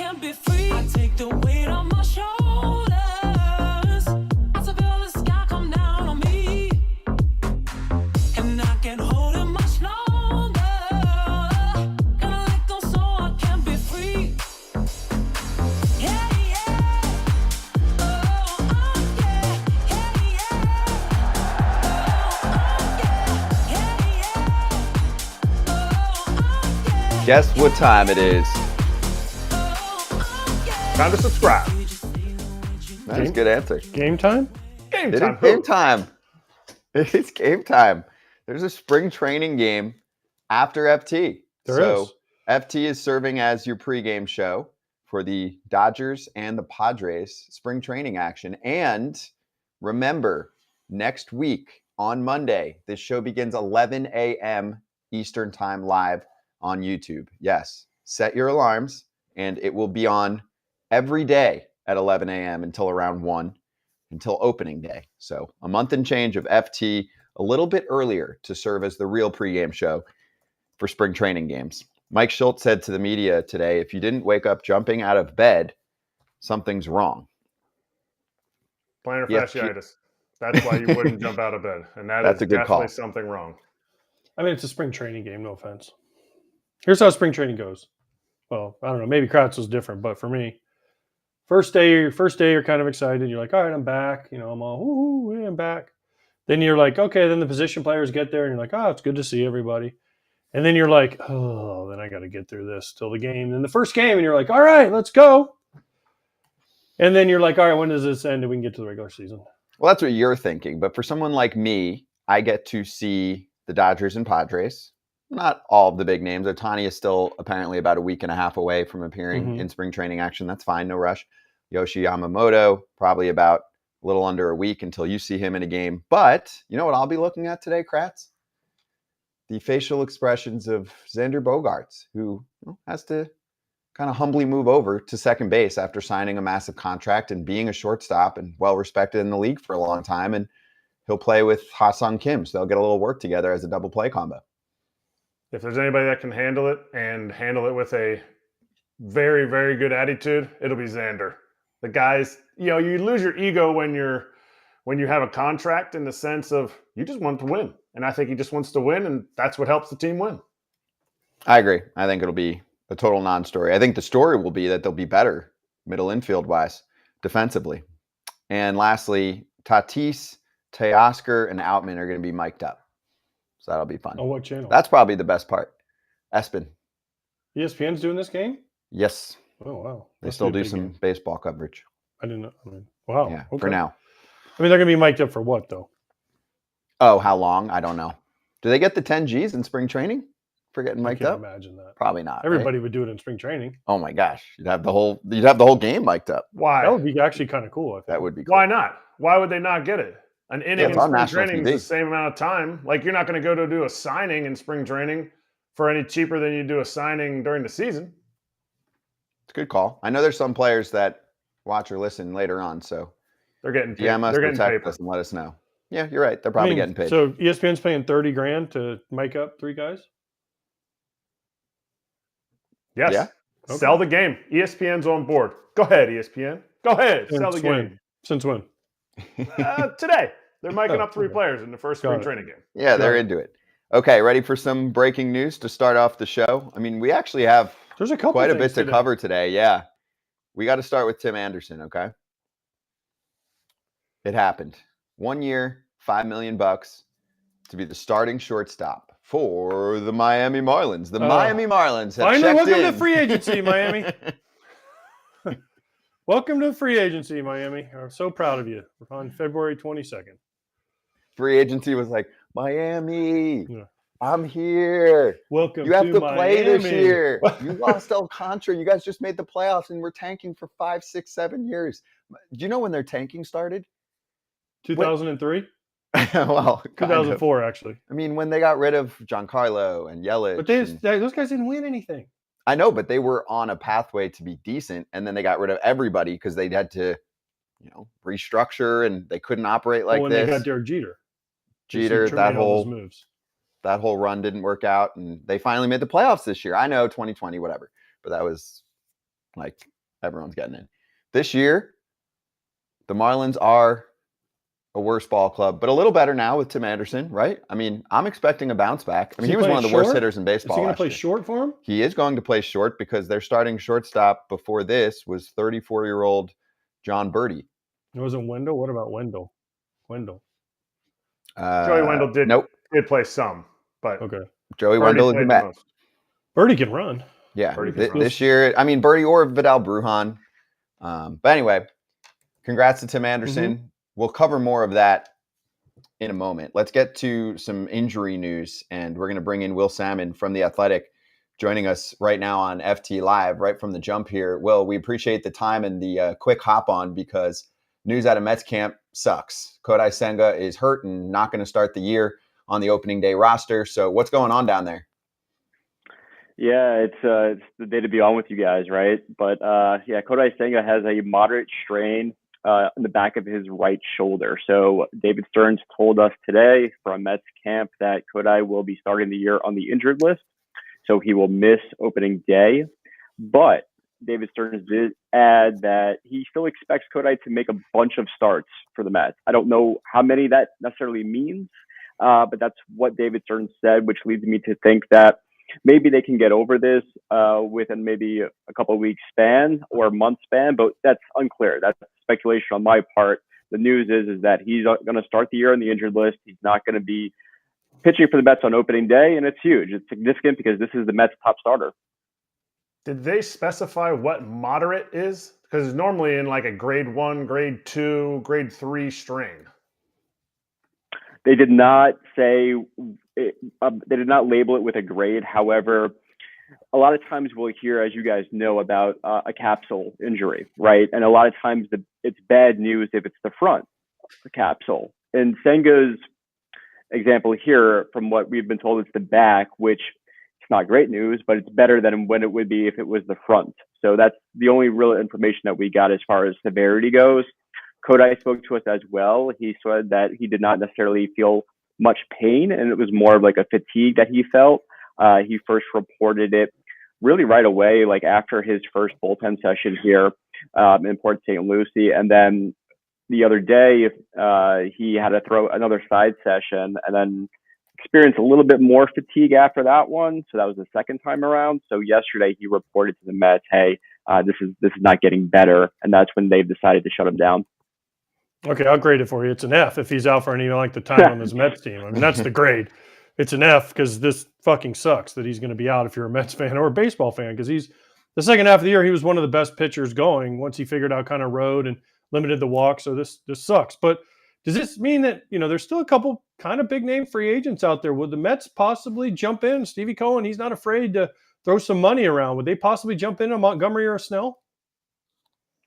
can't be free. I take the weight on my shoulders. I feel the sky come down on me, and I can't hold it much longer. Gotta let go so I can be free. Yeah, yeah. Oh, yeah. Yeah, yeah. Oh, yeah. Yeah, yeah. Guess what time it is? Time to subscribe. That's a good answer. Game time? Game It time. is game time. It's game time. There's a spring training game after FT. There is. FT is serving as your pregame show for the Dodgers and the Padres spring training action. And remember, next week on Monday, this show begins 11 a.m. Eastern Time live on YouTube. Yes, set your alarms, and it will be on every day at 11 a.m. until around 1, until opening day. So a month and change of FT, a little bit earlier to serve as the real pregame show for spring training games. Mike Schultz said to the media today, if you didn't wake up jumping out of bed, something's wrong. Plantar Yeah, fasciitis. That's why you wouldn't jump out of bed. And That's is a good definitely call. something wrong. I mean, it's a spring training game, no offense. Here's how spring training goes. Well, I don't know. Maybe Kratz was different, but for me, first day, you're kind of excited. You're like, all right, I'm back. You know, I'm all, woo, yeah, I'm back. Then you're like, okay, then the position players get there, and you're like, oh, it's good to see everybody. And then you're like, oh, then I got to get through this till the game. Then the first game, and you're like, all right, let's go. And then you're like, all right, when does this end and we can get to the regular season? Well, that's what you're thinking. But for someone like me, I get to see the Dodgers and Padres. Not all of the big names. Ohtani is still apparently about a week and a half away from appearing in spring training action. That's fine. No rush. Yoshi Yamamoto, probably about a little under a week until you see him in a game. But you know what I'll be looking at today, Kratz? The facial expressions of Xander Bogaerts, who has to kind of humbly move over to second base after signing a massive contract and being a shortstop and well-respected in the league for a long time. And he'll play with Ha-Sung Kim, so they'll get a little work together as a double play combo. If there's anybody that can handle it and handle it with a very, very good attitude, it'll be Xander. The guys, you lose your ego when you have a contract in the sense of you just want to win. And I think he just wants to win, and that's what helps the team win. I agree. I think it'll be a total non-story. I think the story will be that they'll be better middle infield-wise, defensively. And lastly, Tatis, Teoscar, and Outman are going to be mic'd up. So that'll be fun. On what channel? That's probably the best part. ESPN. ESPN's doing this game? Yes. Oh, wow. They still do some baseball coverage. I didn't know. I mean, wow. Yeah, Okay. for now. I mean, they're going to be mic'd up for what, though? Oh, how long? I don't know. Do they get the 10 Gs in spring training for getting I mic'd can't up? imagine that. Probably not. Everybody right? would do it in spring training. Oh my gosh. You'd have the whole game mic'd up. Why? That would be actually kind of cool, I think. That would be cool. Why not? Why would they not get it? An inning it's in on spring national training TV. is the same amount of time. Like, you're not going to go to do a signing in spring training for any cheaper than you do a signing during the season. It's a good call. I know there's some players that watch or listen later on, so They're getting paid. DM us, They're getting text paper. us, and let us know. Yeah, you're right. They're probably getting paid. So ESPN's paying $30,000 to mic up 3 guys? Yes. Yeah. Okay. Sell the game. ESPN's on board. Go ahead, ESPN. Go ahead. Sell the game. Since when? Today. They're miking Oh, up 3 okay. players in the first Got spring it. training game. Yeah, they're into it. Okay, ready for some breaking news to start off the show? I mean, we actually have There's a couple quite a things bit to today. cover today. Yeah. We got to start with Tim Anderson, okay? It happened. 1 year, $5 million to be the starting shortstop for the Miami Marlins. The Miami Marlins have Finally, checked welcome in. to free agency, Miami. Welcome to free agency, Miami. I'm so proud of you. We're on February 22nd. Free agency was like, Miami, Yeah. I'm here. Welcome You have to Miami. play this year. You lost Alcantara. You guys just made the playoffs and we're tanking for 5, 6, 7 years. Do you know when their tanking started? 2003? Well, kind of. 2004, actually. I mean, when they got rid of Giancarlo and Yelich. But those guys didn't win anything. I know, but they were on a pathway to be decent, and then they got rid of everybody because they had to, restructure, and they couldn't operate like when this. they got Derek Jeter. Jeter, He made all those moves. that whole run didn't work out, and they finally made the playoffs this year. I know 2020, whatever, but that was like everyone's getting in. This year, the Marlins are a worse ball club, but a little better now with Tim Anderson, right? I mean, I'm expecting a bounce back. I mean, he was one of the worst hitters in baseball. Is he going to play short for him? He is going to play short because their starting shortstop before this was 34-year-old John Birdie. It wasn't Wendell. What about Wendell? Joey Wendell did play some, but okay. Joey Wendell is the Met. Birdie can run. Yeah, this year, I mean, Birdie or Vidal Brujan. But anyway, congrats to Tim Anderson. Mm-hmm. We'll cover more of that in a moment. Let's get to some injury news, and we're going to bring in Will Sammon from The Athletic, joining us right now on FT Live, right from the jump here. Will, we appreciate the time and the quick hop on because news out of Mets camp sucks. Kodai Senga is hurt and not going to start the year on the opening day roster. So what's going on down there? Yeah, it's the day to be on with you guys, right? But Kodai Senga has a moderate strain in the back of his right shoulder. So David Stearns told us today from Mets camp that Kodai will be starting the year on the injured list. So he will miss opening day. But David Stearns did add that he still expects Kodai to make a bunch of starts for the Mets. I don't know how many that necessarily means, but that's what David Stearns said, which leads me to think that maybe they can get over this within maybe a couple of weeks span or month span, but that's unclear. That's speculation on my part. The news is that he's going to start the year on the injured list. He's not going to be pitching for the Mets on opening day, and it's huge. It's significant because this is the Mets' top starter. Did they specify what moderate is? Because it's normally in like a grade 1, grade 2, grade 3 strain. They did not say they did not label it with a grade. However, a lot of times we'll hear, as you guys know, about a capsule injury, right? And a lot of times it's bad news if it's the front, the capsule. In Senga's example here, from what we've been told, it's the back, which it's not great news, but it's better than when it would be if it was the front. So that's the only real information that we got as far as severity goes. Kodai spoke to us as well. He said that he did not necessarily feel much pain, and it was more of like a fatigue that he felt. He first reported it really right away, like after his first bullpen session here in Port St. Lucie. And then the other day, he had to throw another side session and then experienced a little bit more fatigue after that one. So that was the second time around. So yesterday he reported to the Mets, hey, this is not getting better. And that's when they've decided to shut him down. Okay, I'll grade it for you. It's an F if he's out for any length of time on this Mets team. I mean, that's the grade. It's an F because this fucking sucks that he's going to be out if you're a Mets fan or a baseball fan, because he's the second half of the year, he was one of the best pitchers going once he figured out kind of road and limited the walk. So this sucks. But does this mean that, there's still a couple kind of big name free agents out there? Would the Mets possibly jump in? Stevie Cohen, he's not afraid to throw some money around. Would they possibly jump in on Montgomery or Snell?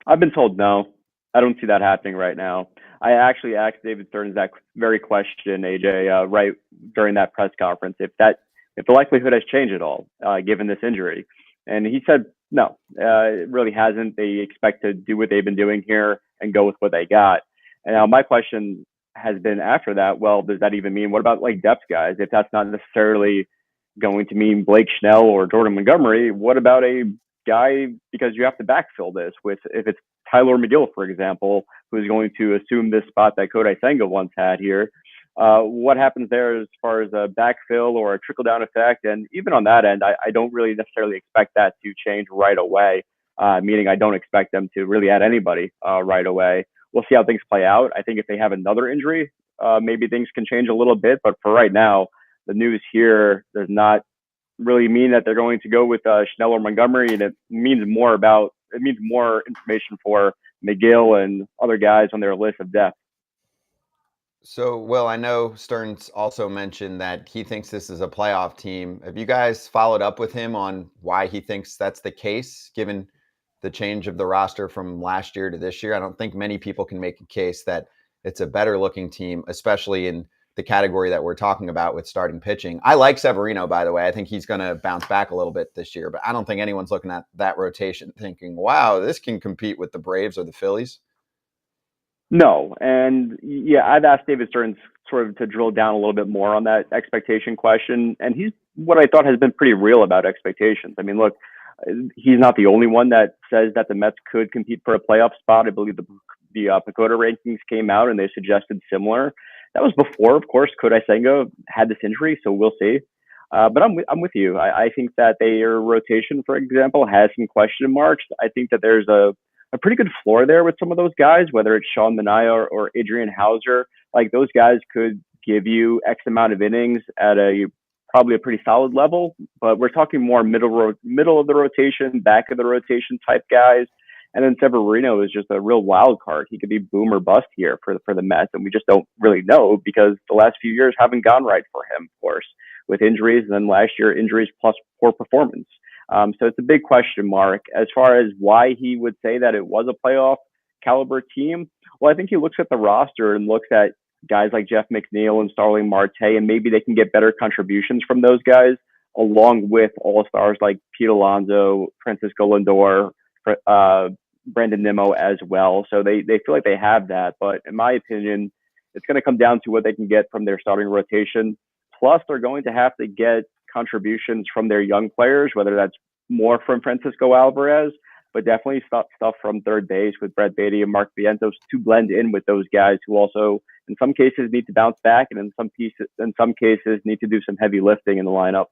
I've been told no. I don't see that happening right now. I actually asked David Stearns that very question, AJ, right during that press conference, if the likelihood has changed at all, given this injury. And he said, no, it really hasn't. They expect to do what they've been doing here and go with what they got. And now my question has been after that, well, does that even mean, what about like depth guys? If that's not necessarily going to mean Blake Snell or Jordan Montgomery, what about a guy, because you have to backfill this with, if it's Tyler McGill, for example, who's going to assume this spot that Kodai Senga once had here. What happens there as far as a backfill or a trickle-down effect? And even on that end, I don't really necessarily expect that to change right away, meaning I don't expect them to really add anybody right away. We'll see how things play out. I think if they have another injury, maybe things can change a little bit. But for right now, the news here does not really mean that they're going to go with Snell or Montgomery, and it means more information for McGill and other guys on their list of depth. So, Will, I know Stearns also mentioned that he thinks this is a playoff team. Have you guys followed up with him on why he thinks that's the case, given the change of the roster from last year to this year? I don't think many people can make a case that it's a better looking team, especially in the category that we're talking about with starting pitching. I like Severino, by the way. I think he's going to bounce back a little bit this year, but I don't think anyone's looking at that rotation thinking, wow, this can compete with the Braves or the Phillies. No. And yeah, I've asked David Stearns sort of to drill down a little bit more on that expectation question. And he's what I thought has been pretty real about expectations. I mean, look, He's not the only one that says that the Mets could compete for a playoff spot. I believe the Pagoda rankings came out and they suggested similar. That was before, of course, Kodai Senga had this injury, so we'll see. But I'm with you. I think that their rotation, for example, has some question marks. I think that there's a pretty good floor there with some of those guys, whether it's Sean Manaea or Adrian Hauser. Like, those guys could give you X amount of innings at probably a pretty solid level, but we're talking more middle of the rotation, back of the rotation type guys. And then Severino is just a real wild card. He could be boom or bust here for the Mets, and we just don't really know because the last few years haven't gone right for him, of course, with injuries, and then last year injuries plus poor performance. So it's a big question mark as far as why he would say that it was a playoff caliber team. Well, I think he looks at the roster and looks at guys like Jeff McNeil and Starling Marte, and maybe they can get better contributions from those guys, along with all-stars like Pete Alonso, Francisco Lindor, Brandon Nimmo as well. So they feel like they have that. But in my opinion, it's going to come down to what they can get from their starting rotation. Plus, they're going to have to get contributions from their young players, whether that's more from Francisco Alvarez, but definitely stuff from third base with Brett Beatty and Mark Vientos to blend in with those guys who also, in some cases, need to bounce back, and in some cases, need to do some heavy lifting in the lineup.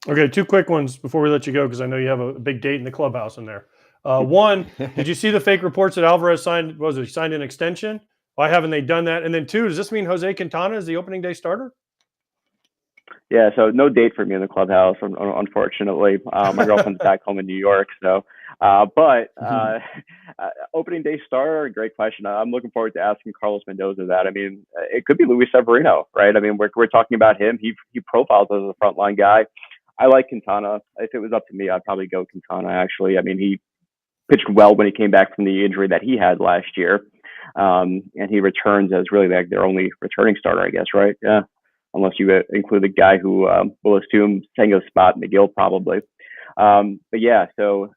Okay, two quick ones before we let you go, because I know you have a big date in the clubhouse in there. One, did you see the fake reports that Alvarez signed an extension? Why haven't they done that? And then two, does this mean Jose Quintana is the opening day starter? Yeah, so no date for me in the clubhouse, unfortunately. My girlfriend's back home in New York, so. Opening day starter, great question. I'm looking forward to asking Carlos Mendoza that. I mean, it could be Luis Severino, right? I mean, we're talking about him. He profiles as a frontline guy. I like Quintana. If it was up to me, I'd probably go Quintana, actually. I mean, he pitched well when he came back from the injury that he had last year. And he returns as really like their only returning starter, I guess, right? Yeah. Unless you include the guy who will assume Senga's spot, McGill, probably. But yeah, so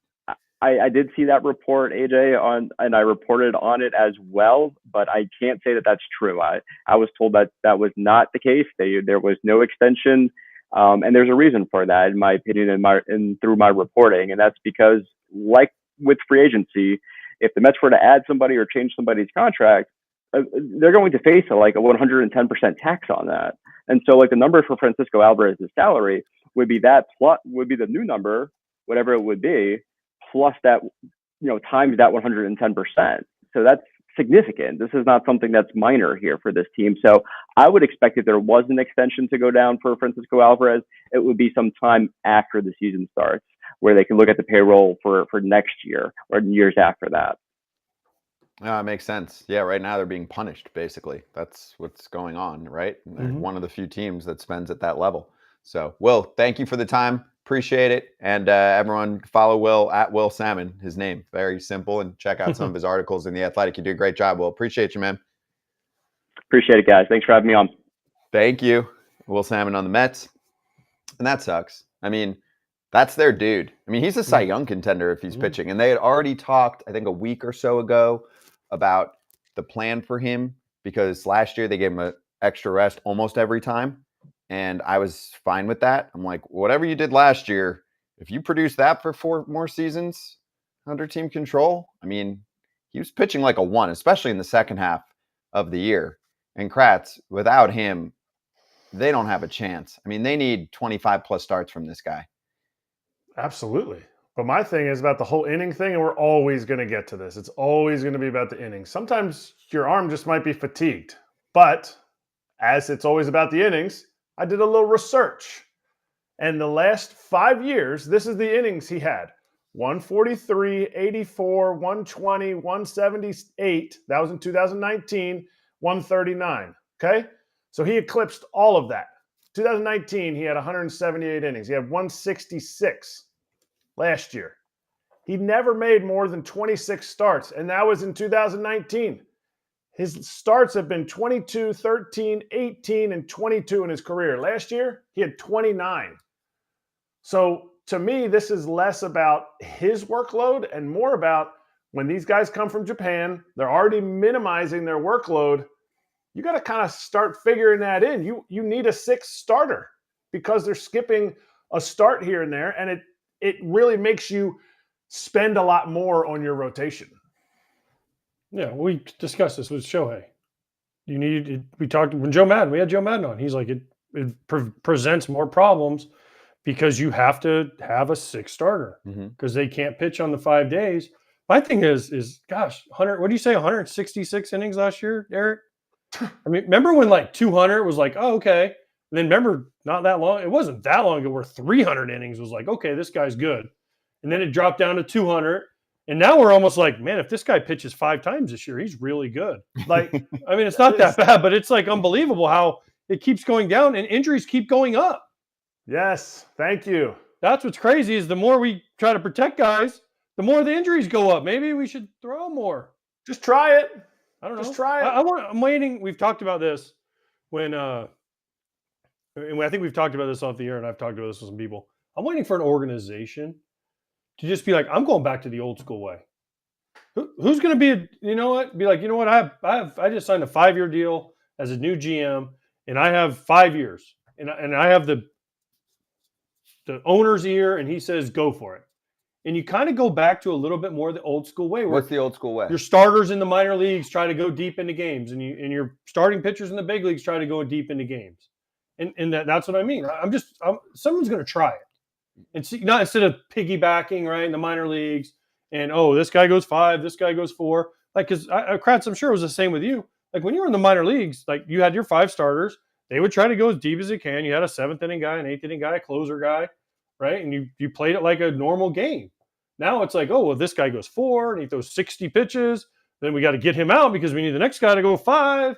I did see that report, AJ, and I reported on it as well, but I can't say that that's true. I was told that was not the case. There was no extension, and there's a reason for that, in my opinion, and through my reporting, and that's because, like with free agency, if the Mets were to add somebody or change somebody's contract, they're going to face a 110% tax on that. And so, like, the number for Francisco Alvarez's salary would be the new number, whatever it would be, plus that, times that 110%. So that's significant. This is not something that's minor here for this team. So I would expect if there was an extension to go down for Francisco Alvarez, it would be some time after the season starts, where they can look at the payroll for next year or years after that. It makes sense. Yeah, right now they're being punished, basically. That's what's going on, right? And they're one of the few teams that spends at that level. So, Will, thank you for the time. Appreciate it. And everyone follow Will at Will Sammon, his name. Very simple. And check out some of his articles in The Athletic. You do a great job, Will. Appreciate you, man. Appreciate it, guys. Thanks for having me on. Thank you. Will Sammon on the Mets. And that sucks. I mean, that's their dude. I mean, he's a Cy Young contender if he's pitching. And they had already talked, I think, a week or so ago about the plan for him, because last year they gave him an extra rest almost every time. And I was fine with that. I'm like, whatever you did last year, if you produce that for 4 more seasons under team control, I mean, he was pitching like a 1, especially in the second half of the year. And Kratz, without him, they don't have a chance. I mean, they need 25 plus starts from this guy. Absolutely. But my thing is about the whole inning thing, and we're always going to get to this. It's always going to be about the innings. Sometimes your arm just might be fatigued. But as it's always about the innings, I did a little research. And the last 5 years, this is the innings he had. 143, 84, 120, 178. That was in 2019, 139. Okay? So he eclipsed all of that. 2019, he had 178 innings. He had 166 last year. He never made more than 26 starts, and that was in 2019. His starts have been 22, 13, 18, and 22 in his career. Last year, he had 29. So to me, this is less about his workload and more about when these guys come from Japan, they're already minimizing their workload. You got to kind of start figuring that in. You need a 6th starter because they're skipping a start here and there, and it really makes you spend a lot more on your rotation. Yeah, we discussed this with Shohei. We talked when Joe Madden. We had Joe Madden on. He's like, it presents more problems because you have to have a 6 starter because they can't pitch on the 5 days. My thing is gosh, 100. What do you say? 166 innings last year, Eric? I mean, remember when like 200 was like, oh, okay. And then remember, not that long. It wasn't that long ago where 300 innings was like, okay, this guy's good. And then it dropped down to 200. And now we're almost like, man, if this guy pitches 5 times this year, he's really good. Like, I mean, it's not that bad, but it's like unbelievable how it keeps going down and injuries keep going up. Yes, thank you. That's what's crazy is the more we try to protect guys, the more the injuries go up. Maybe we should throw more. Just try it. I don't know. Just try it. I'm waiting. We've talked about this when and I think we've talked about this off the air, and I've talked about this with some people. I'm waiting for an organization to just be like, I'm going back to the old school way. Who's going to be, you know what? Be like, you know what? I just signed a 5-year deal as a new GM, and I have 5 years, and I have the owner's ear, and he says go for it. And you kind of go back to a little bit more the old school way. What's the old school way? Your starters in the minor leagues try to go deep into games, and your starting pitchers in the big leagues try to go deep into games. And that's what I mean. Someone's going to try it. And see, not instead of piggybacking, right, in the minor leagues, and, oh, this guy goes 5, this guy goes 4. Like, because Kratz, I'm sure it was the same with you. Like, when you were in the minor leagues, like, you had your 5 starters. They would try to go as deep as they can. You had a 7th inning guy, an 8th inning guy, a closer guy, right? And you played it like a normal game. Now it's like, oh, well, this guy goes 4, and he throws 60 pitches. Then we got to get him out because we need the next guy to go 5.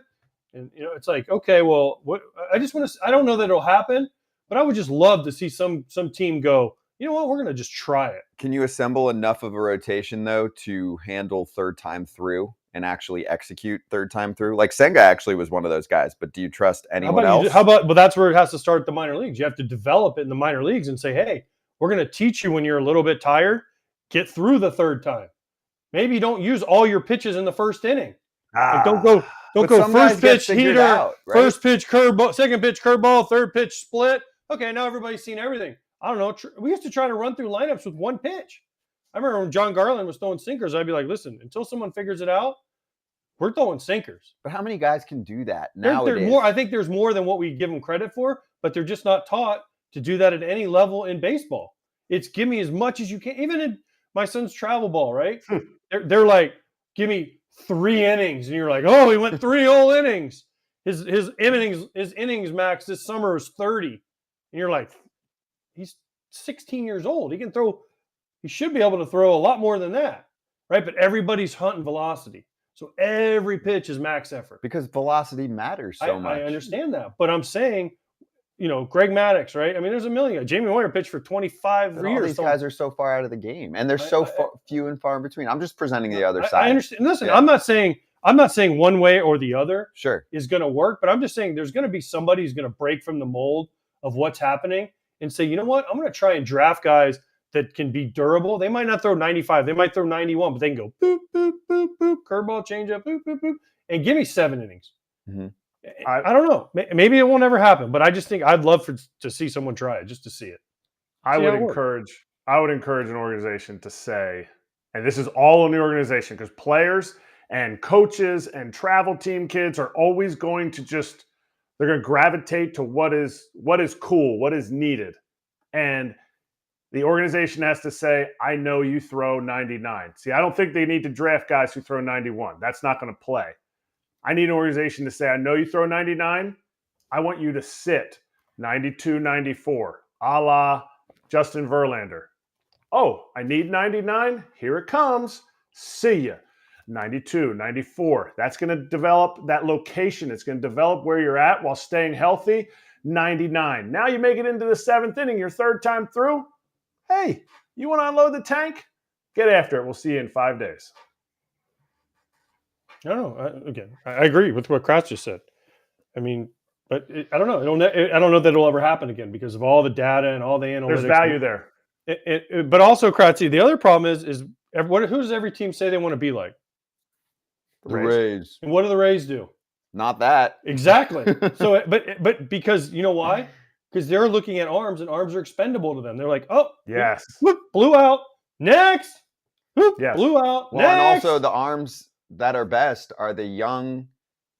And, you know, it's like, okay, well, what? I just want to – I don't know that it'll happen, but I would just love to see some team go, you know what, we're going to just try it. Can you assemble enough of a rotation, though, to handle third time through and actually execute third time through? Like Senga actually was one of those guys, but do you trust anyone else? But that's where it has to start at the minor leagues. You have to develop it in the minor leagues and say, hey, we're going to teach you when you're a little bit tired, get through the third time. Maybe you don't use all your pitches in the first inning. Like don't go first pitch heater, right? First pitch curveball, second pitch curveball, third pitch split. Okay, now everybody's seen everything. I don't know. We used to try to run through lineups with one pitch. I remember when John Garland was throwing sinkers, I'd be like, listen, until someone figures it out, we're throwing sinkers. But how many guys can do that nowadays? I think there's more than what we give them credit for, but they're just not taught to do that at any level in baseball. It's give me as much as you can. Even in my son's travel ball, right? They're like, give me 3 innings. And you're like, oh, he went 3 whole innings. His innings max this summer is 30. And you're like, he's 16 years old. He should be able to throw a lot more than that, right? But everybody's hunting velocity. So every pitch is max effort. Because velocity matters so much. I understand that. But I'm saying, you know, Greg Maddux, right? I mean, there's a million. Jamie Moyer pitched for 25 years. All these guys are so far out of the game, and they're so few and far in between. I'm just presenting the other side. I understand. Listen, yeah. I'm not saying one way or the other is going to work, but I'm just saying there's going to be somebody who's going to break from the mold of what's happening and say, you know what? I'm going to try and draft guys that can be durable. They might not throw 95. They might throw 91, but they can go boop, boop, boop, boop, curveball, changeup, boop, boop, boop, and give me 7 innings. Mm-hmm. I don't know. Maybe it won't ever happen, but I just think I'd love to see someone try it, just to see it. I would encourage an organization to say, and this is all in the organization, because players and coaches and travel team kids are always going to they're going to gravitate to what is cool, what is needed. And the organization has to say, I know you throw 99. See, I don't think they need to draft guys who throw 91. That's not going to play. I need an organization to say, I know you throw 99. I want you to sit 92, 94, a la Justin Verlander. Oh, I need 99. Here it comes. See ya. 92, 94. That's going to develop that location. It's going to develop where you're at while staying healthy. 99. Now you make it into the 7th inning, your 3rd time through. Hey, you want to unload the tank? Get after it. We'll see you in 5 days. I don't know. I agree with what Kratz just said. I mean, but I don't know. I don't know that it'll ever happen again because of all the data and all the analytics. There's value there. But also, Kratz, the other problem is who does every team say they want to be like? The Rays. And what do the Rays do? Not that. Exactly. So, but because you know why? because they're looking at arms, and arms are expendable to them. They're like, oh, Yes. whoop, blew out. Next. Whoop, Yes. blew out. Well, and next. also the arms that are best are the young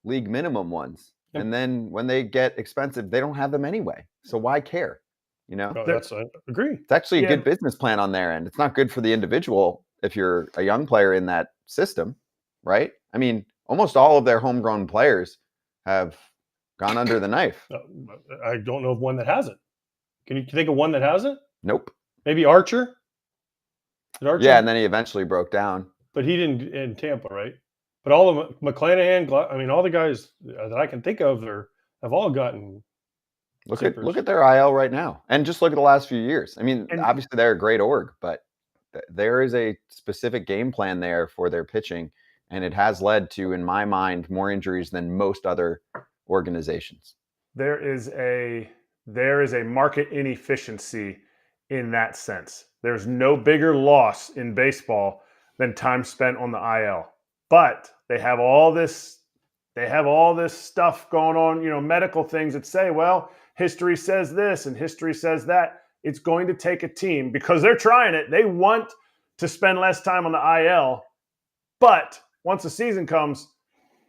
league minimum ones. Yep. And then when they get expensive, they don't have them anyway. So why care? You know, Oh, that's I agree. it's actually a Yeah. good business plan on their end. It's not good for the individual if you're a young player in that system, right? I mean, almost all of their homegrown players have gone under the knife. I don't know of one that hasn't. Can you think of one that hasn't? Nope. Maybe Archer. Did Archer? Yeah, and then he eventually broke down. But he didn't in Tampa, right? But all of McClanahan, I mean, all the guys that I can think of have all gotten. Look Zippers. at their IL right now, and just look at the last few years. I mean, And- obviously they're a great org, but there is a specific game plan there for their pitching, and it has led to, in my mind, more injuries than most other organizations. There is a market inefficiency in that sense. There's no bigger loss in baseball than time spent on the IL. But they have all this stuff going on, you know, medical things that say, well, history says this and history says that. It's going to take a team, because they're trying it. They want to spend less time on the IL, but once the season comes,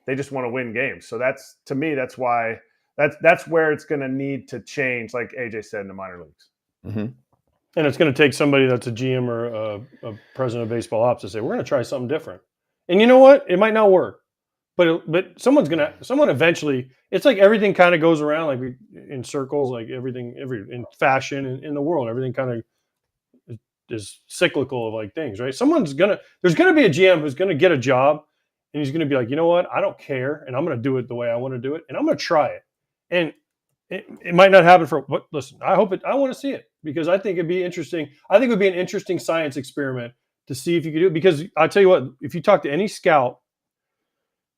they just want to win games. So that's, to me, that's why that's where it's going to need to change, like AJ said, in the minor leagues. Mm-hmm. And it's going to take somebody that's a GM or a president of baseball ops to say, we're going to try something different. And you know what? It might not work, but someone eventually, it's like everything kind of goes around like in circles, like everything in fashion in the world, everything kind of is cyclical of like things, right? There's going to be a GM who's going to get a job, and he's going to be like, you know what? I don't care, and I'm going to do it the way I want to do it, and I'm going to try it. And it might not happen but listen, I want to see it, because I think it'd be interesting. I think it would be an interesting science experiment to see if you could do it, because I'll tell you what, if you talk to any scout,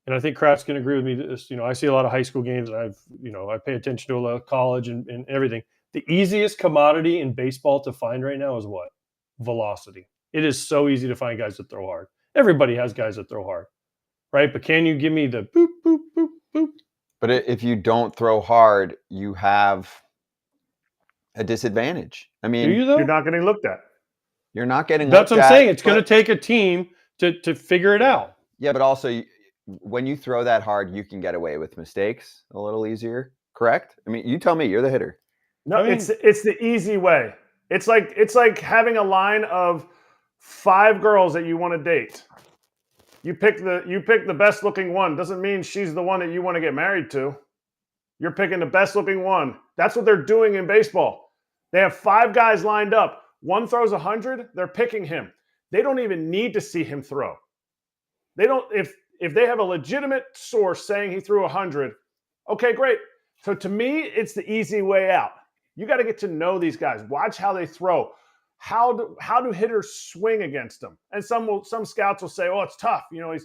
and I think Kratz can agree with me, this, you know, I see a lot of high school games, and I pay attention to a lot of college and everything. The easiest commodity in baseball to find right now is what? Velocity. It is so easy to find guys that throw hard. Everybody has guys that throw hard, right? But can you give me the boop, boop, boop, boop? But if you don't throw hard, you have a disadvantage. I mean, Do you though? You're not getting looked at. you're not getting. That's what looked I'm saying. at, It's going to take a team to figure it out. Yeah, but also when you throw that hard, you can get away with mistakes a little easier. Correct? I mean, you tell me. You're the hitter. No, I mean- it's the easy way. It's like having a line of 5 girls that you want to date. You pick the best looking one. Doesn't mean she's the one that you want to get married to. You're picking the best looking one. That's what they're doing in baseball. They have 5 guys lined up. One throws 100, they're picking him. They don't even need to see him throw. They don't, if they have a legitimate source saying he threw 100, okay, great. So to me, it's the easy way out. You got to get to know these guys. Watch how they throw. How do hitters swing against them? And some scouts will say, "Oh, it's tough. You know,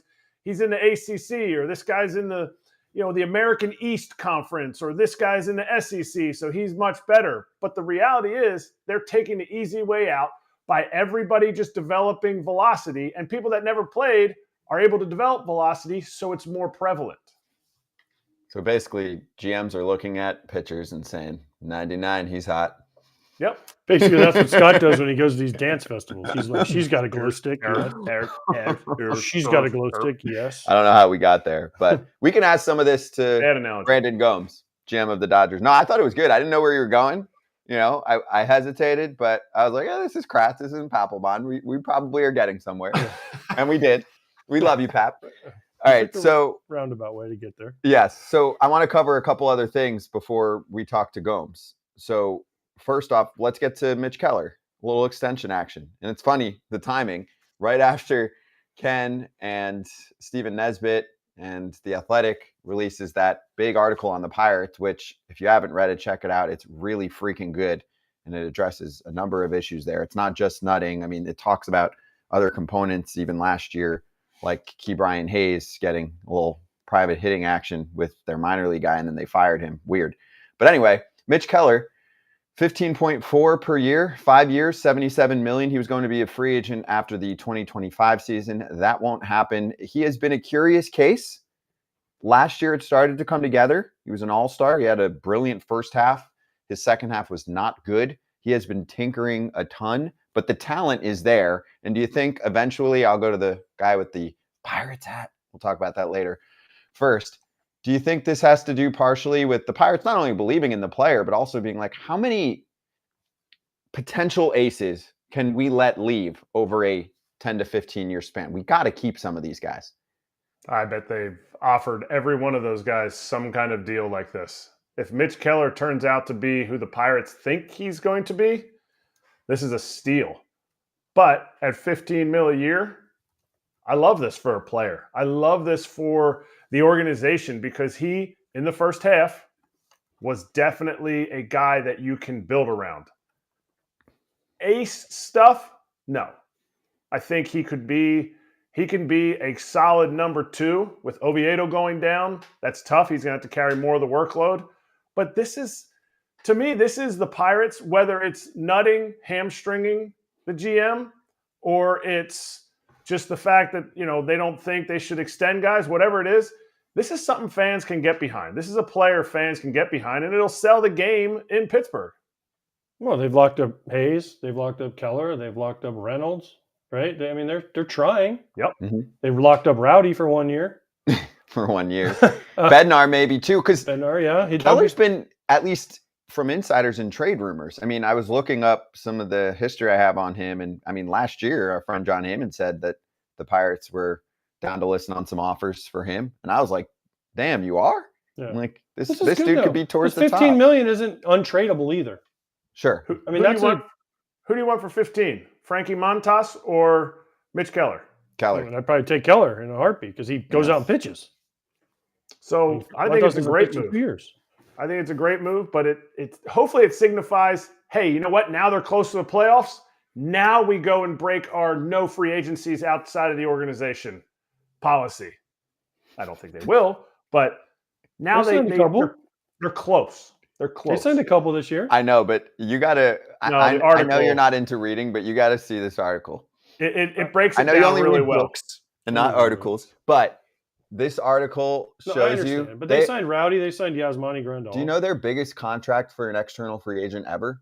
he's in the ACC, or this guy's in the American East Conference, or this guy's in the SEC, so he's much better." But the reality is, they're taking the easy way out by everybody just developing velocity, and people that never played are able to develop velocity, so it's more prevalent. So basically, GMs are looking at pitchers and saying, 99, he's hot. Yep. Basically, that's what Scott does when he goes to these dance festivals. He's like, she's got a glow stick. Yes. She's got a glow stick. Yes. I don't know how we got there, but we can ask some of this to Bad analogy. Brandon Gomes, GM of the Dodgers. No, I thought it was good. I didn't know where you were going. You know, I hesitated, but I was like, "Yeah, this is Kratz. This isn't Papelbon. We probably are getting somewhere," and we did. We love you, Pap. All right, so roundabout way to get there. yes. So I want to cover a couple other things before we talk to Gomes. So first off, let's get to Mitch Keller, a little extension action. And it's funny, the timing, right after Ken and Stephen Nesbitt and The Athletic releases that big article on the Pirates, which if you haven't read it, check it out. It's really freaking good. And it addresses a number of issues there. It's not just nutting. I mean, it talks about other components, even last year, like Key Brian Hayes getting a little private hitting action with their minor league guy, and then they fired him. Weird. But anyway, Mitch Keller, 15.4 per year, 5 years, $77 million. He was going to be a free agent after the 2025 season. That won't happen. He has been a curious case. Last year, it started to come together. He was an all-star. He had a brilliant first half His second half was not good. He has been tinkering a ton, but the talent is there. And do you think eventually, I'll go to the guy with the Pirates hat. We'll talk about that later. First, do you think this has to do partially with the Pirates not only believing in the player, but also being like, how many potential aces can we let leave over a 10 to 15 year span? We got to keep some of these guys. I bet they've offered every one of those guys some kind of deal like this. If Mitch Keller turns out to be who the Pirates think he's going to be, this is a steal. But at $15 million a year, I love this for a player. I love this for the organization because he, in the first half, was definitely a guy that you can build around. Ace stuff, no. I think he can be a solid number 2 with Oviedo going down. That's tough. He's going to have to carry more of the workload. But to me, this is the Pirates, whether it's nutting, hamstringing the GM, or it's just the fact that, they don't think they should extend guys, whatever it is. This is something fans can get behind. This is a player fans can get behind, and it'll sell the game in Pittsburgh. Well, they've locked up Hayes. They've locked up Keller. They've locked up Reynolds. Right? They're trying. Yep. Mm-hmm. They've locked up Rowdy for 1 year. For 1 year. Bednar maybe too, because Bednar, yeah. Keller's been, at least from insiders and trade rumors. I mean, I was looking up some of the history I have on him, and I mean, last year our friend John Heyman said that the Pirates were down to listen on some offers for him, and I was like, "Damn, you are?" Yeah. I'm like, this good, dude though. could be towards the top. $15 million isn't untradeable either. Sure. I mean, that's who do you want for 15? Frankie Montas or Mitch Keller? Keller. I'd probably take Keller in a heartbeat because he goes out and pitches. So I think it's a great move. Years. I think it's a great move, but it hopefully it signifies, hey, you know what? Now they're close to the playoffs. Now we go and break our no free agencies outside of the organization policy. I don't think they will, but now they're close. They're close. They signed a couple this year. I know, but you got to – I know you're not into reading, but you got to see this article. It breaks it down really well. I know you only read books and not articles, but this article shows you. But they signed Rowdy. They signed Yasmani Grandal. Do you know their biggest contract for an external free agent ever?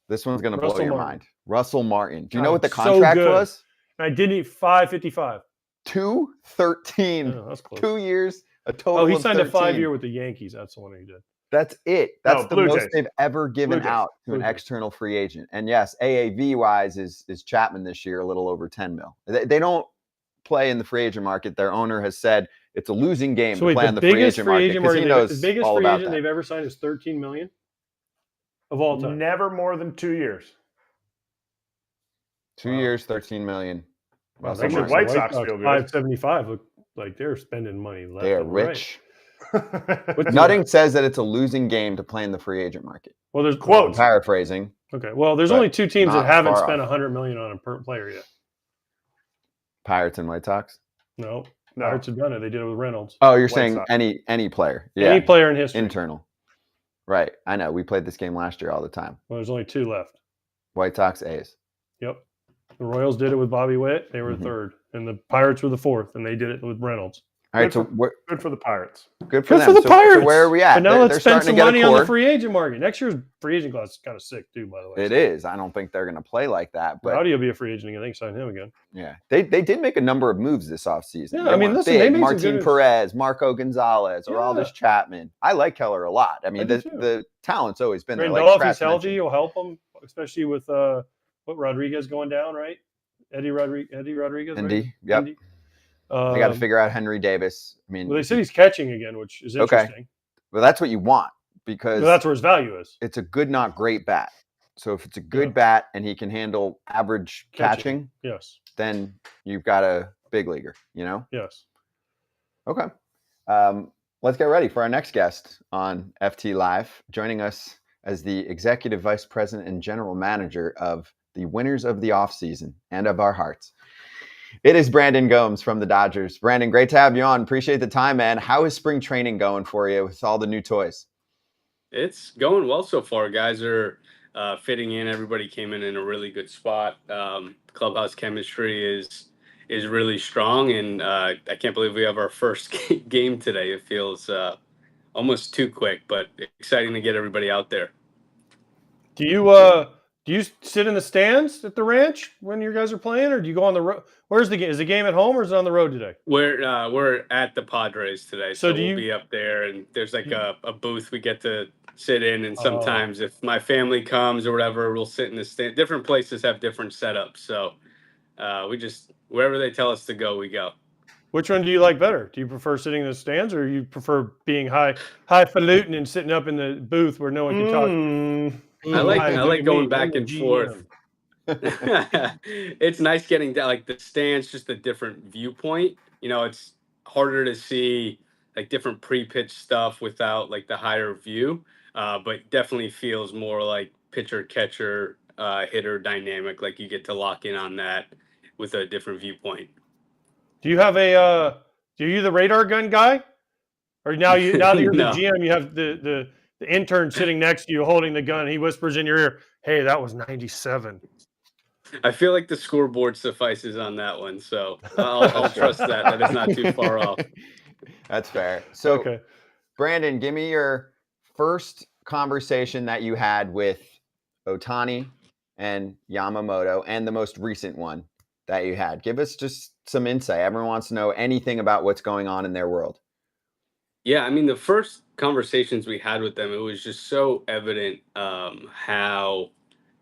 This one's going to blow your mind. Russell Martin. Do you know what the contract was? I didn't. $555. $213. Oh, that's close. 2 years. A total. Oh, he of signed 13. a 5-year with the Yankees. That's the one he did. That's it. That's the most Jays. they've ever given out to an external free agent. And yes, AAV wise is Chapman this year, a little over 10 mil. They don't play in the free agent market. Their owner has said it's a losing game to play on the free agent market because he knows the biggest all free about agent that. they've ever signed is $13 million of all time. Never more than 2 years. 2 years, $13 million. Well, they should White Sox feel good. $575 look like they're spending money left. They are and rich. Right. Nutting says that it's a losing game to play in the free agent market. Well, there's quotes. Paraphrasing. Okay. Well, there's only two teams that not haven't far spent off. $100 million on a per player yet. Pirates and White Sox. No. Pirates have done it. They did it with Reynolds. Oh, you're White saying Sox. any player. Yeah. Any player in history. Internal. Right. I know. We played this game last year all the time. Well, there's only 2 left. White Sox, A's. Yep. The Royals did it with Bobby Witt. They were third. And the Pirates were the fourth. And they did it with Reynolds. All right. So Good for the Pirates. good for Good them. for the So Pirates. where are we at? But now let's spend some money on the core. free agent market. Next year's free agent class is kind of sick, too, by the way. It is. I don't think they're going to play like that. But Rowdy will be a free agent again. I think sign him again. yeah, they did make a number of moves this offseason. Yeah, They I mean, went listen, big. they made some Martin good- Perez, Marco Gonzalez, Yeah. Aroldis Chapman. I like Keller a lot. I mean, do too. the talent's always been there. Randolph, Like if he's Kratz healthy, mentioned. will help him, especially with Rodriguez going down, right? Eddie Rodriguez, right? Indy. Yep. Indy. They got to figure out Henry Davis. I mean, Well, they said he's catching again, which is Okay. interesting. well, that's what you want because Well, that's where his value is. it's a good, not great bat. So if it's a good bat and he can handle average catching, Yes. then you've got a big leaguer, you know? Yes. Okay. Let's get ready for our next guest on FT Live. Joining us as the Executive Vice President and General Manager of the winners of the offseason and of our hearts. It is Brandon Gomes from the Dodgers. Brandon, great to have you on. Appreciate the time, man. How is spring training going for you with all the new toys? It's going well so far. Guys are fitting in. Everybody came in a really good spot. Clubhouse chemistry is really strong, and I can't believe we have our first game today. It feels almost too quick, but exciting to get everybody out there. Do you sit in the stands at the ranch when you guys are playing, or do you go on the road? Where's the game? Is the game at home or is it on the road today? We're at the Padres today, So so do we'll you- be up there, and there's like a booth we get to sit in, and Oh. sometimes if my family comes or whatever, we'll sit in the stand. Different places have different setups, so we just wherever they tell us to go, we go. Which one do you like better? Do you prefer sitting in the stands, or you prefer being highfalutin and sitting up in the booth where no one can talk? I like Hi, going me, back I'm the and forth. GM. It's nice getting down like the stands, just a different viewpoint. It's harder to see like different pre-pitch stuff without like the higher view, but definitely feels more like pitcher catcher hitter dynamic. Like you get to lock in on that with a different viewpoint. Do you have a? Do you the radar gun guy, or now that you're No. the GM, you have the intern sitting next to you holding the gun. He whispers in your ear, "Hey, that was 97." I feel like the scoreboard suffices on that one, so I'll trust that it's not too far off. That's fair. So, Okay. Brandon, give me your first conversation that you had with Ohtani and Yamamoto, and the most recent one that you had. Give us just some insight. Everyone wants to know anything about what's going on in their world. Yeah, I mean, the first conversations we had with them, it was just so evident how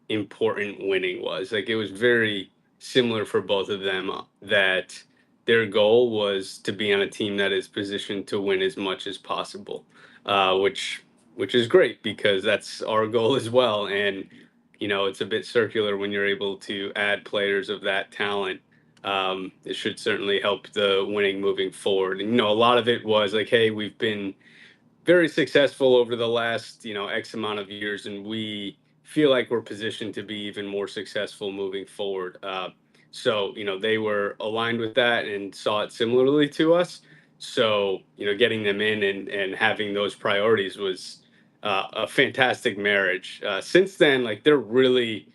important winning was. Like, it was very similar for both of them that their goal was to be on a team that is positioned to win as much as possible, which is great because that's our goal as well. And it's a bit circular when you're able to add players of that talent. It should certainly help the winning moving forward. And, a lot of it was like, hey, we've been very successful over the last, X amount of years, and we feel like we're positioned to be even more successful moving forward. So, they were aligned with that and saw it similarly to us. So, getting them in and having those priorities was a fantastic marriage. Since then, like they're really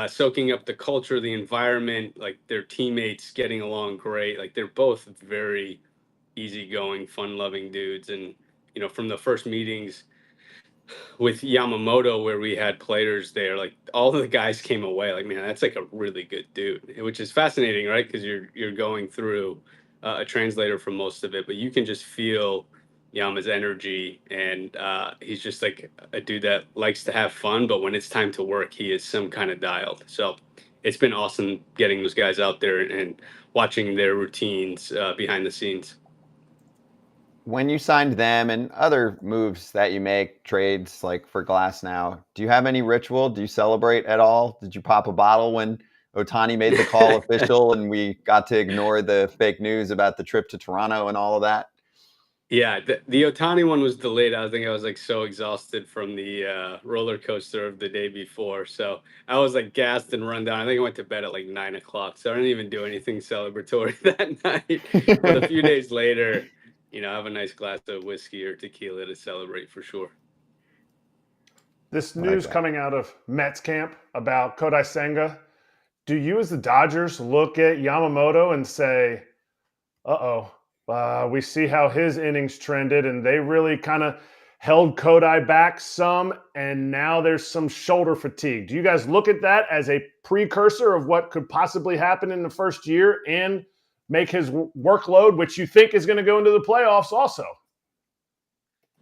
soaking up the culture, the environment, like their teammates getting along great. Like they're both very easygoing, fun-loving dudes. And, from the first meetings with Yamamoto where we had players there, like all of the guys came away like, man, that's like a really good dude, which is fascinating, right? Because you're going through a translator for most of it, but you can just feel Yama's energy, and he's just like a dude that likes to have fun, but when it's time to work, he is some kind of dialed. So it's been awesome getting those guys out there and watching their routines behind the scenes. When you signed them and other moves that you make, trades like for Glass now, do you have any ritual? Do you celebrate at all? Did you pop a bottle when Ohtani made the call official and we got to ignore the fake news about the trip to Toronto and all of that? Yeah, the Ohtani one was delayed. I think I was like so exhausted from the roller coaster of the day before. So I was like gassed and run down. I think I went to bed at like 9 o'clock. So I didn't even do anything celebratory that night. But a few days later, have a nice glass of whiskey or tequila to celebrate for sure. This like news that. coming out of Mets camp about Kodai Senga, do you as the Dodgers look at Yamamoto and say, we see how his innings trended and they really kind of held Kodai back some, and now there's some shoulder fatigue. Do you guys look at that as a precursor of what could possibly happen in the first year and make his workload, which you think is going to go into the playoffs also?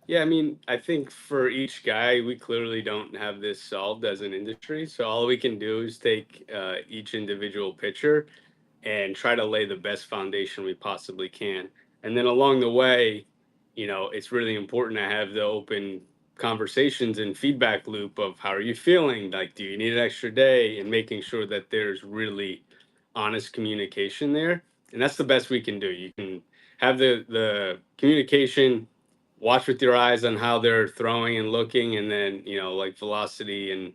Yeah, I mean, I think for each guy, we clearly don't have this solved as an industry. So all we can do is take each individual pitcher and try to lay the best foundation we possibly can. And then along the way, it's really important to have the open conversations and feedback loop of how are you feeling? Like, do you need an extra day? And making sure that there's really honest communication there. And that's the best we can do. You can have the communication, watch with your eyes on how they're throwing and looking, and then, like velocity and,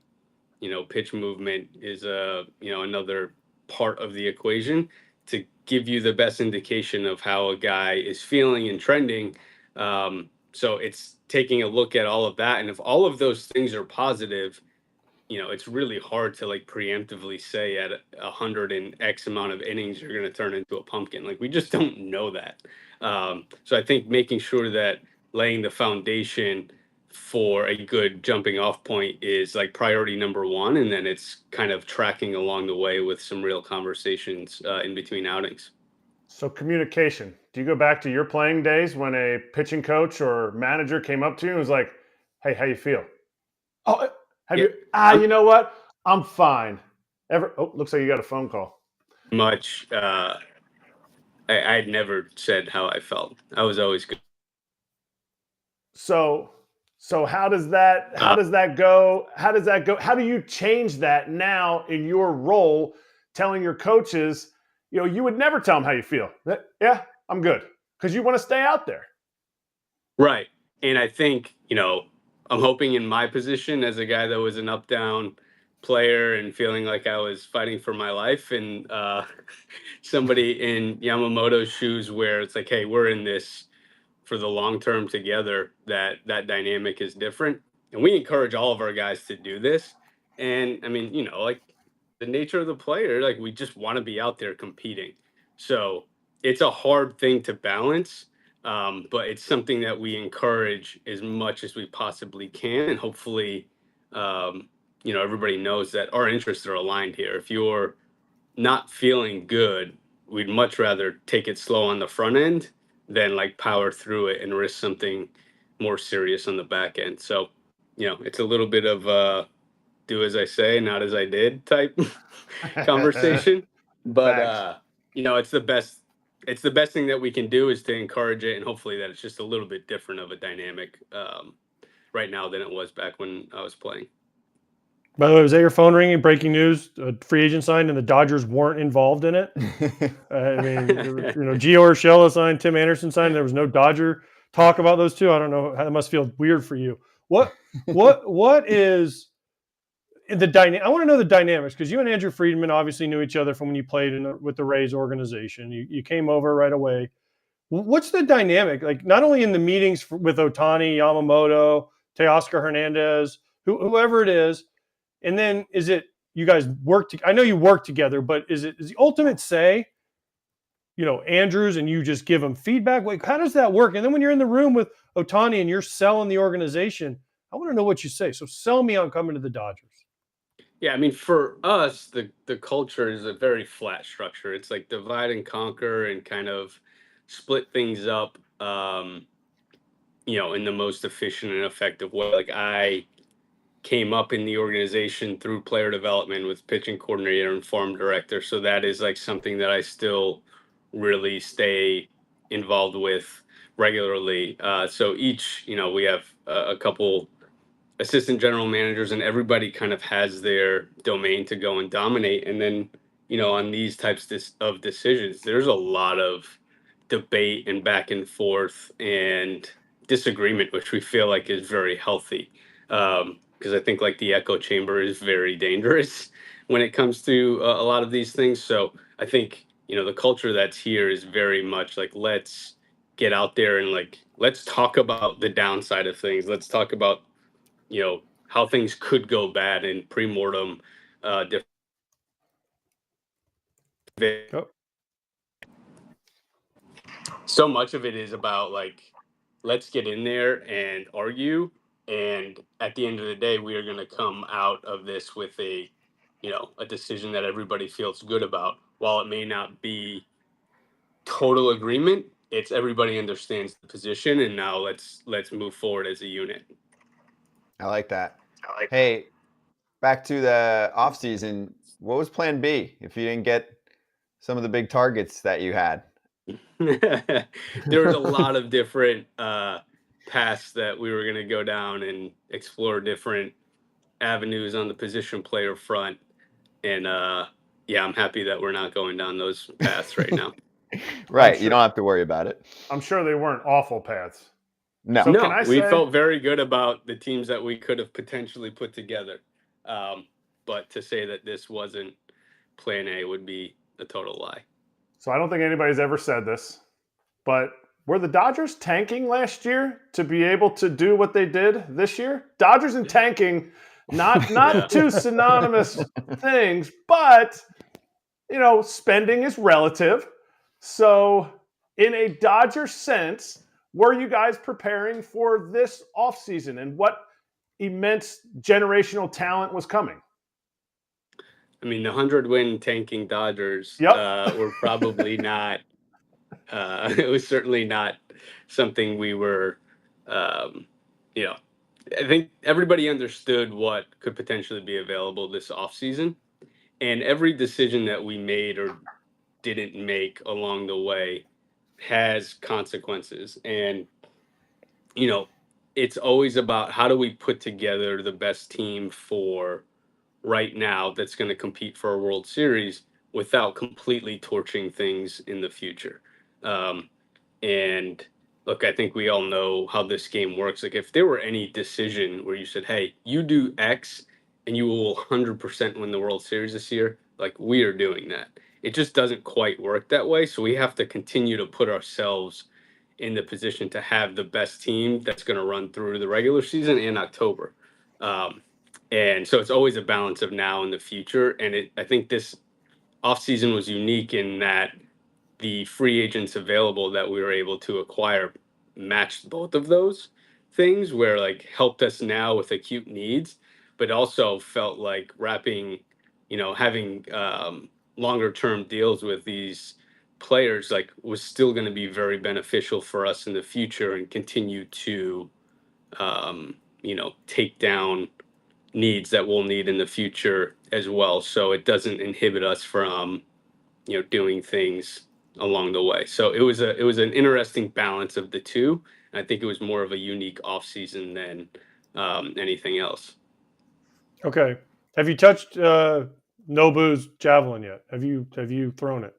pitch movement is another part of the equation to give you the best indication of how a guy is feeling and trending. So it's taking a look at all of that. And if all of those things are positive, it's really hard to like preemptively say at 100 and X amount of innings, you're going to turn into a pumpkin. Like we just don't know that. So I think making sure that laying the foundation for a good jumping off point is like priority number one, and then it's kind of tracking along the way with some real conversations in between outings. So communication. Do you go back to your playing days when a pitching coach or manager came up to you and was like, "Hey, how you feel?" Oh, you know what? I'm fine. Looks like you got a phone call. Much. I'd never said how I felt. I was always good. So how does that go? How do you change that now in your role, telling your coaches, you would never tell them how you feel. Yeah, I'm good, because you want to stay out there. Right. And I think, I'm hoping in my position as a guy that was an up-down player and feeling like I was fighting for my life, and somebody in Yamamoto's shoes where it's like, hey, we're in this for the long term together, that dynamic is different. And we encourage all of our guys to do this. And I mean, like the nature of the player, like we just want to be out there competing. So it's a hard thing to balance. But it's something that we encourage as much as we possibly can. And hopefully, everybody knows that our interests are aligned here. If you're not feeling good, we'd much rather take it slow on the front end than like power through it and risk something more serious on the back end. So, it's a little bit of do as I say, not as I did type conversation. But it's the best. It's the best thing that we can do is to encourage it, and hopefully that it's just a little bit different of a dynamic right now than it was back when I was playing. By the way, was that your phone ringing? Breaking news: a free agent signed, and the Dodgers weren't involved in it. I mean, Gio Urshela signed, Tim Anderson signed. There was no Dodger talk about those two. I don't know. That must feel weird for you. What is the dynamic? I want to know the dynamics, because you and Andrew Friedman obviously knew each other from when you played with the Rays organization. You came over right away. What's the dynamic like? Not only in the meetings with Ohtani, Yamamoto, Teoscar Hernandez, whoever it is. And then is it you guys work? I know you work together, but is the ultimate say, Andrews, and you just give them feedback? Like, how does that work? And then when you're in the room with Ohtani and you're selling the organization, I want to know what you say. So sell me on coming to the Dodgers. Yeah, I mean, for us, the culture is a very flat structure. It's like divide and conquer and kind of split things up, in the most efficient and effective way. Like I came up in the organization through player development with pitching coordinator and farm director. So that is like something that I still really stay involved with regularly. So each, we have a couple assistant general managers, and everybody kind of has their domain to go and dominate. And then, on these types of decisions, there's a lot of debate and back and forth and disagreement, which we feel like is very healthy. Because I think like the echo chamber is very dangerous when it comes to a lot of these things. So I think, the culture that's here is very much like, let's get out there and like, let's talk about the downside of things. Let's talk about, how things could go bad in pre-mortem. So much of it is about like, let's get in there and argue. And at the end of the day, we are going to come out of this with a decision that everybody feels good about. While it may not be total agreement, it's everybody understands the position, and now let's move forward as a unit. I like that. Hey, back to the offseason, what was plan B if you didn't get some of the big targets that you had? There was a lot of different paths that we were going to go down and explore different avenues on the position player front. And I'm happy that we're not going down those paths right now. Right. Sure. You don't have to worry about it. I'm sure they weren't awful paths. No. So we felt very good about the teams that we could have potentially put together. But to say that this wasn't plan A would be a total lie. So I don't think anybody's ever said this, but were the Dodgers tanking last year to be able to do what they did this year? Dodgers and tanking, not two synonymous things, but spending is relative. So in a Dodger sense, were you guys preparing for this offseason and what immense generational talent was coming? I mean, the 100-win tanking Dodgers Yep. were probably not. It was certainly not something we were. You know, I think everybody understood what could potentially be available this offseason, and every decision that we made or didn't make along the way has consequences. And it's always about how do we put together the best team for right now that's going to compete for a World Series without completely torching things in the future. And look, I think we all know how this game works. Like, if there were any decision where you said, hey, you do X and you will 100% win the World Series this year, like, we are doing that. It just doesn't quite work that way. So we have to continue to put ourselves in the position to have the best team that's going to run through the regular season in October. And so it's always a balance of now and the future. And I think this offseason was unique in that the free agents available that we were able to acquire matched both of those things, where like helped us now with acute needs, but also felt like having longer term deals with these players like was still going to be very beneficial for us in the future and continue to take down needs that we'll need in the future as well. So it doesn't inhibit us from, doing things along the way. So it was an interesting balance of the two. And I think it was more of a unique off season than anything else. Okay. Have you touched Nobu's javelin yet? Have you thrown it?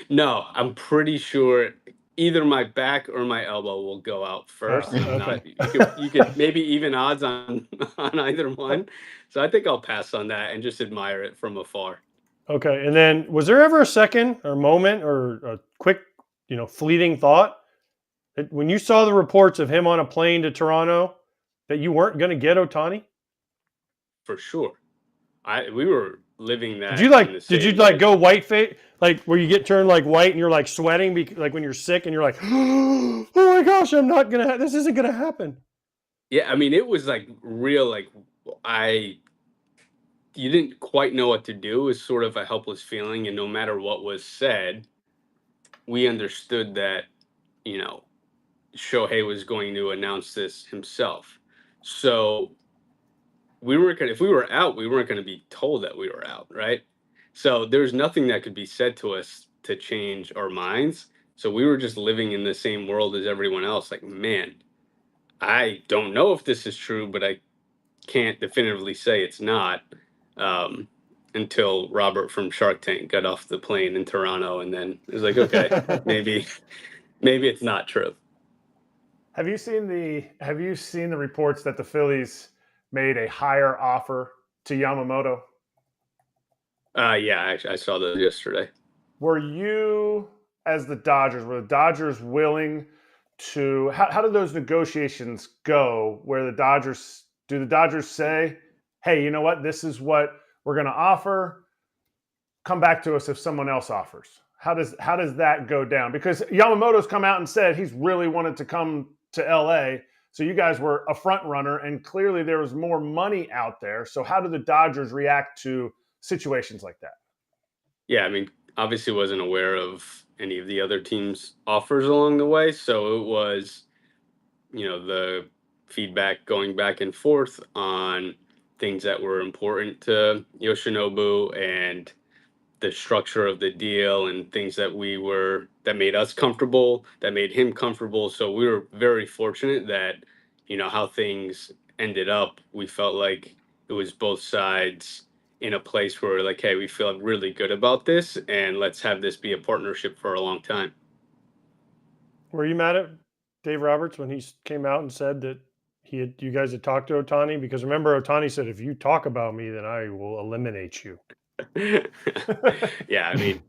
No, I'm pretty sure either my back or my elbow will go out first. Oh, I'm okay. not. You could maybe even odds on either one. So I think I'll pass on that and just admire it from afar. Okay. And then was there ever a second or moment or a quick, fleeting thought that when you saw the reports of him on a plane to Toronto that you weren't going to get Ohtani? For sure. We were living that. Did you go white face, like where you get turned like white and you're like sweating like when you're sick and you're like, oh my gosh, this isn't gonna happen. Yeah, I mean, it was like real, like you didn't quite know what to do. It was sort of a helpless feeling, and no matter what was said, we understood that, Shohei was going to announce this himself. So if we were out, we weren't going to be told that we were out, right? So there's nothing that could be said to us to change our minds. So we were just living in the same world as everyone else. Like, man, I don't know if this is true, but I can't definitively say it's not, until Robert from Shark Tank got off the plane in Toronto, and then it was like, okay, maybe it's not true. Have you seen the reports that the Phillies made a higher offer to Yamamoto? Yeah, actually, I saw those yesterday. Were you, as were the Dodgers willing to, how did those negotiations go where do the Dodgers say, hey, you know what, this is what we're going to offer, come back to us if someone else offers? How does that go down? Because Yamamoto's come out and said he's really wanted to come to LA. So you guys were a front runner, and clearly there was more money out there. So how do the Dodgers react to situations like that? Yeah, I mean, obviously wasn't aware of any of the other teams' offers along the way. So it was, the feedback going back and forth on things that were important to Yoshinobu and the structure of the deal and things that made us comfortable, that made him comfortable. So we were very fortunate that, how things ended up, we felt like it was both sides in a place where like, hey, we feel really good about this and let's have this be a partnership for a long time. Were you mad at Dave Roberts when he came out and said that you guys had talked to Ohtani? Because remember, Ohtani said, if you talk about me, then I will eliminate you. Yeah, I mean,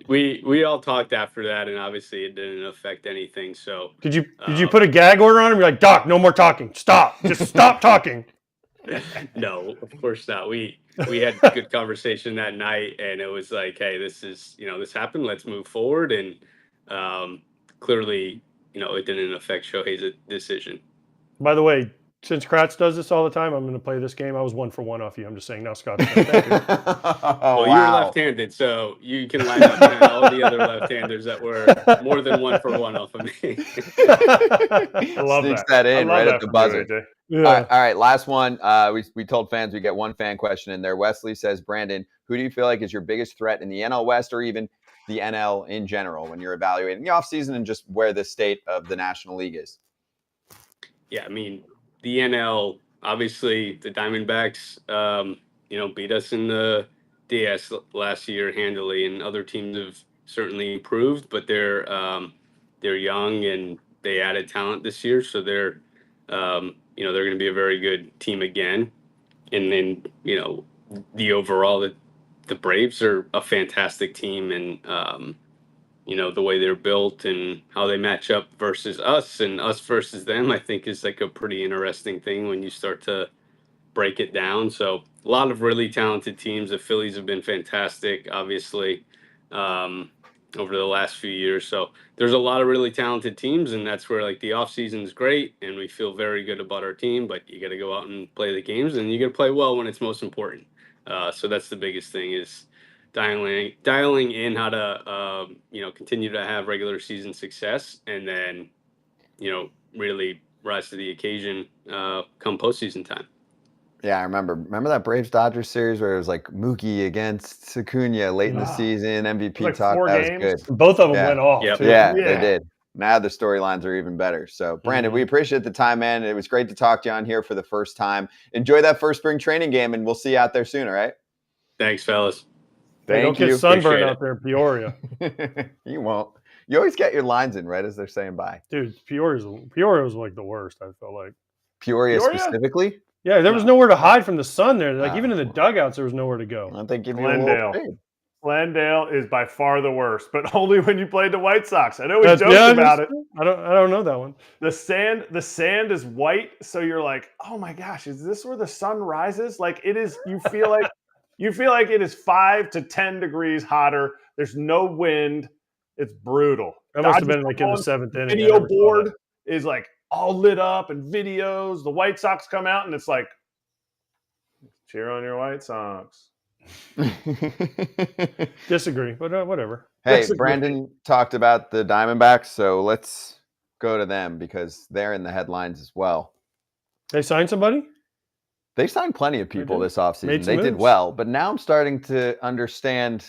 we all talked after that, and obviously it didn't affect anything. So did you put a gag order on him? You're like, Doc, no more talking. Stop. Just stop talking. No, of course not. We had good conversation that night, and it was like, hey, this happened. Let's move forward. And clearly, it didn't affect Shohei's decision. By the way, since Kratz does this all the time, I'm going to play this game. I was 1 for 1 off you. I'm just saying now, Scott. Thank you. Well, you're left-handed, so you can line up behind all the other left-handers that were more than 1 for 1 off of me. I love Sneaks that. that in right at the buzzer. AJ. Yeah. All right, last one. We told fans we get one fan question in there. Wesley says, Brandon, who do you feel like is your biggest threat in the NL West or even the NL in general when you're evaluating the offseason and just where the state of the National League is? Yeah, I mean, the NL, obviously the Diamondbacks, beat us in the DS last year handily, and other teams have certainly improved, but they're young and they added talent this year, so they're going to be a very good team again. And then the overall, the Braves are a fantastic team, and the way they're built and how they match up versus us and us versus them, I think is like a pretty interesting thing when you start to break it down. So a lot of really talented teams. The Phillies have been fantastic, obviously, over the last few years. So there's a lot of really talented teams, and that's where like the offseason is great, and we feel very good about our team, but you got to go out and play the games, and you got to play well when it's most important. So that's the biggest thing, is dialing in how to continue to have regular season success, and then really rise to the occasion come postseason time. Yeah, I remember that Braves Dodgers series where it was like Mookie against Acuna late in the season, MVP Like talk. 4 That games. was good. Both of them Yeah. went off. Yep. Too. Yeah, they did. Now the storylines are even better. So, Brandon, we appreciate the time, man. It was great to talk to you on here for the first time. Enjoy that first spring training game, and we'll see you out there soon, all right? Thanks, fellas. Hey, don't Thank get sunburned Appreciate out there in Peoria. You won't. You always get your lines in right as they're saying bye. Dude, Peoria was like the worst, I felt like. Peoria? Specifically? Yeah, there was nowhere to hide from the sun there. Like, even in the well. dugouts, there was nowhere to I go. don't think give you a little shade. Glendale is by far the worst, but only when you played the White Sox. I know we joked about it. I don't know that one. The sand is white, so you're like, oh my gosh, is this where the sun rises? Like it is. You feel like it is 5 to 10 degrees hotter. There's no wind. It's brutal. That must have been like in the 7th inning. Video board is like all lit up and videos. The White Sox come out and it's like, cheer on your White Sox. Disagree, but whatever. Hey, Brandon talked about the Diamondbacks, so let's go to them because they're in the headlines as well. They signed somebody? They signed plenty of people this offseason. They did moves. well, but now I'm starting to understand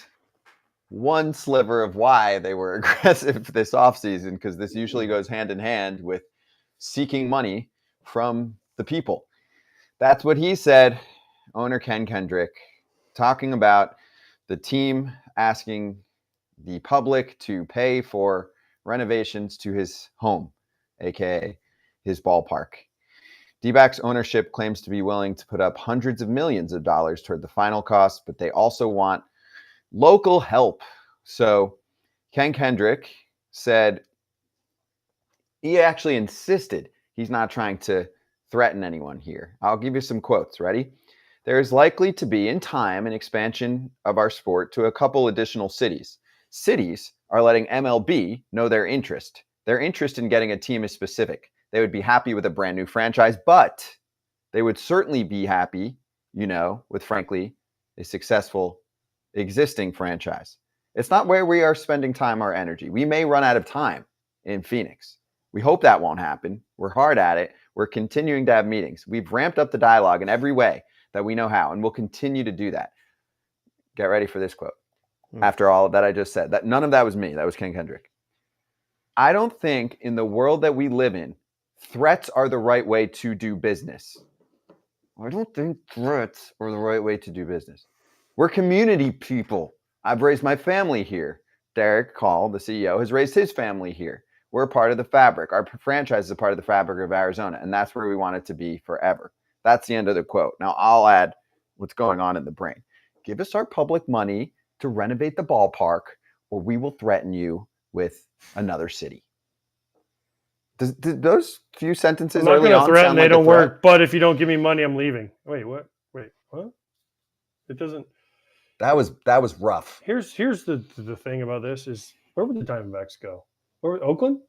one sliver of why they were aggressive this offseason, because this usually goes hand in hand with seeking money from the people. That's what he said, owner Ken Kendrick, talking about the team asking the public to pay for renovations to his home, aka his ballpark. D-backs ownership claims to be willing to put up hundreds of millions of dollars toward the final cost, but they also want local help. So Ken Kendrick said he actually insisted he's not trying to threaten anyone here. I'll give you some quotes. Ready? There is likely to be, in time, an expansion of our sport to a couple additional cities. Cities are letting MLB know their interest. Their interest in getting a team is specific. They would be happy with a brand new franchise, but they would certainly be happy, with, frankly, a successful existing franchise. It's not where we are spending time or energy. We may run out of time in Phoenix. We hope that won't happen. We're hard at it. We're continuing to have meetings. We've ramped up the dialogue in every way that we know how, and we'll continue to do that. Get ready for this quote. After all that I just said, that none of that was me. That was Ken Kendrick. I don't think in the world that we live in, threats are the right way to do business. I don't think threats are the right way to do business. We're community people. I've raised my family here. Derek Call, the CEO, has raised his family here. We're a part of the fabric. Our franchise is a part of the fabric of Arizona, and that's where we want it to be forever. That's the end of the quote. Now, I'll add what's going on in the brain. Give us our public money to renovate the ballpark, or we will threaten you with another city. Did those few sentences I'm not early going to on threaten. sound They like a don't threat? work. But if you don't give me money, I'm leaving. Wait, what? It doesn't. That was rough. Here's the thing about this is, where would the Diamondbacks go? Oakland?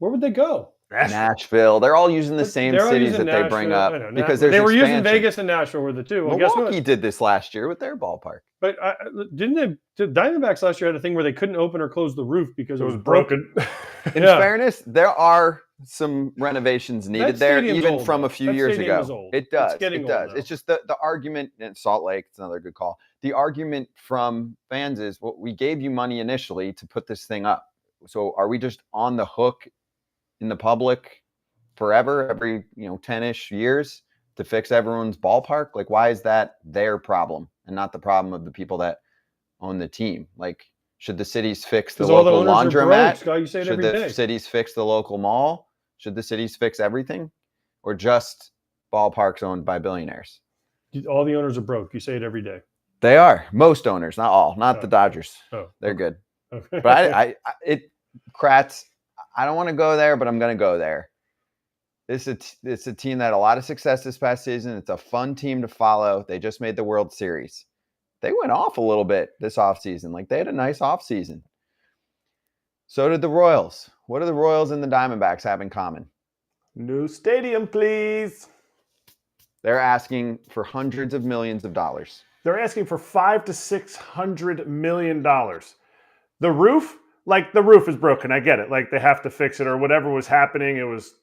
Where would they go? Nashville. They're all using the But same they're all cities using that they bring Nashville. up I know, because they there's were using expansion. Vegas and Nashville were the two. Well, guess Milwaukee what? did this last year with their ballpark. But the Diamondbacks last year had a thing where they couldn't open or close the roof because It was broken. In Yeah. fairness, there are some renovations needed there, stadium's even old, from though. a few That years stadium ago. is old. It does. It's getting It does. old now. It's just the argument in Salt Lake. It's another good call. The argument from fans is, well, we gave you money initially to put this thing up. So are we just on the hook in the public forever, every 10-ish years to fix everyone's ballpark? Like, why is that their problem and not the problem of the people that own the team? Like, should the cities fix the 'Cause all the local owners are broke, laundromat? Scott, you say it Should every the day. cities fix the local mall? Should the cities fix everything? Or just ballparks owned by billionaires? All the owners are broke. You say it every day. They are. Most owners, not all. Not the Oh. Dodgers. Oh, They're good. okay. But Kratz, I don't want to go there, but I'm going to go there. It's a team that had a lot of success this past season. It's a fun team to follow. They just made the World Series. They went off a little bit this offseason. Like, they had a nice offseason. So did the Royals. What do the Royals and the Diamondbacks have in common? New stadium, please. They're asking for hundreds of millions of dollars. They're asking for $500 to $600 million. The roof, the roof is broken. I get it. Like, they have to fix it or whatever was happening. It was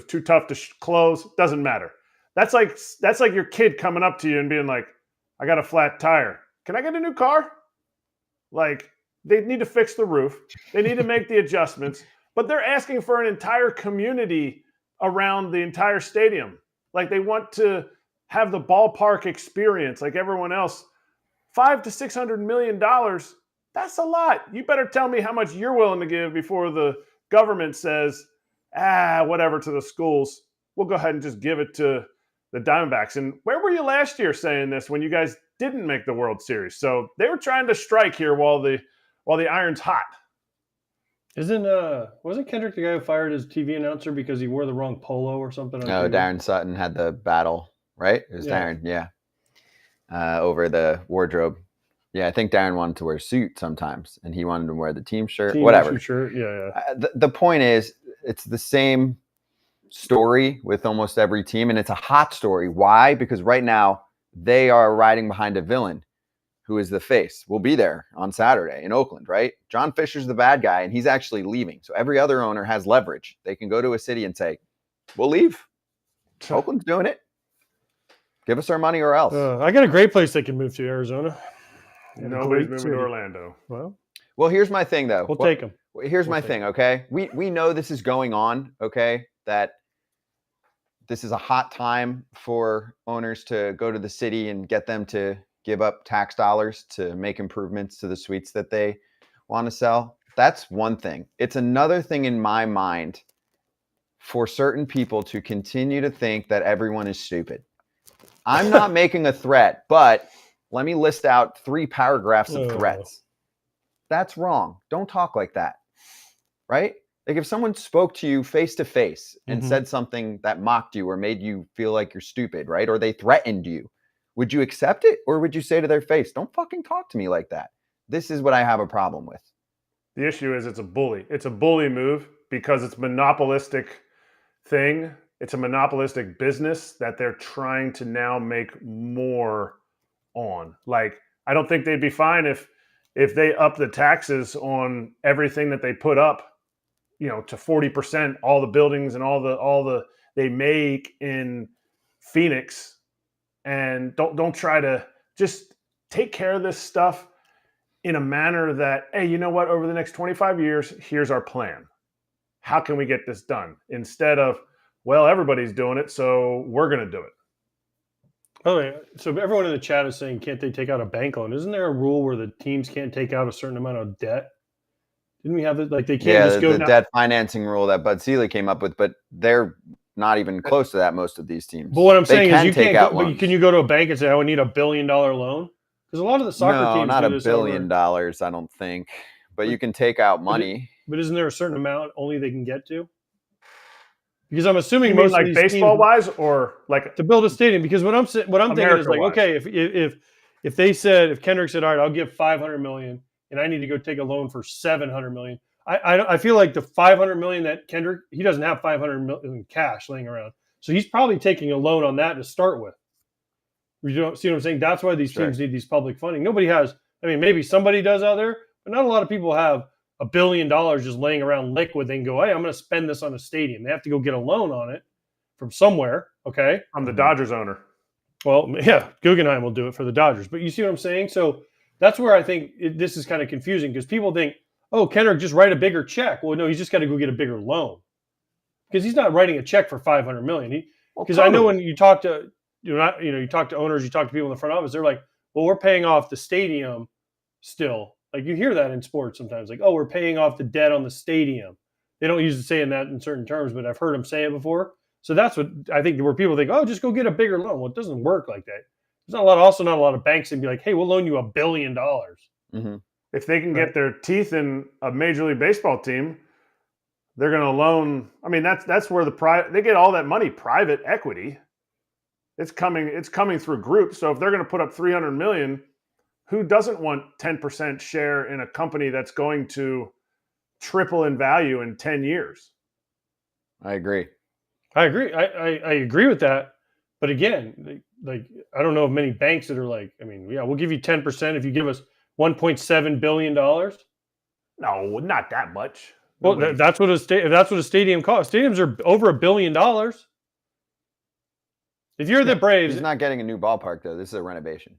too tough to close. Doesn't matter. That's like your kid coming up to you and being like, I got a flat tire. Can I get a new car? Like, they need to fix the roof. They need to make the adjustments. But they're asking for an entire community around the entire stadium. Like, they want to have the ballpark experience like everyone else. $500 to $600 million, that's a lot. You better tell me how much you're willing to give before the government says, whatever to the schools. We'll go ahead and just give it to the Diamondbacks. And where were you last year saying this when you guys didn't make the World Series? So they were trying to strike here while the iron's hot. Wasn't Kendrick the guy who fired his TV announcer because he wore the wrong polo or something? on No, TV? Darren Sutton had the battle, right? It was Yeah. Darren, yeah. Over the wardrobe. Yeah, I think Darren wanted to wear a suit sometimes, and he wanted to wear the team shirt, Team whatever. issue shirt. Yeah. The point is, it's the same story with almost every team, and it's a hot story. Why? Because right now, they are riding behind a villain who is the face. We'll be there on Saturday in Oakland, right? John Fisher's the bad guy, and he's actually leaving. So every other owner has leverage. They can go to a city and say, we'll leave. Oakland's doing it. Give us our money or else. I got a great place they can move to, Arizona. Nobody's Great moving city. to Orlando. Well, Here's my thing, though. we'll take them. Here's my take thing, okay? We know this is going on, okay? That this is a hot time for owners to go to the city and get them to give up tax dollars to make improvements to the suites that they want to sell. That's one thing. It's another thing in my mind for certain people to continue to think that everyone is stupid. I'm not making a threat, but let me list out 3 paragraphs of threats. That's wrong. Don't talk like that, right? Like, if someone spoke to you face to face and said something that mocked you or made you feel like you're stupid, right? Or they threatened you, would you accept it? Or would you say to their face, don't fucking talk to me like that? This is what I have a problem with. The issue is it's a bully. It's a bully move because it's monopolistic thing. It's a monopolistic business that they're trying to now make more on. Like, I don't think they'd be fine if they up the taxes on everything that they put up, to 40%, all the buildings and all the they make in Phoenix. And don't try to just take care of this stuff in a manner that, hey, you know what? Over the next 25 years, here's our plan. How can we get this done? Instead of, well, everybody's doing it, so we're going to do it. Oh, yeah. So everyone in the chat is saying, can't they take out a bank loan? Isn't there a rule where the teams can't take out a certain amount of debt? Didn't we have it? Like, they can't just go the debt financing rule that Bud Selig came up with, but they're not even close to that, most of these teams. But what I'm saying is, you take can't out go, but loans. can you go to a bank and say, I would need $1 billion loan? Because a lot of the soccer No, teams not do $1 this billion, I don't think. But you can take out money. But isn't there a certain amount only they can get to? Because I'm assuming You mean most like of these baseball teams, wise or like to build a stadium. Because what I'm thinking is like, America-wise. okay, if Kendrick said, all right, I'll give $500 million and I need to go take a loan for $700 million, I feel like the $500 million that Kendrick, he doesn't have $500 million cash laying around, so he's probably taking a loan on that to start with. You don't see what I'm saying? That's why these teams need these public funding. Nobody has. I mean, maybe somebody does out there, but not a lot of people have $1 billion just laying around liquid. They can go, hey, I'm going to spend this on a stadium. They have to go get a loan on it from somewhere. Okay, I'm the Dodgers owner. well, yeah, Guggenheim will do it for the Dodgers. But you see what I'm saying? So that's where I think this is kind of confusing because people think, oh, Kendrick, just write a bigger check. Well, no, he's just got to go get a bigger loan because he's not writing a check for $500 million. Because I know when you talk to you talk to owners, you talk to people in the front office, they're like, well, we're paying off the stadium still. Like you hear that in sports sometimes, like, oh, we're paying off the debt on the stadium. They don't usually say that in certain terms, but I've heard them say it before. So that's what I think where people think, oh, just go get a bigger loan. Well, it doesn't work like that. There's not a lot of banks that be like, hey, we'll loan you $1 billion. Mm-hmm. If they can get their teeth in a Major League Baseball team, they're going to loan. I mean, that's where they get all that money, private equity. It's coming through groups. So if they're going to put up $300 million, who doesn't want 10% share in a company that's going to triple in value in 10 years? I agree. I agree with that. But again, like I don't know of many banks that are like, I mean, yeah, we'll give you 10% if you give us $1.7 billion. No, not that much. Well, that's what a stadium costs. Stadiums are over $1 billion. If you're the Braves, he's not getting a new ballpark though. This is a renovation.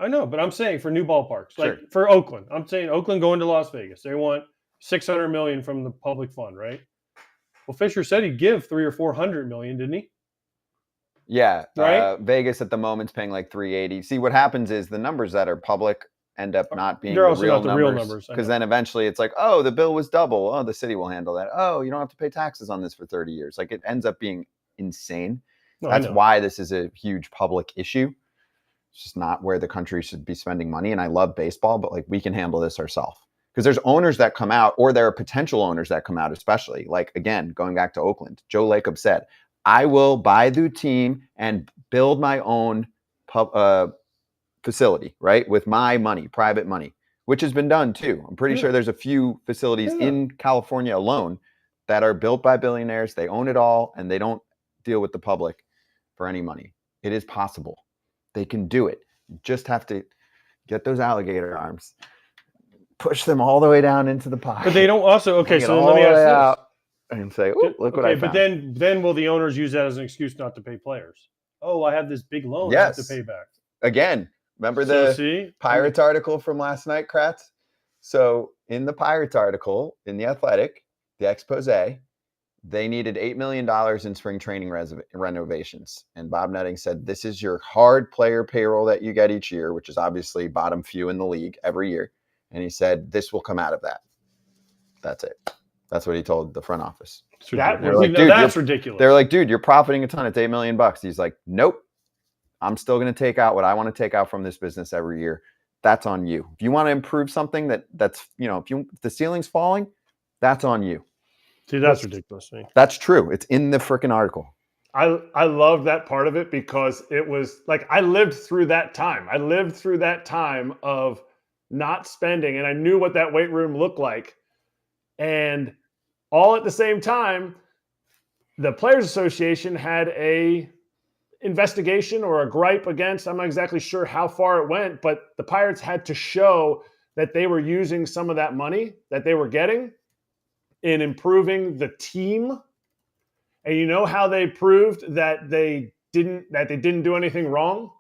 I know, but I'm saying for new ballparks, Sure. like for Oakland, I'm saying Oakland going to Las Vegas, they want $600 million from the public fund, right? Well, Fisher said he'd give $300 or $400 million, didn't he? Yeah, right. Vegas at the moment's paying like $380. See, what happens is the numbers that are public end up not being They're the also real not the real numbers. Because then eventually it's like, oh, the bill was double. Oh, the city will handle that. Oh, you don't have to pay taxes on this for 30 years. Like it ends up being insane. No, That's why this is a huge public issue. It's just not where the country should be spending money. And I love baseball, but like we can handle this ourselves. Because there's owners that come out, or there are potential owners that come out, especially like, again, going back to Oakland, Joe Lacob said, I will buy the team and build my own facility, right? With my money, private money, which has been done too. I'm pretty sure there's a few facilities in California alone that are built by billionaires. They own it all and they don't deal with the public for any money. It is possible. They can do it. You just have to get those alligator arms, push them all the way down into the pot. But they don't also, okay, so let me ask this. And say, oh, look what I found. But then will the owners use that as an excuse not to pay players? Oh, I have this big loan I have to pay back. Again, remember the Pirates article from last night, Kratz? So in the Pirates article, in The Athletic, the expose, they needed $8 million in spring training renovations. And Bob Nutting said, this is your hard player payroll that you get each year, which is obviously bottom few in the league every year. And he said, this will come out of that. That's it. That's what he told the front office. That's ridiculous. They're like, dude, you're profiting a ton. It's $8 million. He's like, nope. I'm still going to take out what I want to take out from this business every year. That's on you. If you want to improve something that's, if the ceiling's falling, that's on you. See, that's ridiculous. That's true. It's in the freaking article. I love that part of it because it was like I lived through that time. I lived through that time of not spending, and I knew what that weight room looked like. And all at the same time, the Players Association had a investigation or a gripe against, I'm not exactly sure how far it went, but the Pirates had to show that they were using some of that money that they were getting in improving the team. And you know how they proved that they didn't do anything wrong?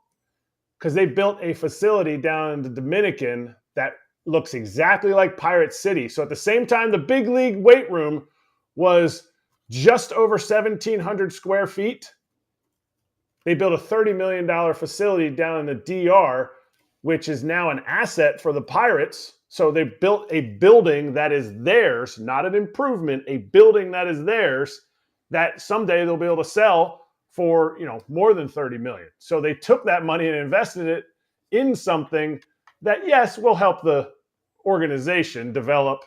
Because they built a facility down in the Dominican that looks exactly like Pirate City. So at the same time, the big league weight room was just over 1,700 square feet. They built a $30 million facility down in the DR, which is now an asset for the Pirates. So they built a building that is theirs, not an improvement, a building that is theirs that someday they'll be able to sell for, more than $30 million. So they took that money and invested it in something that, yes, will help the organization develop,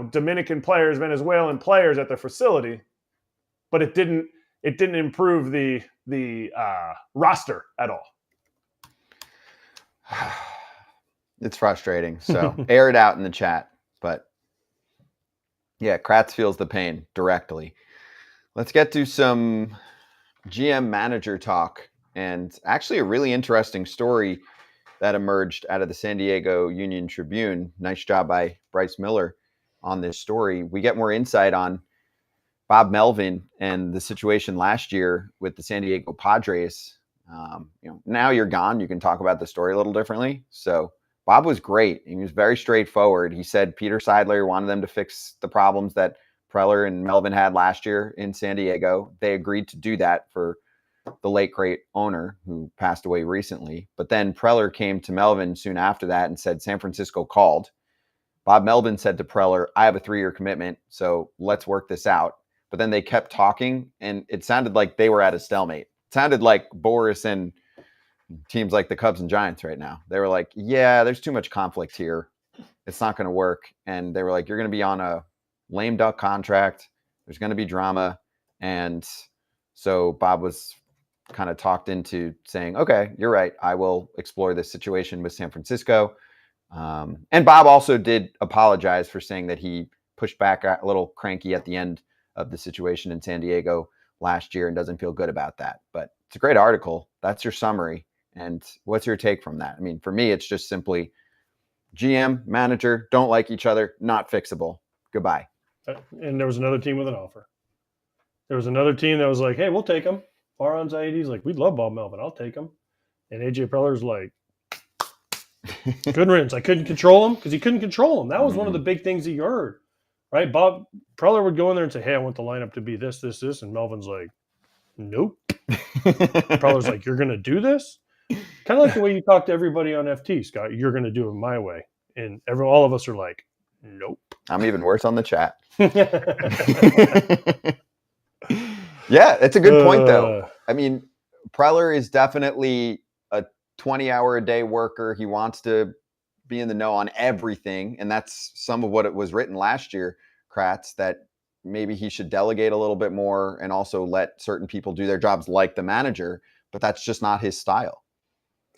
Dominican players, Venezuelan players at their facility, but it didn't improve the roster at all. It's frustrating. So air it out in the chat, but Yeah, Kratz feels the pain directly. Let's get to some GM manager talk, and actually a really interesting story that emerged out of the San Diego Union Tribune. Nice job by Bryce Miller on this story. We get more insight on Bob Melvin and the situation last year with the San Diego Padres. Now you're gone. You can talk about the story a little differently. So Bob was great. He was very straightforward. He said Peter Seidler wanted them to fix the problems that Preller and Melvin had last year in San Diego. They agreed to do that for the late great owner who passed away recently. But then Preller came to Melvin soon after that and said San Francisco called. Bob Melvin said to Preller, I have a 3-year commitment, so let's work this out. But then they kept talking, and it sounded like they were at a stalemate. It sounded like Boris and teams like the Cubs and Giants right now. They were like, yeah, there's too much conflict here. It's not going to work. And they were like, you're going to be on a lame duck contract. There's going to be drama. And so Bob was kind of talked into saying, okay, you're right. I will explore this situation with San Francisco. And Bob also did apologize for saying that he pushed back a little cranky at the end of the situation in San Diego last year and doesn't feel good about that. But it's a great article. That's your summary. And what's your take from that? I mean, for me, it's just simply GM, manager, don't like each other, not fixable. Goodbye. And there was another team with an offer. There was another team that was like, hey, we'll take him. Farhan's IED's like, we'd love Bob Melvin. I'll take him. And AJ Preller's like, good riddance. I couldn't control him because he couldn't control him. That was one of the big things he heard, right? Bob Preller would go in there and say, hey, I want the lineup to be this, this, this. And Melvin's like, nope. Preller's like, you're going to do this? Kind of like the way you talk to everybody on FT, Scott. You're going to do it my way. And all of us are like, nope. I'm even worse on the chat. Yeah, it's a good point, though. I mean, Preller is definitely a 20-hour-a-day worker. He wants to be in the know on everything. And that's some of what it was written last year, Kratz, that maybe he should delegate a little bit more and also let certain people do their jobs like the manager. But that's just not his style.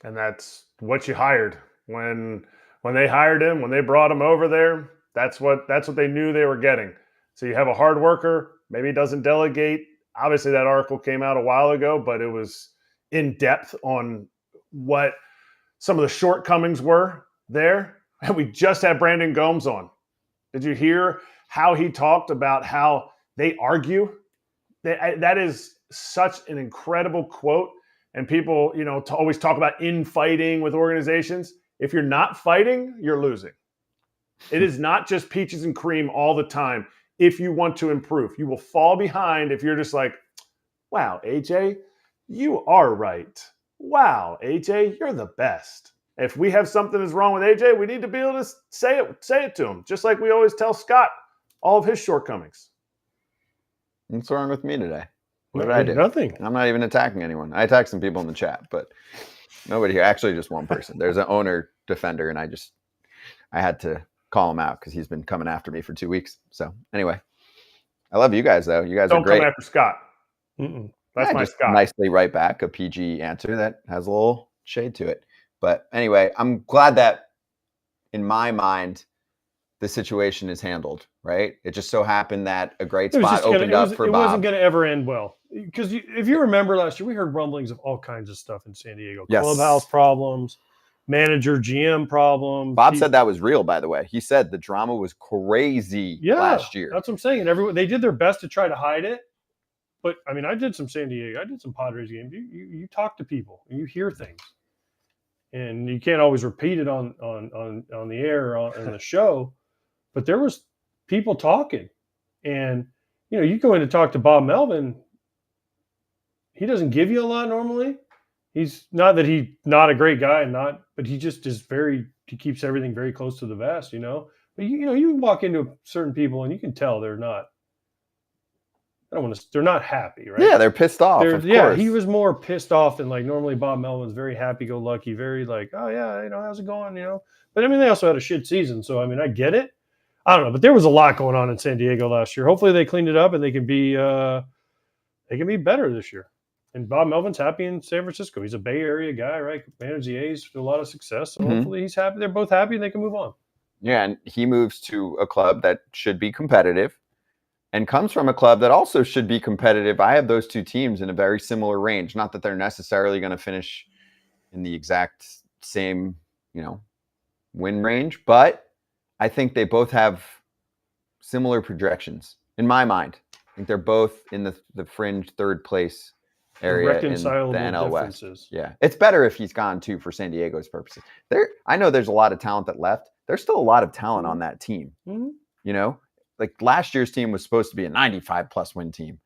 And that's what you hired. When they hired him, when they brought him over there, that's what they knew they were getting. So you have a hard worker, maybe he doesn't delegate. Obviously, that article came out a while ago, but it was in depth on what some of the shortcomings were there. And we just had Brandon Gomes on. Did you hear how he talked about how they argue? That is such an incredible quote. And people, always talk about infighting with organizations. If you're not fighting, you're losing. It is not just peaches and cream all the time. If you want to improve, you will fall behind if you're just like, wow, AJ, you are right. Wow, AJ, you're the best. If we have something that's wrong with AJ, we need to be able to say it to him, just like we always tell Scott all of his shortcomings. What's wrong with me today? What did I do? Nothing. I'm not even attacking anyone. I attacked some people in the chat, but nobody here. Actually, just one person. There's an owner defender, and I had to call him out because he's been coming after me for 2 weeks. So anyway, I love you guys, though. You guys are great. Don't come after Scott. That's my Scott. Nicely right back, a PG answer that has a little shade to it. But anyway, I'm glad that in my mind, the situation is handled, right? It just so happened that a great spot opened up for Bob. It wasn't going to ever end well. Because if you remember last year, we heard rumblings of all kinds of stuff in San Diego. Yes. Clubhouse problems, manager, GM problems. Bob said that was real, by the way. He said the drama was crazy last year. That's what I'm saying. And they did their best to try to hide it. But, I mean, I did some San Diego. I did some Padres games. You talk to people. And you hear things. And you can't always repeat it on the air or on the show. But there was people talking. And, you go in to talk to Bob Melvin. He doesn't give you a lot normally. He's not that he's not a great guy, but he just is he keeps everything very close to the vest, But you walk into certain people and you can tell they're not. They're not happy, right? Yeah, they're pissed off. Of course. He was more pissed off than normally Bob Melvin's very happy-go-lucky, very oh yeah, how's it going, But I mean, they also had a shit season, so I mean, I get it. I don't know, but there was a lot going on in San Diego last year. Hopefully, they cleaned it up and they can be better this year. And Bob Melvin's happy in San Francisco. He's a Bay Area guy, right? Managed the A's with a lot of success. So hopefully he's happy. They're both happy and they can move on. Yeah, and he moves to a club that should be competitive and comes from a club that also should be competitive. I have those two teams in a very similar range. Not that they're necessarily going to finish in the exact same, win range, but I think they both have similar projections in my mind. I think they're both in the fringe third place area in the Reconcilable NL West. differences. Yeah, it's better if he's gone too for San Diego's purposes. I know there's a lot of talent that left. There's still a lot of talent on that team. Mhm. Like last year's team was supposed to be a 95 plus win team,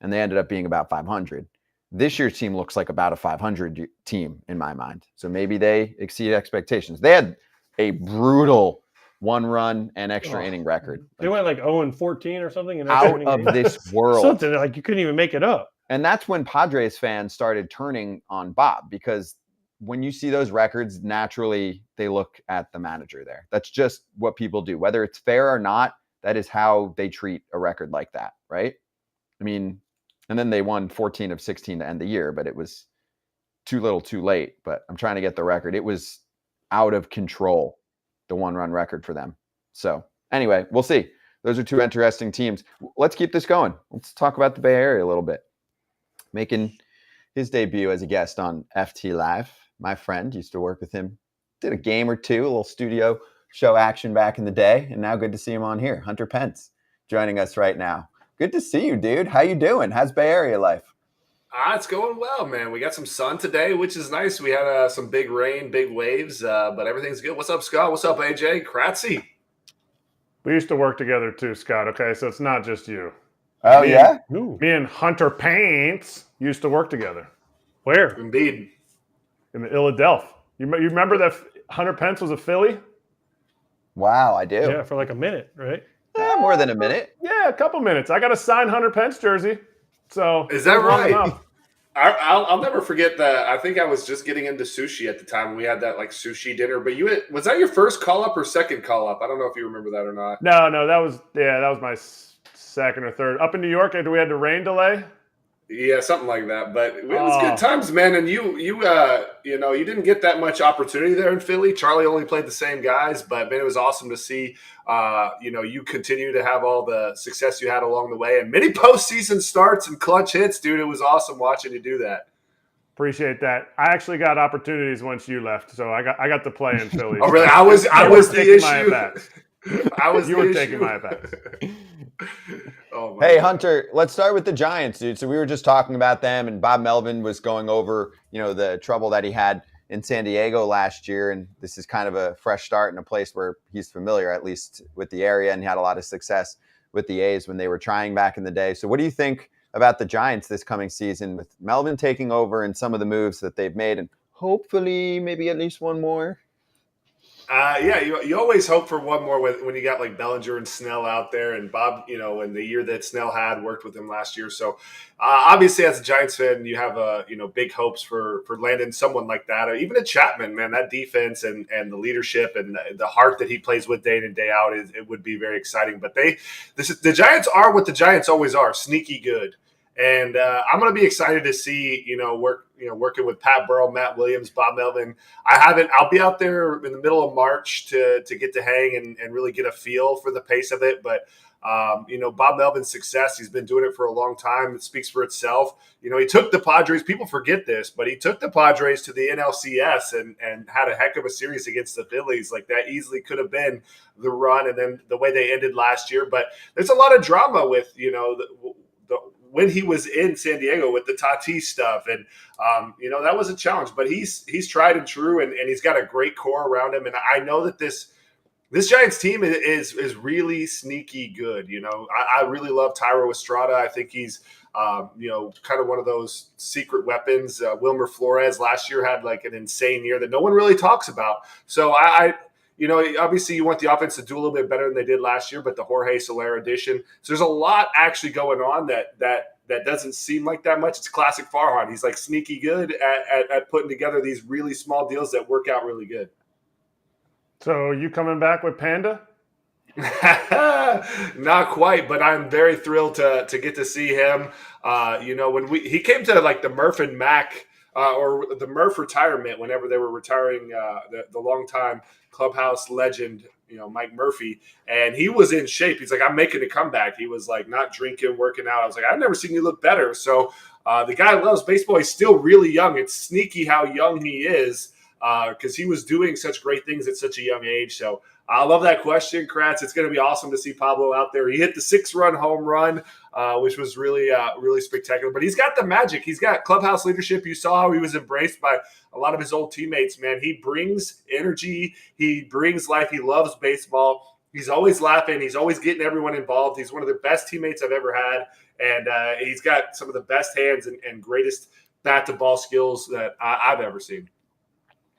and they ended up being about 500. This year's team looks like about a 500 team in my mind. So maybe they exceed expectations. They had a brutal 1-run and extra inning record. They went like 0-14 or something. Out of this world. Something like you couldn't even make it up. And that's when Padres fans started turning on Bob, because when you see those records, naturally they look at the manager there. That's just what people do. Whether it's fair or not, that is how they treat a record like that, right? I mean, and then they won 14 of 16 to end the year, but it was too little too late. But I'm trying to get the record. It was out of control, the 1-run record for them. So anyway, we'll see. Those are two interesting teams. Let's keep this going. Let's talk about the Bay Area a little bit. Making his debut as a guest on FT Live. My friend, used to work with him, did a game or two, a little studio show action back in the day, and now good to see him on here. Hunter Pence joining us right now. Good to see you, dude. How you doing? How's Bay Area life? It's going well, man. We got some sun today, which is nice. We had some big rain, big waves, but everything's good. What's up, Scott? What's up, AJ? Kratzy? We used to work together too, Scott. Okay, so it's not just you. Oh, yeah? Me and Hunter Pence used to work together. Where? Indeed. In the Philadelphia. You remember that Hunter Pence was a Philly? Wow, I do. Yeah, for like a minute, right? More than a minute. Yeah, a couple minutes. I got a signed Hunter Pence jersey. So Is that it was long right? enough. I'll never forget that. I think I was just getting into sushi at the time. We had that like sushi dinner. But was that your first call up or second call up? I don't know if you remember that or not. No, that was my second or third. Up in New York, we had the rain delay. Yeah, something like that. But it was good times, man. And you didn't get that much opportunity there in Philly. Charlie only played the same guys, but man, it was awesome to see. You continue to have all the success you had along the way, and many postseason starts and clutch hits, dude. It was awesome watching you do that. Appreciate that. I actually got opportunities once you left, so I got to play in Philly. Oh, really? I was the issue. You were taking my at-bats. Oh, hey, Hunter, let's start with the Giants, dude. So we were just talking about them, and Bob Melvin was going over, the trouble that he had in San Diego last year, and this is kind of a fresh start in a place where he's familiar, at least with the area, and he had a lot of success with the A's when they were trying back in the day. So what do you think about the Giants this coming season with Melvin taking over and some of the moves that they've made, and hopefully maybe at least one more? You always hope for one more when you got like Bellinger and Snell out there, and Bob, in the year that Snell had worked with him last year. So obviously as a Giants fan, you have big hopes for landing someone like that, or even a Chapman, man. That defense and the leadership and the heart that he plays with day in and day out, it would be very exciting. But the Giants are what the Giants always are, sneaky good. And I'm going to be excited to see, working with Pat Burrell, Matt Williams, Bob Melvin. I'll be out there in the middle of March to get to hang and really get a feel for the pace of it. But, Bob Melvin's success, he's been doing it for a long time. It speaks for itself. He took the Padres, people forget this, but he took the Padres to the NLCS and had a heck of a series against the Phillies. Like that easily could have been the run and then the way they ended last year. But there's a lot of drama with, when he was in San Diego with the Tatis stuff. And, that was a challenge, but he's tried and true, and he's got a great core around him. And I know that this Giants team is really sneaky good. I really love Tyro Estrada. I think he's, kind of one of those secret weapons. Wilmer Flores last year had like an insane year that no one really talks about. So obviously you want the offense to do a little bit better than they did last year, but the Jorge Soler addition. So there's a lot actually going on that doesn't seem like that much. It's classic Farhan. He's like sneaky good at putting together these really small deals that work out really good. So you coming back with Panda? Not quite, but I'm very thrilled to get to see him. When he came to like the Murph and Mac or the Murph retirement, whenever they were retiring the longtime clubhouse legend, Mike Murphy, and he was in shape. He's like, I'm making a comeback. He was like not drinking, working out. I was like, I've never seen you look better. So the guy loves baseball. He's still really young. It's sneaky how young he is because he was doing such great things at such a young age. So I love that question, Kratz. It's going to be awesome to see Pablo out there. He hit the 6-run home run, which was really, really spectacular. But he's got the magic. He's got clubhouse leadership. You saw how he was embraced by a lot of his old teammates, man. He brings energy. He brings life. He loves baseball. He's always laughing. He's always getting everyone involved. He's one of the best teammates I've ever had. And he's got some of the best hands and greatest bat-to-ball skills that I've ever seen.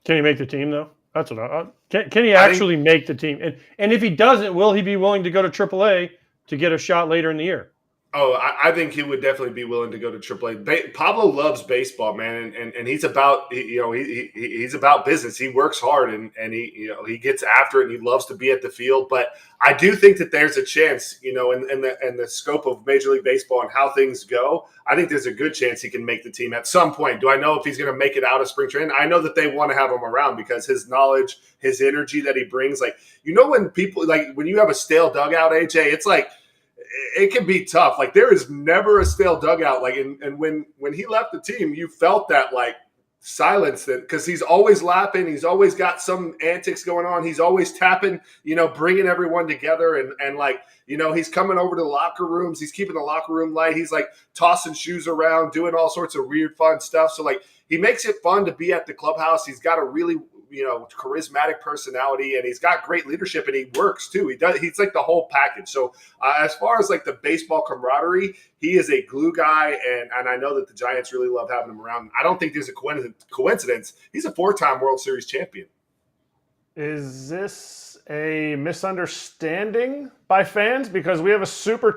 Can he make the team, though? That's what can he actually make the team? And if he doesn't, will he be willing to go to AAA to get a shot later in the year? Oh, I think he would definitely be willing to go to AAA. Pablo loves baseball, man, and he's about he's about business. He works hard and he gets after it and he loves to be at the field. But I do think that there's a chance, in the scope of Major League Baseball and how things go. I think there's a good chance he can make the team at some point. Do I know if he's going to make it out of spring training? I know that they want to have him around because his knowledge, his energy that he brings, when people when you have a stale dugout, AJ, it's like. It can be tough. Like there is never a stale dugout. And when he left the team, you felt that silence because he's always laughing. He's always got some antics going on. He's always tapping, bringing everyone together and he's coming over to the locker rooms. He's keeping the locker room light. He's tossing shoes around, doing all sorts of weird, fun stuff. So he makes it fun to be at the clubhouse. He's got a really charismatic personality, and he's got great leadership, and he works too. He's like the whole package. So as far as the baseball camaraderie, he is a glue guy, and I know that the Giants really love having him around. I don't think there's a coincidence. He's a 4-time World Series champion. Is this a misunderstanding by fans? Because we have a super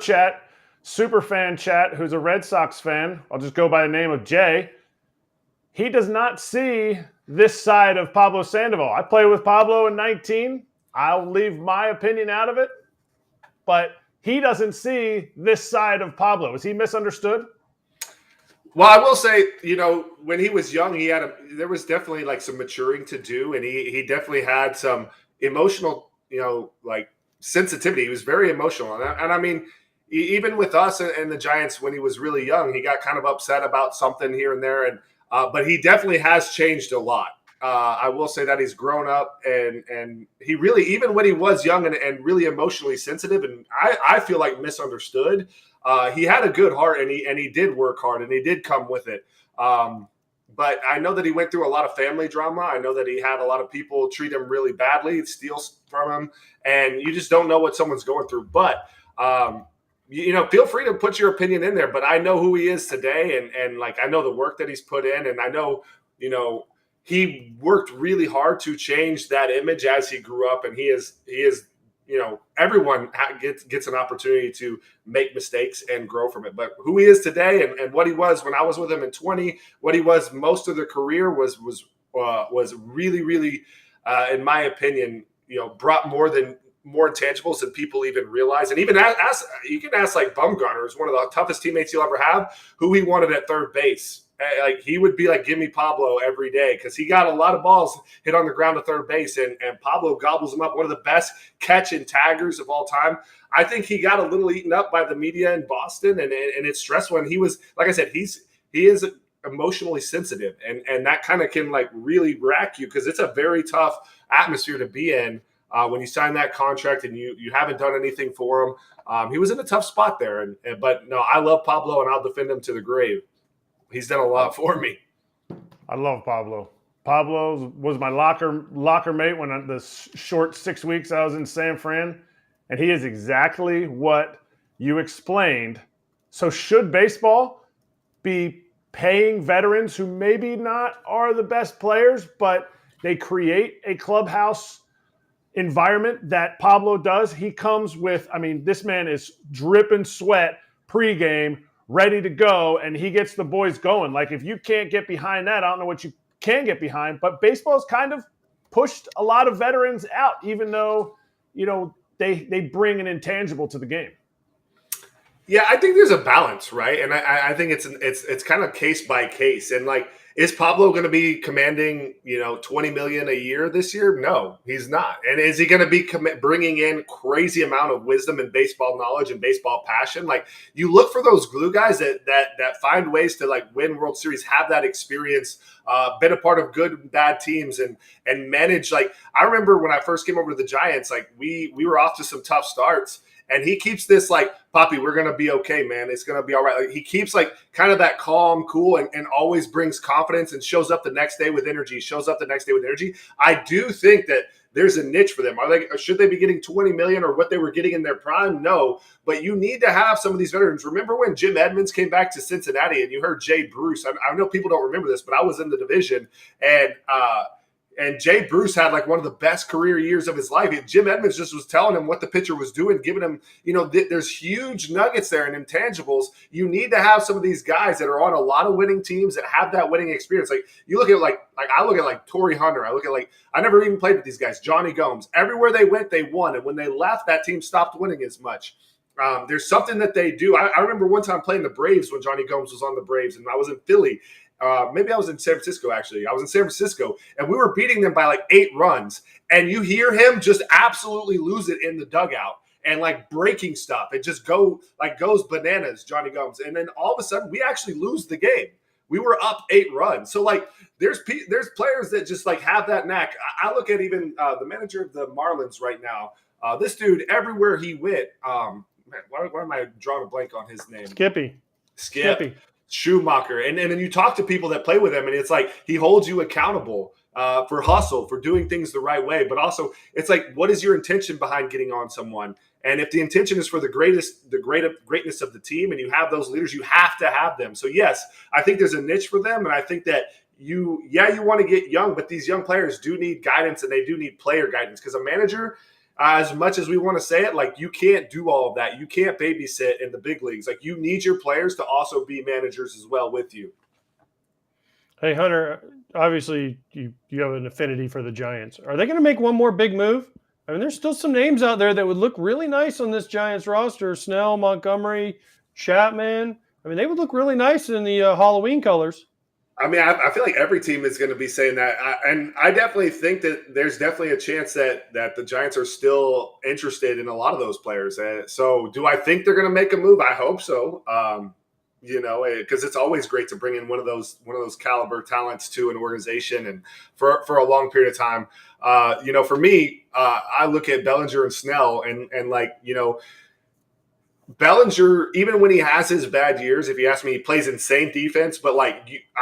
fan chat, who's a Red Sox fan. I'll just go by the name of Jay. He does not see this side of Pablo Sandoval. I played with Pablo in 19. I'll leave my opinion out of it. But he doesn't see this side of Pablo. Is he misunderstood? Well, I will say, when he was young, there was definitely some maturing to do, and he definitely had some emotional, sensitivity. He was very emotional. And I mean, even with us and the Giants, when he was really young, he got kind of upset about something here and there. And but he definitely has changed a lot. I will say that he's grown up and he really, even when he was young and really emotionally sensitive, and I feel misunderstood, he had a good heart and he did work hard and he did come with it. But I know that he went through a lot of family drama. I know that he had a lot of people treat him really badly, steal from him, and you just don't know what someone's going through. But feel free to put your opinion in there, but I know who he is today. And I know the work that he's put in, and I know, he worked really hard to change that image as he grew up. And he is, everyone gets an opportunity to make mistakes and grow from it, but who he is today and what he was when I was with him in 20, what he was most of the career was really, really, in my opinion, brought more intangibles than people even realize. And even you can ask Bumgarner, who's one of the toughest teammates you'll ever have, who he wanted at third base. He would be give me Pablo every day because he got a lot of balls hit on the ground to third base, and Pablo gobbles them up. One of the best catch and taggers of all time. I think he got a little eaten up by the media in Boston, and it's stressful. And he was, like I said, he is emotionally sensitive, and that kind of can really rack you because it's a very tough atmosphere to be in. When you sign that contract and you haven't done anything for him, he was in a tough spot there. But no, I love Pablo and I'll defend him to the grave. He's done a lot for me. I love Pablo. Pablo was my locker mate when the short 6 weeks I was in San Fran, and he is exactly what you explained. So should baseball be paying veterans who maybe not are the best players, but they create a clubhouse environment that Pablo does? He comes with, this man is dripping sweat pregame, ready to go, and he gets the boys going. If you can't get behind that, I don't know what you can get behind. But baseball's kind of pushed a lot of veterans out, even though, they bring an intangible to the game. Yeah, I think there's a balance, right? And I think it's kind of case by case. And Is Pablo going to be commanding, $20 million a year this year? No, he's not. And is he going to be bringing in crazy amount of wisdom and baseball knowledge and baseball passion? Like, you look for those glue guys that find ways to like win World Series, have that experience, been a part of good and bad teams, and manage. Like, I remember when I first came over to the Giants, like we were off to some tough starts. And he keeps this like, Poppy, we're going to be okay, man. It's going to be all right. Like, he keeps like kind of that calm, cool, and always brings confidence and shows up the next day with energy, I do think that there's a niche for them. Should they be getting $20 million or what they were getting in their prime? No, but you need to have some of these veterans. Remember when Jim Edmonds came back to Cincinnati and you heard Jay Bruce? I know people don't remember this, but I was in the division, and Jay Bruce had like one of the best career years of his life. Jim Edmonds just was telling him what the pitcher was doing, giving him, there's huge nuggets there and intangibles. You need to have some of these guys that are on a lot of winning teams that have that winning experience. Like you look at I look at Torrey Hunter. I never even played with these guys. Johnny Gomes. Everywhere they went, they won. And when they left, that team stopped winning as much. There's something that they do. I remember one time playing the Braves when Johnny Gomes was on the Braves, and I was in Philly. Maybe I was in San Francisco, actually. I was in San Francisco, and we were beating them by like 8 runs. And you hear him just absolutely lose it in the dugout and like breaking stuff. It just goes bananas, Johnny Gomes. And then all of a sudden, we actually lose the game. We were up 8 runs. So like there's players that just like have that knack. I look at even the manager of the Marlins right now. This dude, everywhere he went, why am I drawing a blank on his name? Skippy. Schumacher. And then you talk to people that play with him, and it's like he holds you accountable for hustle, for doing things the right way. But also, it's like, what is your intention behind getting on someone? And if the intention is for the greatness of the team, and you have those leaders, you have to have them. So yes, I think there's a niche for them, and I think that you want to get young, but these young players do need guidance, and they do need player guidance, because a manager, as much as we want to say it, like you can't do all of that. You can't babysit in the big leagues. Like you need your players to also be managers as well with you. Hey, Hunter, obviously you have an affinity for the Giants. Are they going to make one more big move? I mean, there's still some names out there that would look really nice on this Giants roster. Snell, Montgomery, Chapman. I mean, they would look really nice in the Halloween colors. I mean, I feel like every team is going to be saying that. And I definitely think that there's definitely a chance that the Giants are still interested in a lot of those players. So do I think they're going to make a move? I hope so. Because it's always great to bring in one of those caliber talents to an organization and for a long period of time. For me, I look at Bellinger and Snell and Bellinger, even when he has his bad years, if you ask me, he plays insane defense. But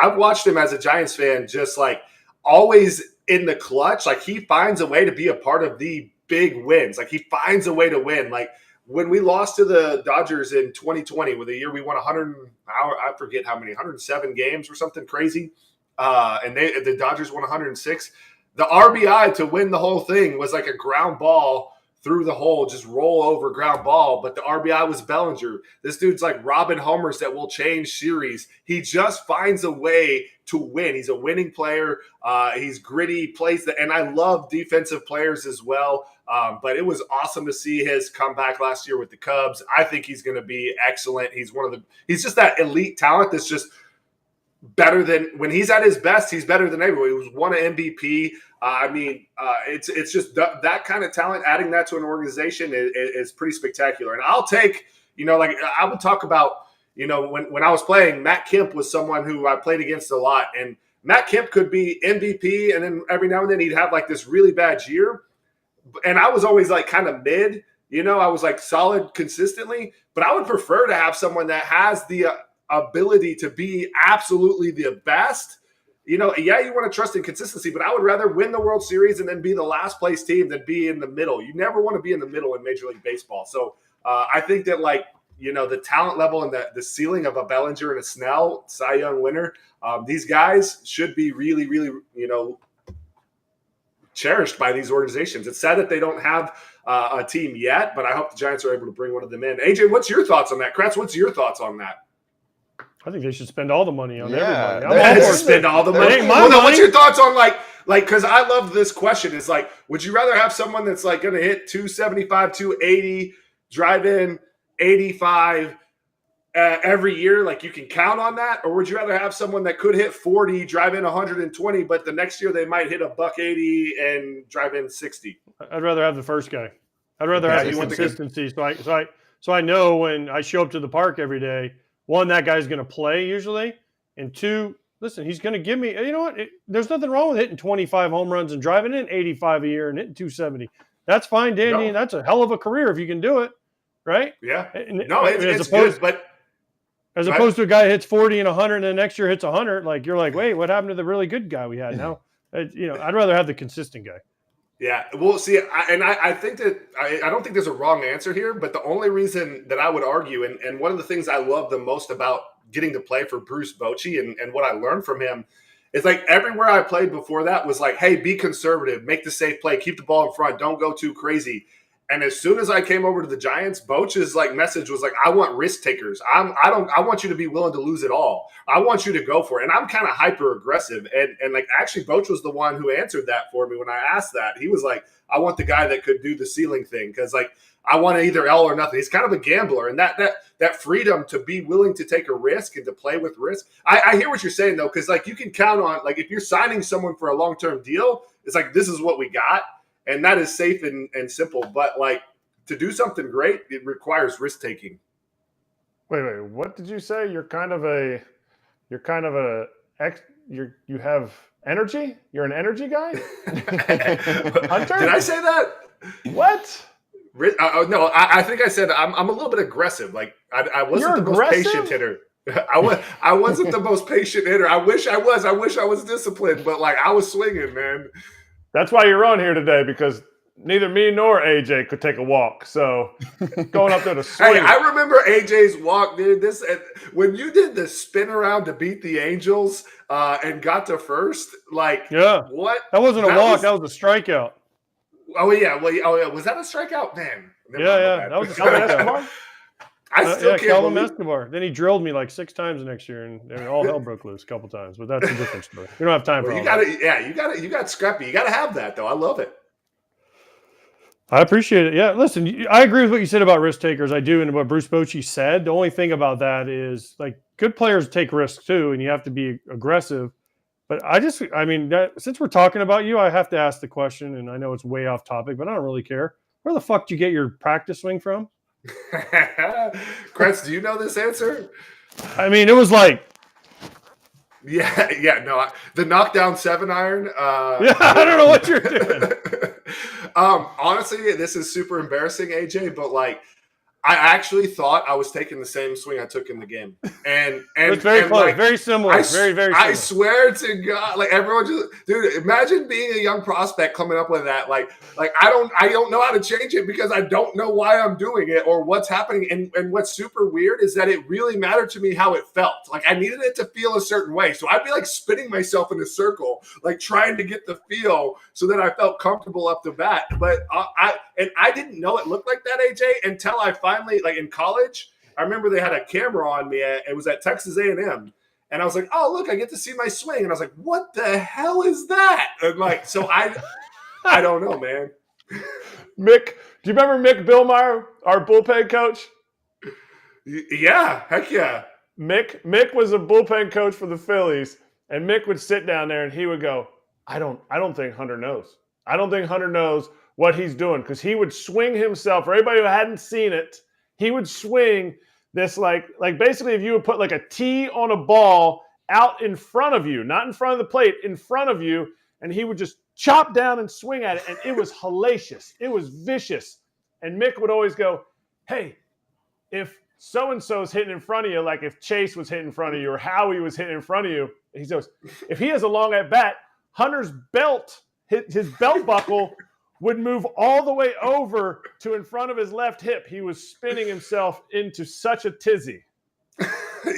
I've watched him as a Giants fan, just like always in the clutch. Like he finds a way to be a part of the big wins. Like he finds a way to win. Like when we lost to the Dodgers in 2020, with a year we won I forget how many, 107 games or something crazy. And the Dodgers won 106. The RBI to win the whole thing was like a ground ball through the hole, just roll over ground ball. But the RBI was Bellinger. This dude's like robbing homers that will change series. He just finds a way to win. He's a winning player. He's gritty, plays and I love defensive players as well. But it was awesome to see his comeback last year with the Cubs. I think he's going to be excellent. He's just that elite talent that's just better than when he's at his best. He's better than everyone. He was won an MVP. It's just that kind of talent. Adding that to an organization is pretty spectacular. And I'll take, I would talk about, when I was playing, Matt Kemp was someone who I played against a lot. And Matt Kemp could be MVP, and then every now and then he'd have like this really bad year. And I was always like kind of mid, I was like solid consistently. But I would prefer to have someone that has the ability to be absolutely the best. You want to trust in consistency, but I would rather win the World Series and then be the last place team than be in the middle. You never want to be in the middle in Major League Baseball. So I think that the talent level and the ceiling of a Bellinger and a Snell, Cy Young winner, these guys should be really, really, cherished by these organizations. It's sad that they don't have a team yet, but I hope the Giants are able to bring one of them in. AJ, what's your thoughts on that? Kratz, what's your thoughts on that? I think they should spend all the money on everybody. I'm all for spend all the money. What's your thoughts on because I love this question. It's like, would you rather have someone that's like going to hit 275, 280, drive in 85, every year, like you can count on that? Or would you rather have someone that could hit 40, drive in 120, but the next year they might hit $180 and drive in 60? I'd rather have the first guy. I'd rather have the consistency. So I know when I show up to the park every day, one, that guy's going to play usually, and two, listen, he's going to give me. You know what? There's nothing wrong with hitting 25 home runs and driving in 85 a year and hitting 270. That's fine, dandy. No. That's a hell of a career if you can do it, right? Yeah. No, it's good, but as opposed to a guy that hits 40 and 100 and the next year hits 100, like you're like, wait, what happened to the really good guy we had? Now, I'd rather have the consistent guy. Yeah, well, see, I think that I don't think there's a wrong answer here, but the only reason that I would argue, and one of the things I love the most about getting to play for Bruce Bochy and what I learned from him is like everywhere I played before that was like, hey, be conservative, make the safe play, keep the ball in front, don't go too crazy. And as soon as I came over to the Giants, Boch's like message was like, I want risk takers. I want you to be willing to lose it all. I want you to go for it. And I'm kind of hyper aggressive. And like actually Boch was the one who answered that for me when I asked that. He was like, I want the guy that could do the ceiling thing because like I want to either L or nothing. He's kind of a gambler, and that freedom to be willing to take a risk and to play with risk. I hear what you're saying though, because like you can count on like if you're signing someone for a long-term deal, it's like this is what we got. And that is safe and simple. But, like, to do something great, it requires risk-taking. Wait. What did you say? You have energy? You're an energy guy? Hunter? Did I say that? What? No, I think I said I'm a little bit aggressive. Like, I wasn't the most patient hitter. I wasn't the most patient hitter. I wish I was. I wish I was disciplined. But, like, I was swinging, man. That's why you're on here today, because neither me nor AJ could take a walk. So going up there to swing. Hey, I remember AJ's walk, dude. When you did the spin around to beat the Angels and got to first, like, what? That wasn't a walk. That was a strikeout. Oh, yeah. Was that a strikeout? Man. Yeah. That was a strikeout. I still can't Calvin believe Escobar. Then he drilled me like 6 times the next year, and all hell broke loose a couple times. But that's a different story. We don't have time for all that. You got scrappy. You got to have that, though. I love it. I appreciate it. Yeah, listen, I agree with what you said about risk takers. I do, and what Bruce Bochy said. The only thing about that is, like, good players take risks too, and you have to be aggressive. But since we're talking about you, I have to ask the question, and I know it's way off topic, but I don't really care. Where the fuck did you get your practice swing from? Kratz, do you know this answer? I mean, it was like, the knockdown 7-iron. I don't know what you're doing. Honestly, this is super embarrassing, AJ, but like, I actually thought I was taking the same swing I took in the game, and it's very close, like, very similar, very similar. I swear to God, like everyone dude, imagine being a young prospect coming up with that. Like I don't know how to change it because I don't know why I'm doing it or what's happening. And what's super weird is that it really mattered to me how it felt. Like I needed it to feel a certain way, so I'd be like spinning myself in a circle, like trying to get the feel so that I felt comfortable up the bat. But I didn't know it looked like that, AJ, until I finally, like in college, I remember they had a camera on me. It was at Texas A&M. And I was like, oh, look, I get to see my swing. And I was like, what the hell is that? And like, so I don't know, man. Mick, do you remember Mick Billmeyer, our bullpen coach? Yeah, heck yeah. Mick was a bullpen coach for the Phillies. And Mick would sit down there and he would go, I don't think Hunter knows. I don't think Hunter knows what he's doing, because he would swing himself. For everybody who hadn't seen it, he would swing this like basically if you would put like a tee on a ball out in front of you, not in front of the plate, in front of you, and he would just chop down and swing at it, and it was hellacious. It was vicious. And Mick would always go, hey, if so-and-so's hitting in front of you, like if Chase was hitting in front of you or Howie was hitting in front of you, he goes, if he has a long at bat, Hunter's belt, his belt buckle would move all the way over to in front of his left hip. He was spinning himself into such a tizzy.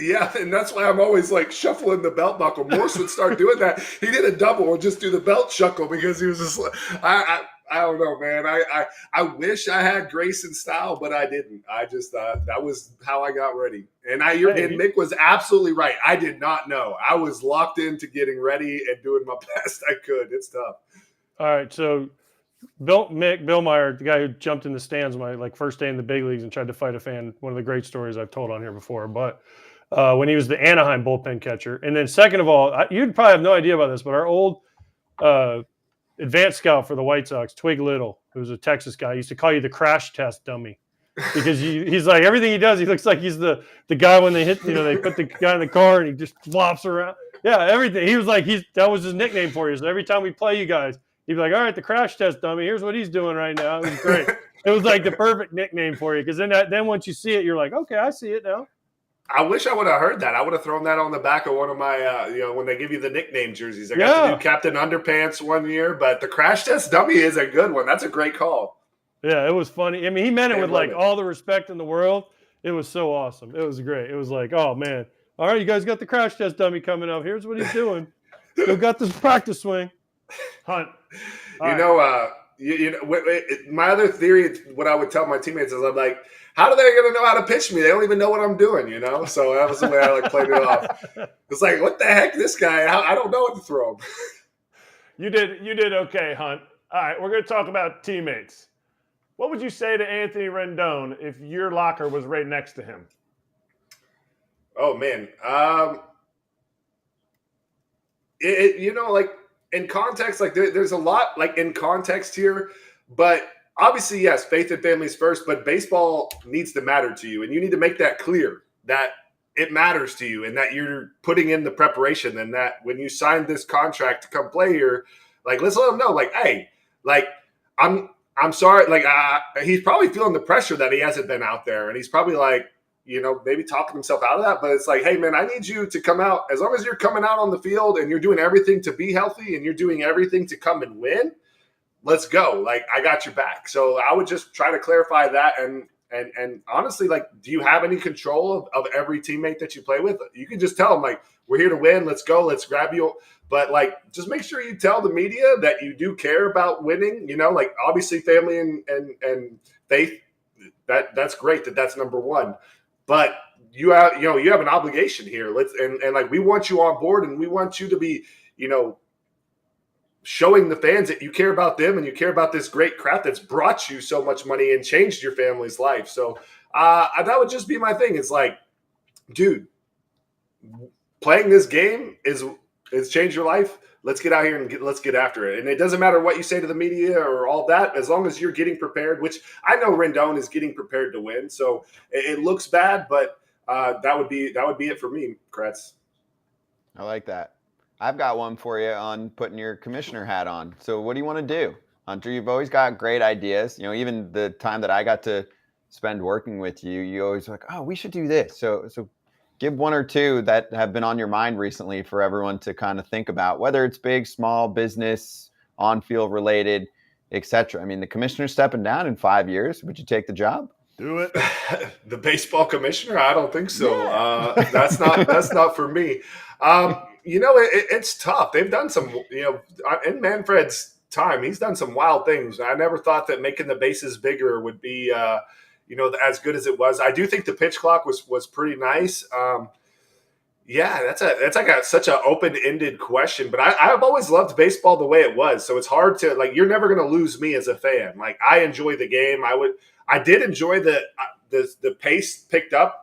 Yeah, and that's why I'm always like shuffling the belt buckle. Morse would start doing that. He did a double or just do the belt shuffle because he was just like, I don't know, man. I wish I had grace and style, but I didn't. I just that was how I got ready. And Mick was absolutely right. I did not know. I was locked into getting ready and doing my best I could. It's tough. All right, so Mick Billmeyer, the guy who jumped in the stands my first day in the big leagues and tried to fight a fan. One of the great stories I've told on here before. But when he was the Anaheim bullpen catcher, and then second of all, you'd probably have no idea about this, but our old advanced scout for the White Sox, Twig Little, who's a Texas guy, used to call you the crash test dummy. Because he's like, everything he does, he looks like he's the guy when they hit, they put the guy in the car and he just flops around. Yeah, everything. He was like, that was his nickname for you. So every time we play you guys, he'd be like, all right, the crash test dummy, here's what he's doing right now. It was great. It was like the perfect nickname for you. Because then once you see it, you're like, okay, I see it now. I wish I would have heard that. I would have thrown that on the back of one of my, when they give you the nickname jerseys. I got to do Captain Underpants one year, but the crash test dummy is a good one. That's a great call. Yeah, it was funny. I mean, he meant it with all the respect in the world. It was so awesome. It was great. It was like, oh man, all right, you guys got the crash test dummy coming up. Here's what he's doing. Still got this practice swing. Hunt. My other theory, what I would tell my teammates is I'm like, how are they going to know how to pitch me? They don't even know what I'm doing, So that was the way I played it off. It's like, what the heck, this guy? I don't know what to throw him. You did okay, Hunt. All right, we're going to talk about teammates. What would you say to Anthony Rendon if your locker was right next to him? Oh man, in context, there's a lot in context here, but obviously, yes, faith and family is first, but baseball needs to matter to you, and you need to make that clear that it matters to you and that you're putting in the preparation, and that when you sign this contract to come play here, let's let them know, hey, I'm sorry, he's probably feeling the pressure that he hasn't been out there, and he's probably maybe talking himself out of that, but it's like, hey man, I need you to come out. As long as you're coming out on the field and you're doing everything to be healthy and you're doing everything to come and win, let's go. I got your back. So I would just try to clarify that. And honestly, do you have any control of every teammate that you play with? You can just tell them, we're here to win. Let's go. Let's grab you. But just make sure you tell the media that you do care about winning, obviously family and faith, that's great. That's number one, but you have an obligation here. We want you on board, and we want you to be, showing the fans that you care about them and you care about this great craft that's brought you so much money and changed your family's life. So that would just be my thing. It's dude, playing this game is changed your life. Let's get out here and let's get after it. And it doesn't matter what you say to the media or all that, as long as you're getting prepared, which I know Rendon is getting prepared to win. So it looks bad, but that would be it for me, Kratz. I like that. I've got one for you on putting your commissioner hat on. So what do you want to do? Hunter, you've always got great ideas. Even the time that I got to spend working with you, you always like, oh, we should do this. So give one or two that have been on your mind recently for everyone to kind of think about, whether it's big, small, business, on-field related, etc. I mean, the commissioner's stepping down in 5 years. Would you take the job? Do it. The baseball commissioner? I don't think so. Yeah. That's not for me. It's tough. They've done some, in Manfred's time, he's done some wild things. I never thought that making the bases bigger would be, as good as it was. I do think the pitch clock was pretty nice. That's such an open-ended question, but I've always loved baseball the way it was. So it's hard to you're never going to lose me as a fan. I enjoy the game. I did enjoy the pace picked up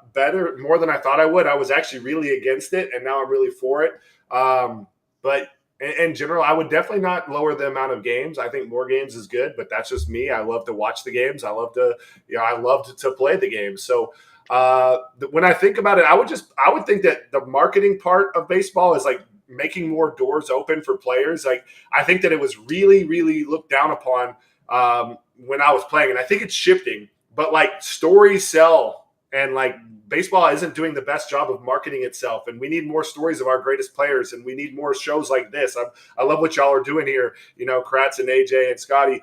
more than I thought I would. I was actually really against it, and now I'm really for it. But in general, I would definitely not lower the amount of games. I think more games is good, but that's just me. I love to watch the games. I love to play the games. So when I think about it, I would think that the marketing part of baseball is making more doors open for players. I think that it was really, really looked down upon when I was playing, and I think it's shifting. But stories sell, and baseball isn't doing the best job of marketing itself, and we need more stories of our greatest players, and we need more shows like this. I love what y'all are doing here, Kratz and AJ and Scotty,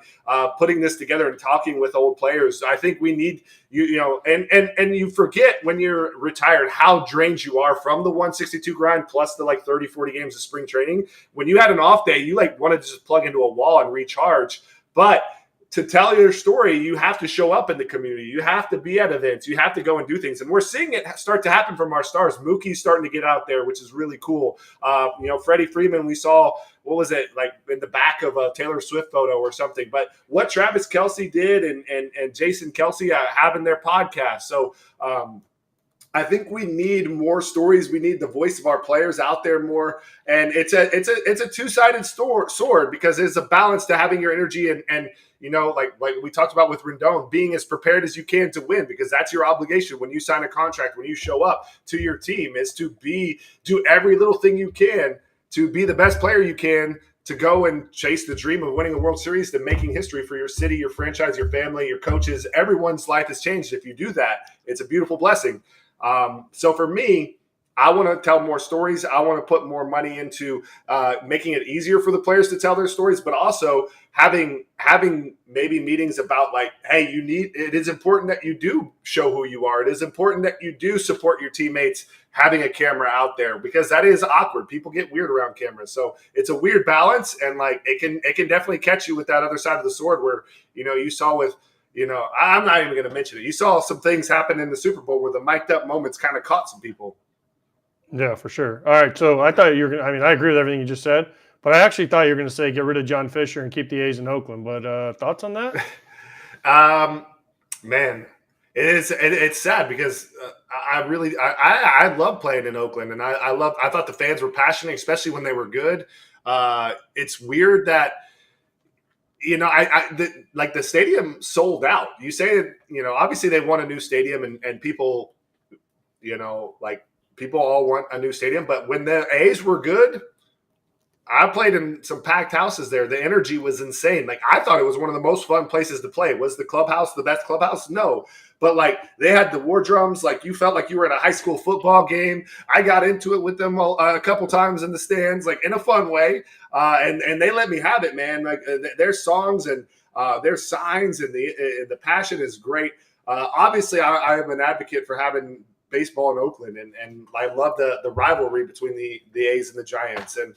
putting this together and talking with old players. I think we need and you forget when you're retired how drained you are from the 162 grind plus the 30, 40 games of spring training. When you had an off day, you wanted to just plug into a wall and recharge. But to tell your story, you have to show up in the community. You have to be at events. You have to go and do things. And we're seeing it start to happen from our stars. Mookie's starting to get out there, which is really cool. Freddie Freeman, we saw, what was it, like in the back of a Taylor Swift photo or something. But what Travis Kelce did and Jason Kelce having their podcast. So I think we need more stories. We need the voice of our players out there more. And it's a two-sided sword, because there's a balance to having your energy and like we talked about with Rendon, being as prepared as you can to win, because that's your obligation when you sign a contract, when you show up to your team, is to do every little thing you can to be the best player you can, to go and chase the dream of winning a World Series, to making history for your city, your franchise, your family, your coaches. Everyone's life has changed if you do that. It's a beautiful blessing. So for me, I want to tell more stories. I want to put more money into making it easier for the players to tell their stories, but also having maybe meetings about like, hey, it is important that you do show who you are. It is important that you do support your teammates, having a camera out there, because that is awkward. People get weird around cameras. So it's a weird balance, and like it can definitely catch you with that other side of the sword where, you saw with, I'm not even going to mention it. You saw some things happen in the Super Bowl where the mic'd up moments kind of caught some people. Yeah, for sure. All right, so I thought you were going to – I mean, I agree with everything you just said, but I actually thought you were going to say get rid of John Fisher and keep the A's in Oakland. But thoughts on that? Man, it's sad because I love playing in Oakland, and I thought the fans were passionate, especially when they were good. It's weird that – the stadium sold out. You say, obviously they want a new stadium and people, people all want a new stadium. But when the A's were good, I played in some packed houses there. The energy was insane. Like, I thought it was one of the most fun places to play. Was the clubhouse the best clubhouse? No. But, they had the war drums. You felt like you were at a high school football game. I got into it with them a couple times in the stands, in a fun way. And they let me have it, man. Their songs and their signs and the passion is great. Obviously, I am an advocate for having baseball in Oakland, and I love the rivalry between the A's and the Giants. And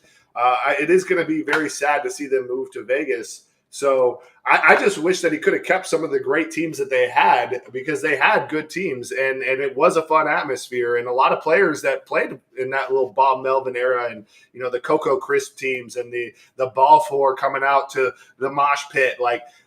it is going to be very sad to see them move to Vegas. So I just wish that he could have kept some of the great teams that they had, because they had good teams, and it was a fun atmosphere, and a lot of players that played in that little Bob Melvin era, and the Coco Crisp teams and the ball four coming out to the mosh pit.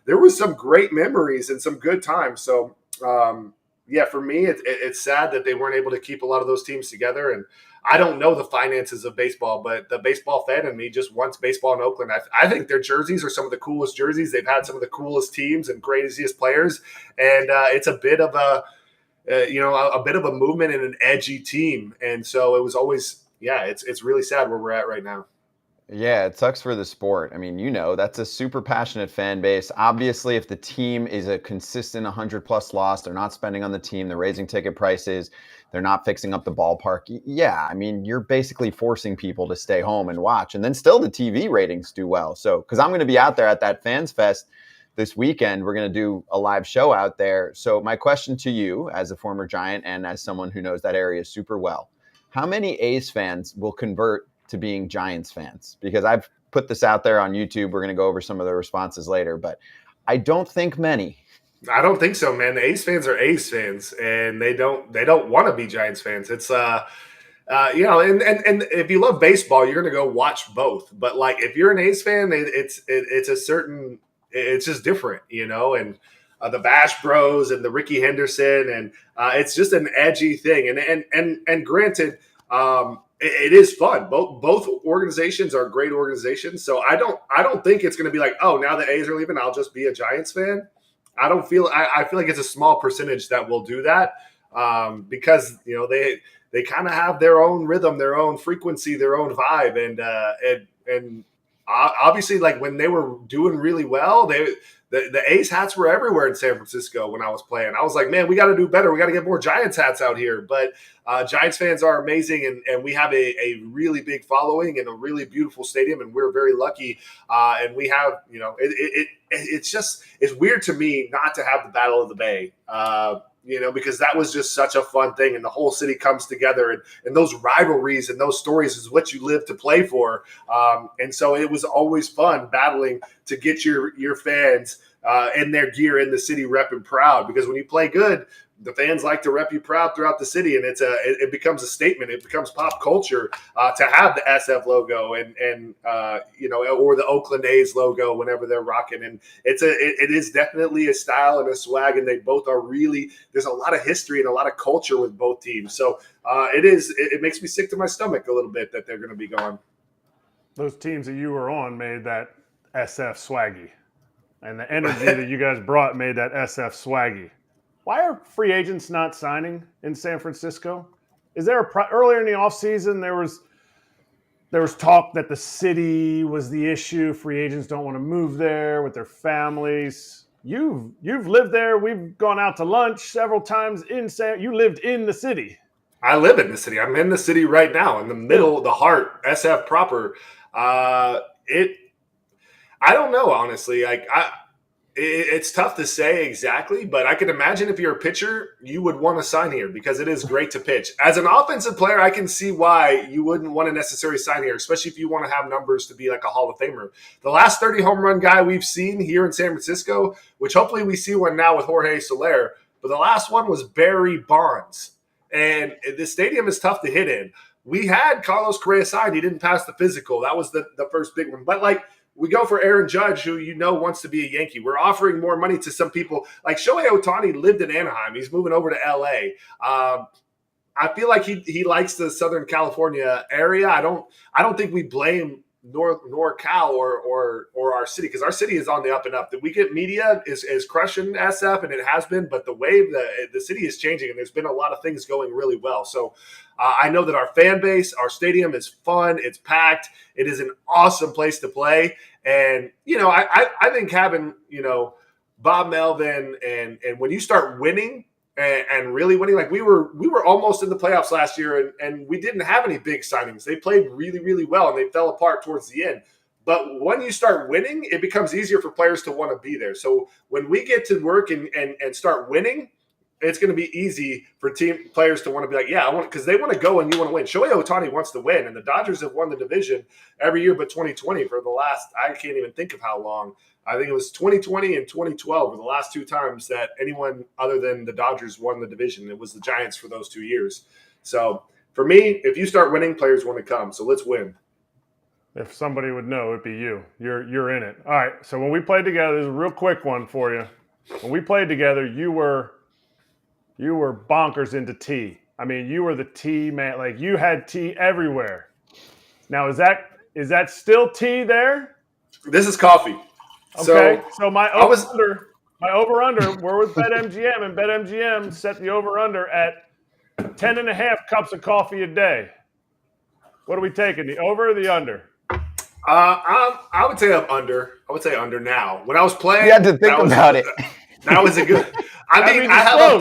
There was some great memories and some good times. So for me, it's sad that they weren't able to keep a lot of those teams together. And I don't know the finances of baseball, but the baseball fan in me just wants baseball in Oakland. I think their jerseys are some of the coolest jerseys. They've had some of the coolest teams and craziest players, and it's a bit of a movement and an edgy team. And so it was always, it's really sad where we're at right now. Yeah, it sucks for the sport. I mean, that's a super passionate fan base. Obviously, if the team is a consistent 100-plus loss, they're not spending on the team, they're raising ticket prices, they're not fixing up the ballpark. Yeah, I mean, you're basically forcing people to stay home and watch. And then still the TV ratings do well. So, because I'm going to be out there at that Fans Fest this weekend. We're going to do a live show out there. So my question to you, as a former Giant and as someone who knows that area super well, how many A's fans will convert to being Giants fans? Because I've put this out there on YouTube. We're going to go over some of the responses later, but I don't think many. I don't think so, man. The A's fans are A's fans, and they don't want to be Giants fans. It's and if you love baseball, you're going to go watch both. But if you're an A's fan, it's just different, and the Bash Bros and the Ricky Henderson, and it's just an edgy thing. And granted, it is fun. Both organizations are great organizations. So I don't think it's going to be now the A's are leaving, I'll just be a Giants fan. I feel like it's a small percentage that will do that, because they kind of have their own rhythm, their own frequency, their own vibe, and obviously when they were doing really well, the A's hats were everywhere in San Francisco when I was playing. I was like, man, we got to do better. We got to get more Giants hats out here. But Giants fans are amazing, and we have a really big following and a really beautiful stadium, and we're very lucky. And we have, it's weird to me not to have the Battle of the Bay. Because that was just such a fun thing, and the whole city comes together, and those rivalries and those stories is what you live to play for. And so it was always fun battling to get your fans in their gear in the city, repping proud. Because when you play good, the fans like to rep you proud throughout the city, and it becomes a statement. It becomes pop culture to have the SF logo and or the Oakland A's logo whenever they're rocking. And it is definitely a style and a swag, and they both are really. There's a lot of history and a lot of culture with both teams. So it makes me sick to my stomach a little bit that they're going to be gone. Those teams that you were on made that SF swaggy, and the energy that you guys brought made that SF swaggy. Why are free agents not signing in San Francisco? Is there earlier in the offseason there was talk that the city was the issue. Free agents don't want to move there with their families. You've lived there. We've gone out to lunch several times you lived in the city. I live in the city. I'm in the city right now, in the middle, the heart, SF proper. I don't know, honestly. It's tough to say exactly, but I can imagine if you're a pitcher, you would want to sign here because it is great to pitch. As an offensive player, I can see why you wouldn't want to necessarily sign here, especially if you want to have numbers to be like a Hall of Famer. The last 30 home run guy we've seen here in San Francisco, which hopefully we see one now with Jorge Soler, but the last one was Barry Bonds. And the stadium is tough to hit in. We had Carlos Correa signed. He didn't pass the physical. That was the first big one. But, we go for Aaron Judge, who wants to be a Yankee. We're offering more money to some people. Like Shohei Ohtani lived in Anaheim. He's moving over to L.A. I feel like he likes the Southern California area. I don't think we blame NorCal or our city, because our city is on the up and up. The weekend media is crushing SF, and it has been, but the wave, the city is changing, and there's been a lot of things going really well. So I know that our fan base, our stadium is fun. It's packed. It is an awesome place to play. And, I think having, Bob Melvin and when you start winning and really winning, like we were almost in the playoffs last year and we didn't have any big signings. They played really, really well and they fell apart towards the end. But when you start winning, it becomes easier for players to want to be there. So when we get to work and start winning, it's going to be easy for team players to want to be like, yeah, I want, because they want to go and you want to win. Shohei Ohtani wants to win, and the Dodgers have won the division every year but 2020 for the last, I can't even think of how long. I think it was 2020 and 2012 were the last two times that anyone other than the Dodgers won the division. It was the Giants for those 2 years. So for me, if you start winning, players want to come. So let's win. If somebody would know, it'd be you. You're in it. All right. So when we played together, this is a real quick one for you. When we played together, you were bonkers into tea. I mean, you were the tea man. Like, you had tea everywhere. Now, is that still tea there? This is coffee. Okay. So my over-under, we're with BetMGM, and BetMGM set the over-under at 10.5 cups of coffee a day. What are we taking, the over or the under? I would say I'm under. I would say under now. When I was playing, you had to think about it. That was a good. I have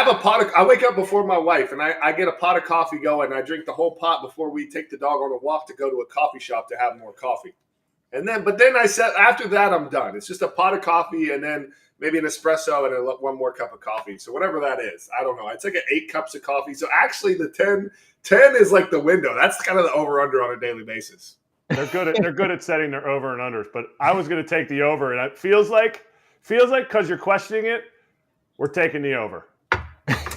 a pot. I wake up before my wife, and I get a pot of coffee going. And I drink the whole pot before we take the dog on a walk to go to a coffee shop to have more coffee. But then I said after that I'm done. It's just a pot of coffee, and then maybe an espresso and one more cup of coffee. So whatever that is, I don't know. It's like 8 cups of coffee. So actually, the 10 is like the window. That's kind of the over under on a daily basis. They're good at setting their over and unders. But I was going to take the over, and it feels like because you're questioning it, we're taking the over.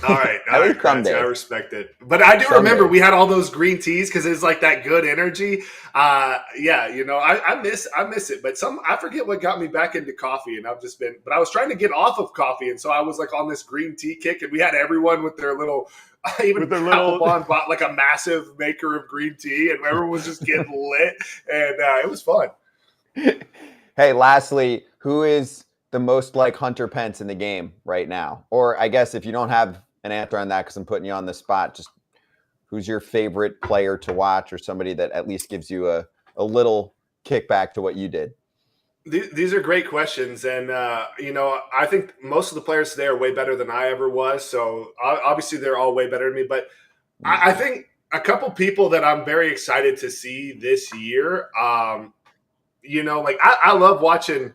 All right. I respect it. But I do remember we had all those green teas because it's like that good energy. I miss it. But I forget what got me back into coffee, and but I was trying to get off of coffee, and so I was like on this green tea kick, and we had everyone with their little. Applebaum bought like a massive maker of green tea, and everyone was just getting lit, and it was fun. Hey, lastly, who is the most like Hunter Pence in the game right now? Or I guess if you don't have an answer on that because I'm putting you on the spot, just who's your favorite player to watch or somebody that at least gives you a little kickback to what you did? These are great questions. And, I think most of the players today are way better than I ever was. So obviously they're all way better than me. But I think a couple people that I'm very excited to see this year, I love watching,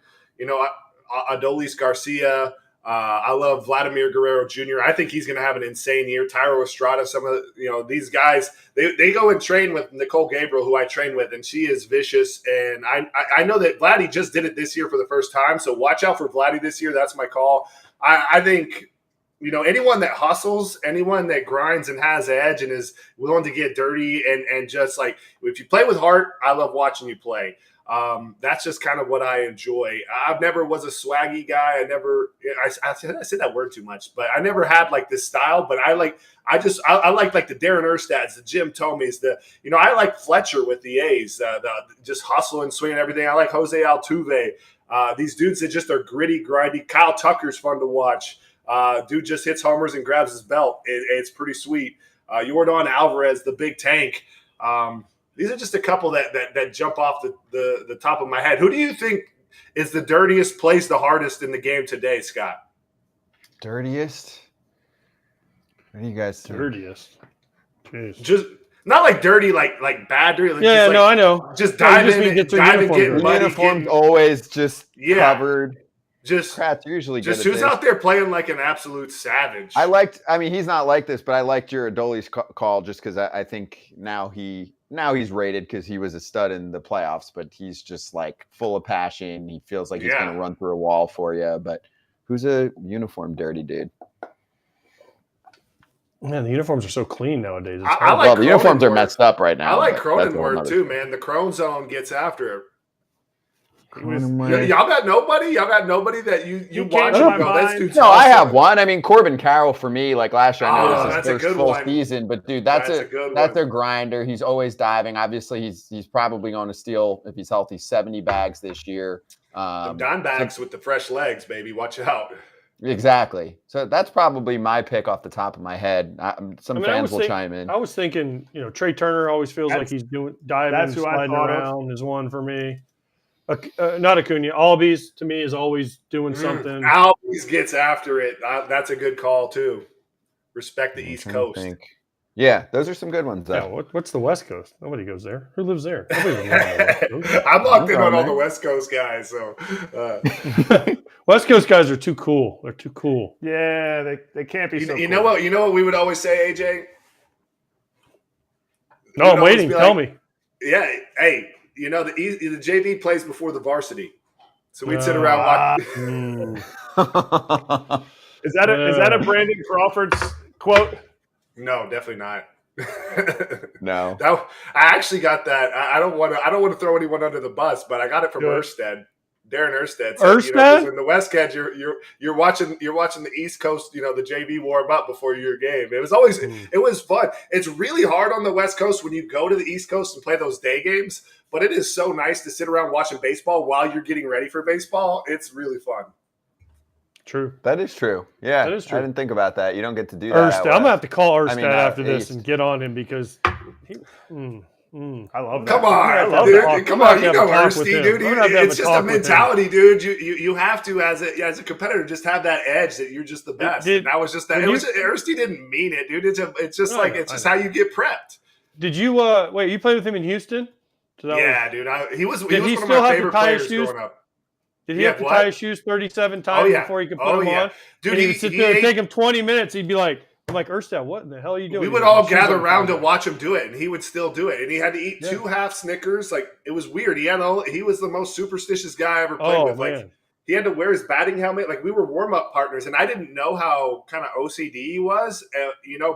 Adolis Garcia, I love Vladimir Guerrero Jr. I think he's going to have an insane year. Tyro Estrada, some of these guys, they go and train with Nicole Gabriel, who I train with, and she is vicious. And I know that Vladdy just did it this year for the first time, so watch out for Vladdy this year. That's my call. I think anyone that hustles, anyone that grinds and has edge and is willing to get dirty and just like if you play with heart, I love watching you play. That's just kind of what I enjoy. I've never was a swaggy guy. I said that word too much, but I never had like this style. But I like the Darren Erstads, the Jim Tomeys, I like Fletcher with the A's, the just hustling, swinging everything. I like Jose Altuve. These dudes that just are gritty, grindy. Kyle Tucker's fun to watch. Dude just hits homers and grabs his belt. It's pretty sweet. Yordan Alvarez, the big tank. These are just a couple that jump off the top of my head. Who do you think is the dirtiest, plays the hardest in the game today, Scott? Dirtiest? What do you guys think? Dirtiest. Jeez. Just not like dirty, like bad dirty. Like Yeah, just no, I know. Just dive in, get to dive and uniform get dirty. muddy. Uniform's always just covered. Just Kratz usually just good at who's this. out there playing like an absolute savage. He's not like this, but I liked your Adoli's call just because I think now he's rated because he was a stud in the playoffs, but he's just like full of passion. He feels like he's going to run through a wall for you. But who's a uniform dirty dude? Man, the uniforms are so clean nowadays. It's I like the uniforms are Cronenworth. messed up right now. I like but that's a whole Cronenworth nother too, story. man. The Crone Zone gets after it. Cronenworth. Y'all got nobody? Y'all got nobody that you came watch to and my go, this mind. dude's No, I have awesome. one. I mean, Corbin Carroll for me, like last year, I know Oh, this is that's a his good first full one. season, but dude, That's that's a good a one. grinder. He's always diving. Obviously, he's probably going to steal, if he's healthy, 70 bags this year. The Don bags with the fresh legs, baby. Watch out. Exactly. So that's probably my pick off the top of my head. Some fans will chime in. I was thinking, Trey Turner always feels like he's diving, that's who I sliding thought of. around is one for me. Not Acuna. Albies to me is always doing something. Albies gets after it. That's a good call too. Respect the I'm East trying to Coast. think. Yeah, those are some good ones, Yeah, though. what's the West Coast? Nobody goes there. Who lives there? Nobody lives on the West Coast. I'm locked in on all man. the West Coast guys. So West Coast guys are too cool. They're too cool. Yeah, they can't be so you cool. know what? You know what we would always say, AJ? No, I'm waiting. Tell me. Yeah, hey, the JV plays before the varsity, so we'd sit around watching. Is that a Brandon Crawford's quote? No, definitely not. No. I actually got that. I don't want to throw anyone under the bus, but I got it from Good. Darren Erstad. Erstad? 'cause in the West Coast, you're watching the East Coast, the JV warm up before your game. It was always it was fun. It's really hard on the West Coast when you go to the East Coast and play those day games, but it is so nice to sit around watching baseball while you're getting ready for baseball. It's really fun. True. That is true. Yeah, That is true. I didn't think about that. You don't get to do that. Erstad. out I'm going to west. have to call Erstad I mean, after this East. and get on him because I love that. Come I on, love dude. that. Come I'm on, gonna you have know a talk with Ersty, him. dude. I'm gonna have to have It's a just talk a with him. mentality, dude. You have to as a competitor just have that edge that you're just the best. And that was just that. Ersty didn't mean it, dude. It's just how you get prepped. Did you wait? You played with him in Houston? So that Yeah, dude. He was Did one he of still my have to favorite tie his players shoes? growing up. Did he Yeah, have to what? tie his shoes 37 times yeah. before he could put Oh, them yeah. on? Dude, and he he- would sit he there and ate- take him 20 minutes. He'd be like, I'm like, Erstad, what in the hell are you doing? We He's would like, all "Shoes gather on around to fire." watch him do it, and he would still do it. And he had to eat 2 half Snickers. Like, it was weird. He was the most superstitious guy I ever played with. Like, man. he had to wear his batting helmet. Like, we were warm-up partners, and I didn't know how kind of OCD he was,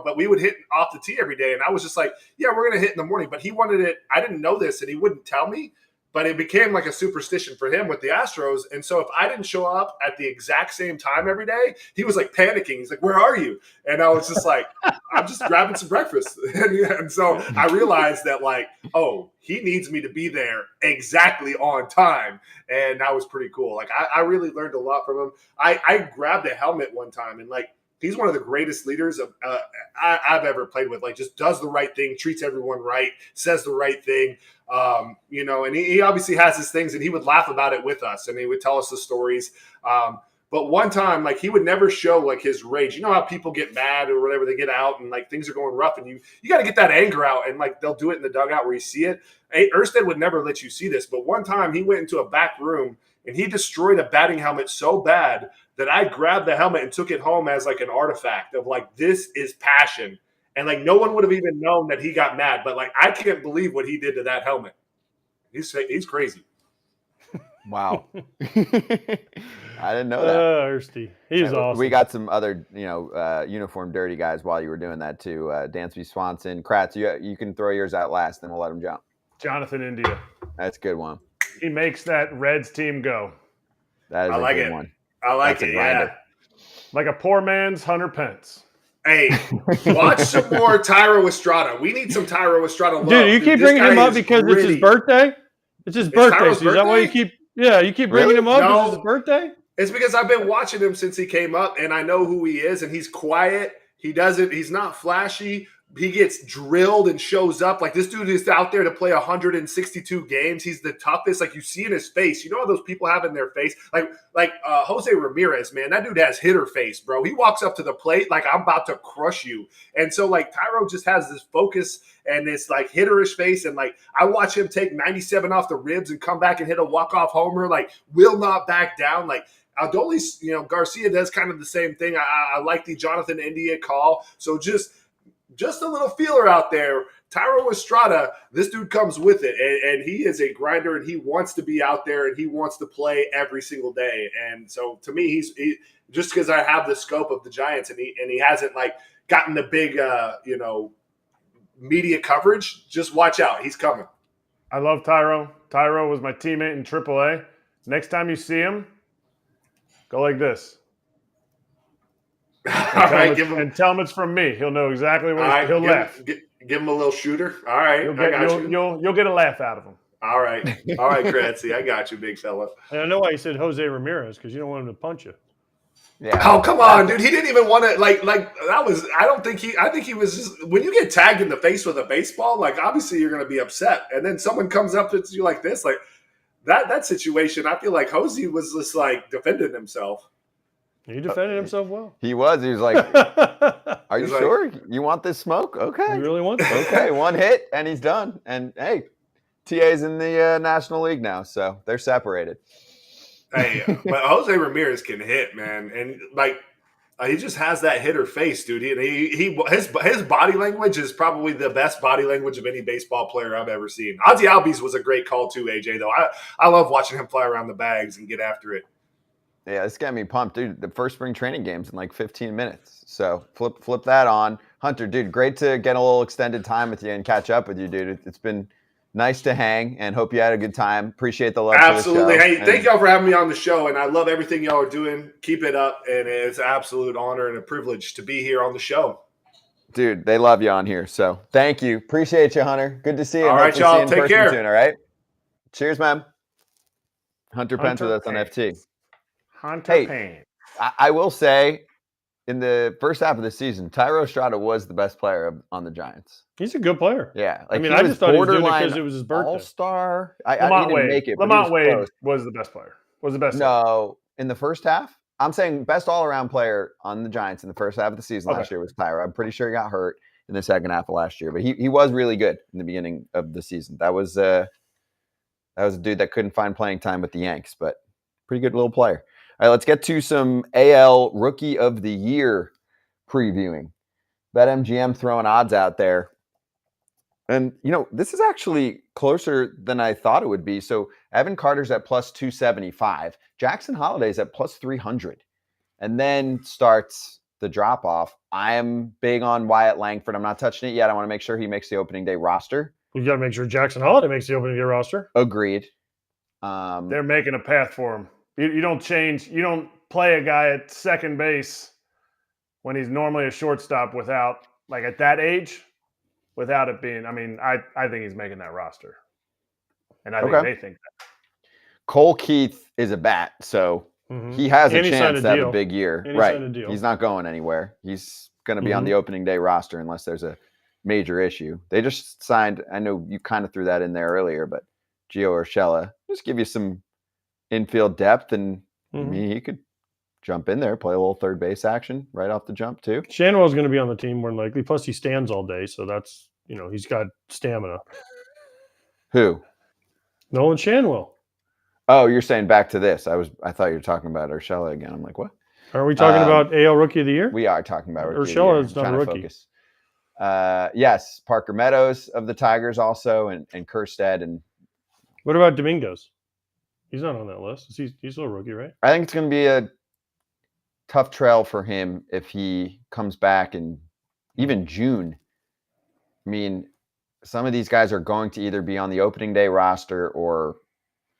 but we would hit off the tee every day. And I was just like, yeah, we're going to hit in the morning. But he wanted it. I didn't know this, and he wouldn't tell me. But it became like a superstition for him with the Astros. And so if I didn't show up at the exact same time every day, he was like panicking. He's like, where are you? And I was just like, I'm just grabbing some breakfast. And so I realized that he needs me to be there exactly on time. And that was pretty cool. Like I really learned a lot from him. I grabbed a helmet one time and he's one of the greatest leaders I've ever played with. Like, just does the right thing, treats everyone right, says the right thing. And he obviously has his things, and he would laugh about it with us, and he would tell us the stories. But one time, he would never show his rage. You know how people get mad or whatever, they get out and things are going rough, and you got to get that anger out, and they'll do it in the dugout where you see it. Erstad would never let you see this, but one time he went into a back room and he destroyed a batting helmet so bad that I grabbed the helmet and took it home as like an artifact of like, this is passion. And like, no one would have even known that he got mad, but like, I can't believe what he did to that helmet. He's crazy. Wow. I didn't know that. Thirsty. He's awesome. We got some other, uniform dirty guys while you were doing that too. Dansby Swanson, Kratz, you can throw yours out last, then we'll let him jump. Jonathan India. That's a good one. He makes that Reds team go. That is I like a good it. one. I like That's it. a grinder. Yeah. Like a poor man's Hunter Pence. Hey, watch some more Tyro Estrada. We need some Tyro Estrada love. Dude, you keep bringing him up because it's his birthday? It's his birthday. Tyro's So is that why you birthday? you keep bringing Really? him up No. because it's his birthday? It's because I've been watching him since he came up, and I know who he is, and he's quiet. He's not flashy. He gets drilled and shows up. Like, this dude is out there to play 162 games. He's the toughest. Like, you see in his face. You know how those people have in their face? Like Jose Ramirez, man, that dude has hitter face, bro. He walks up to the plate like, I'm about to crush you. And so, like, Tyro just has this focus and this, like, hitterish face. And, like, I watch him take 97 off the ribs and come back and hit a walk-off homer. Like, will not back down. Like, Adolis, Garcia does kind of the same thing. I like the Jonathan India call. So just a little feeler out there. Tyro Estrada, this dude comes with it, and he is a grinder, and he wants to be out there, and he wants to play every single day. And so, to me, he's just because I have the scope of the Giants, and he hasn't like gotten the big, media coverage. Just watch out, he's coming. I love Tyro. Tyro was my teammate in AAA. Next time you see him, go like this. All right, tell him it's from me. He'll know exactly what he'll laugh. Give him a little shooter. All right, You'll get a laugh out of him. All right, Kratzy, I got you, big fella. And I know why you said Jose Ramirez, because you don't want him to punch you. Yeah. Oh, come on, dude. He didn't even want to like that was I think he was just when you get tagged in the face with a baseball, like obviously you're gonna be upset. And then someone comes up to you like this, like that situation, I feel like Jose was just like defending himself. He defended himself well. He was like, are you sure you want this smoke? Okay. You really want this? Okay, one hit and he's done. And hey, TA's in the National League now, so they're separated. Hey, but Jose Ramirez can hit, man, and like he just has that hitter face, dude. His body language is probably the best body language of any baseball player I've ever seen. Ozzie Albies was a great call too, AJ. Though I love watching him fly around the bags and get after it. Yeah, this got me pumped, dude. The first spring training game's in like 15 minutes. So flip that on. Hunter, dude, great to get a little extended time with you and catch up with you, dude. It's been nice to hang and hope you had a good time. Appreciate the love. Absolutely. For the show. Hey, thank y'all for having me on the show. And I love everything y'all are doing. Keep it up. And it's an absolute honor and a privilege to be here on the show. Dude, they love you on here. So thank you. Appreciate you, Hunter. Good to see you. All right, y'all. Take care. Soon, all right. Cheers, man. Hunter Pence with us on FT. Hunter Pence. I will say, in the first half of the season, Tyro Estrada was the best player on the Giants. He's a good player. Yeah. I mean, I just thought he was doing it because it was his birthday. All-star. Lamont Wade. Make it. Lamont Wade was the best player. No, in the first half? I'm saying best all-around player on the Giants in the first half of the season last year was Tyro. I'm pretty sure he got hurt in the second half of last year, but he was really good in the beginning of the season. That was a dude that couldn't find playing time with the Yanks, but pretty good little player. All right, let's get to some AL Rookie of the Year previewing. BetMGM throwing odds out there. And, this is actually closer than I thought it would be. So Evan Carter's at plus 275. Jackson Holliday's at plus 300. And then starts the drop-off. I am big on Wyatt Langford. I'm not touching it yet. I want to make sure he makes the opening day roster. You got to make sure Jackson Holliday makes the opening day roster. Agreed. They're making a path for him. You don't play a guy at second base when he's normally a shortstop without, like at that age, without it being, I think he's making that roster. And I think they think that. Cole Keith is a bat, so he has a chance to have a big year. Right. He's not going anywhere. He's going to be on the opening day roster unless there's a major issue. They just signed, I know you kind of threw that in there earlier, but Gio Urshela, just give you some infield depth, and he could jump in there, play a little third base action right off the jump too. Shanwell's going to be on the team more than likely. Plus, he stands all day, so that's he's got stamina. Who? Nolan Shanwell. Oh, you're saying back to this. I thought you were talking about Urshela again. I'm like, what? Are we talking about AL Rookie of the Year? We are talking about Rookie Urshela of is the Year. not I'm a trying to rookie. focus. Yes, Parker Meadows of the Tigers also, and Kerstead. And What about Domingos? He's not on that list. He's still a rookie, right? I think it's going to be a tough trail for him if he comes back in even June. I mean, some of these guys are going to either be on the opening day roster or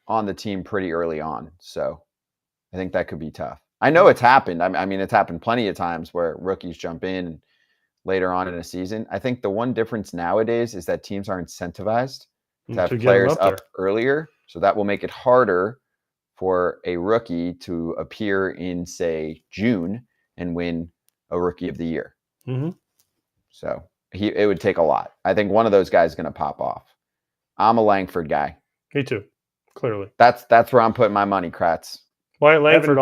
on the team pretty early on. So I think that could be tough. I know it's happened. I mean, it's happened plenty of times where rookies jump in later on in a season. I think the one difference nowadays is that teams are incentivized to have To get him players up there. up earlier. So that will make it harder for a rookie to appear in, say, June and win a Rookie of the Year. Mm-hmm. So it would take a lot. I think one of those guys is going to pop off. I'm a Langford guy. Me too, clearly. That's where I'm putting my money, Kratz. Wyatt Langford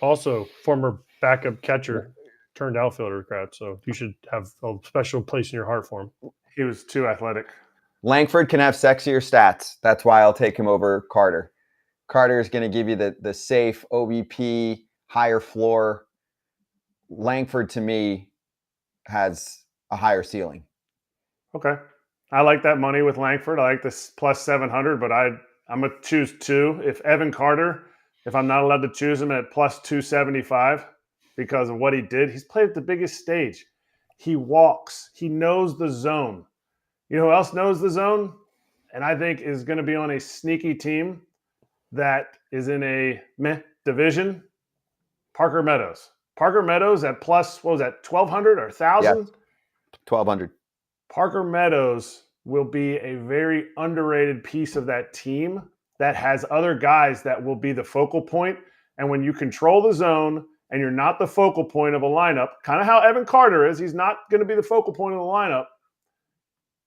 also former backup catcher turned outfielder, Kratz. So you should have a special place in your heart for him. He was too athletic. Langford can have sexier stats. That's why I'll take him over Carter. Carter is going to give you the safe OBP, higher floor. Langford, to me, has a higher ceiling. Okay. I like that money with Langford. I like this plus 700, but I'm going to choose 2. If Evan Carter, if I'm not allowed to choose him at plus 275 because of what he did, he's played at the biggest stage. He walks. He knows the zone. You know who else knows the zone? And I think is going to be on a sneaky team that is in a meh division? Parker Meadows. Parker Meadows at plus, what was that, 1,200 or 1,000? Yeah. 1,200. Parker Meadows will be a very underrated piece of that team that has other guys that will be the focal point. And when you control the zone and you're not the focal point of a lineup, kind of how Evan Carter is, he's not going to be the focal point of the lineup.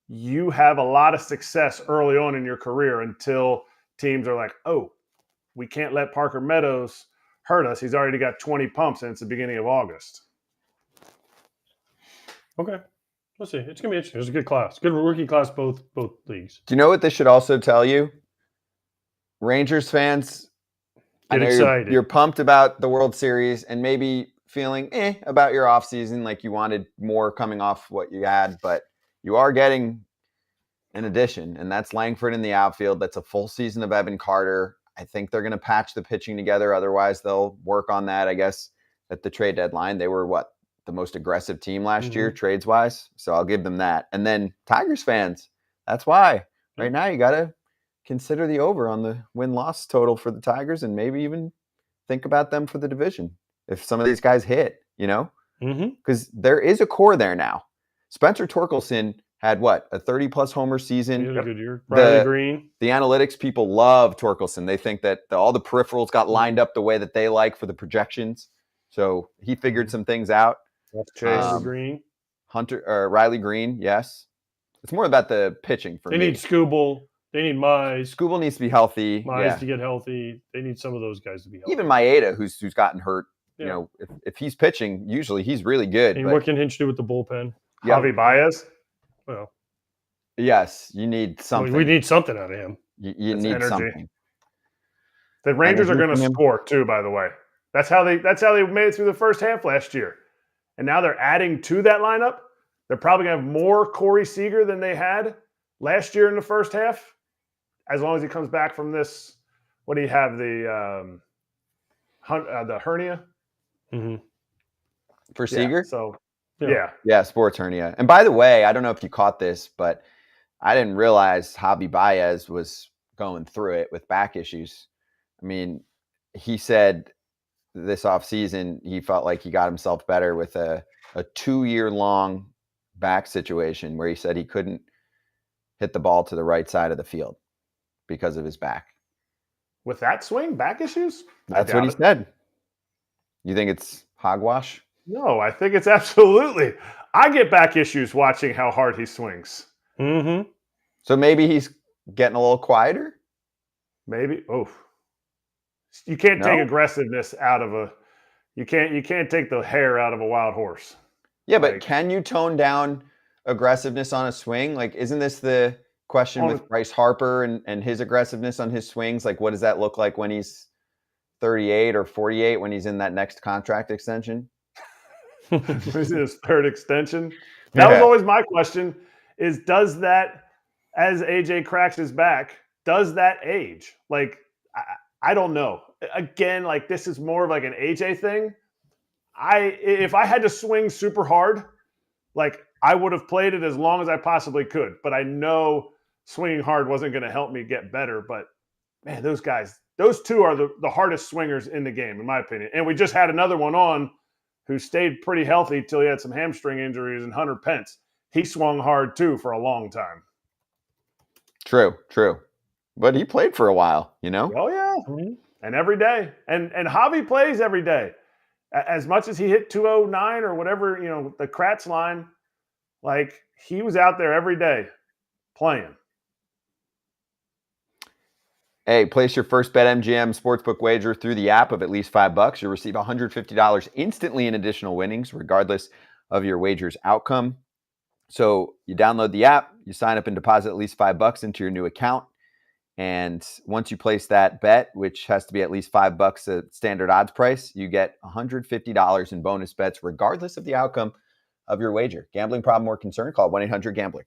You have a lot of success early on in your career until teams are like, oh, we can't let Parker Meadows hurt us. He's already got 20 pumps and it's the beginning of August. Okay. Let's see. It's going to be interesting. It's a good class. Good rookie class, both leagues. Do you know what this should also tell you? Rangers fans, I Get know excited. you're pumped about the World Series and maybe feeling about your offseason, like you wanted more coming off what you had, but you are getting an addition, and that's Langford in the outfield. That's a full season of Evan Carter. I think they're going to patch the pitching together. Otherwise, they'll work on that, I guess, at the trade deadline. They were, the most aggressive team last year, trades-wise. So I'll give them that. And then Tigers fans, that's why. Right now, you got to consider the over on the win-loss total for the Tigers and maybe even think about them for the division if some of these guys hit, Because there is a core there now. Spencer Torkelson had a 30-plus homer season. He had a good year. Riley Green. The analytics people love Torkelson. They think that all the peripherals got lined up the way that they like for the projections. So he figured some things out. Riley Green. Riley Green, yes. It's more about the pitching for me. They need Scooble. They need Mize. Scooble needs to be healthy. Mize to get healthy. They need some of those guys to be healthy. Even Maeda, who's gotten hurt. Yeah. If he's pitching, usually he's really good. And what can Hinch do with the bullpen? Javi Baez? Well, yes, you need something. We need something out of him. You need energy. something. The Rangers are going to score too, by the way. That's how they made it through the first half last year. And now they're adding to that lineup. They're probably going to have more Corey Seager than they had last year in the first half, as long as he comes back from this. What do you have? The hernia? Mm-hmm. For Seager? So, Yeah. Yeah, sports hernia. And by the way, I don't know if you caught this, but I didn't realize Javi Baez was going through it with back issues. I mean, he said this offseason he felt like he got himself better with a 2-year-long back situation where he said he couldn't hit the ball to the right side of the field because of his back. With that swing, back issues? That's what he said. You think it's hogwash? No, I think it's absolutely. I get back issues watching how hard he swings. Mm-hmm. So maybe he's getting a little quieter? Maybe. Oh. You can't take aggressiveness out of you can't take the hair out of a wild horse. Yeah, but can you tone down aggressiveness on a swing? Like, isn't this the question with Bryce Harper and his aggressiveness on his swings? Like, what does that look like when he's 38 or 48 when he's in that next contract extension? He's in his third extension. That was always my question: is does that, as AJ cracks his back, does that age? Like, I don't know. Again, like this is more of like an AJ thing. If I had to swing super hard, like I would have played it as long as I possibly could. But I know swinging hard wasn't going to help me get better. But man, those guys, those two are the hardest swingers in the game, in my opinion. And we just had another one on who stayed pretty healthy till he had some hamstring injuries, and Hunter Pence. He swung hard too for a long time. True. But he played for a while, you know? Oh, yeah. And every day. And Javi plays every day. As much as he hit 209 or whatever, you know, the Kratz line, like he was out there every day playing. Hey, place your first BetMGM sportsbook wager through the app of at least $5. You'll receive $150 instantly in additional winnings, regardless of your wager's outcome. So you download the app, you sign up and deposit at least $5 into your new account. And once you place that bet, which has to be at least $5 at standard odds price, you get $150 in bonus bets, regardless of the outcome of your wager. Gambling problem or concern? Call 1-800-GAMBLER.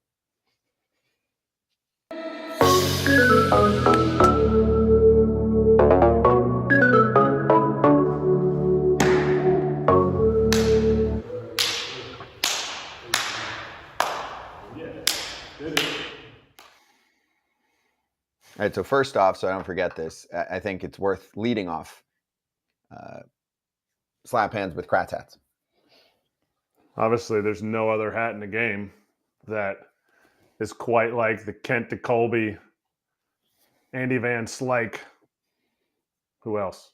All right, so first off, so I don't forget this, I think it's worth leading off slap hands with Kratz hats. Obviously, there's no other hat in the game that is quite like the Kent DeColby, Andy Van Slyke. Who else?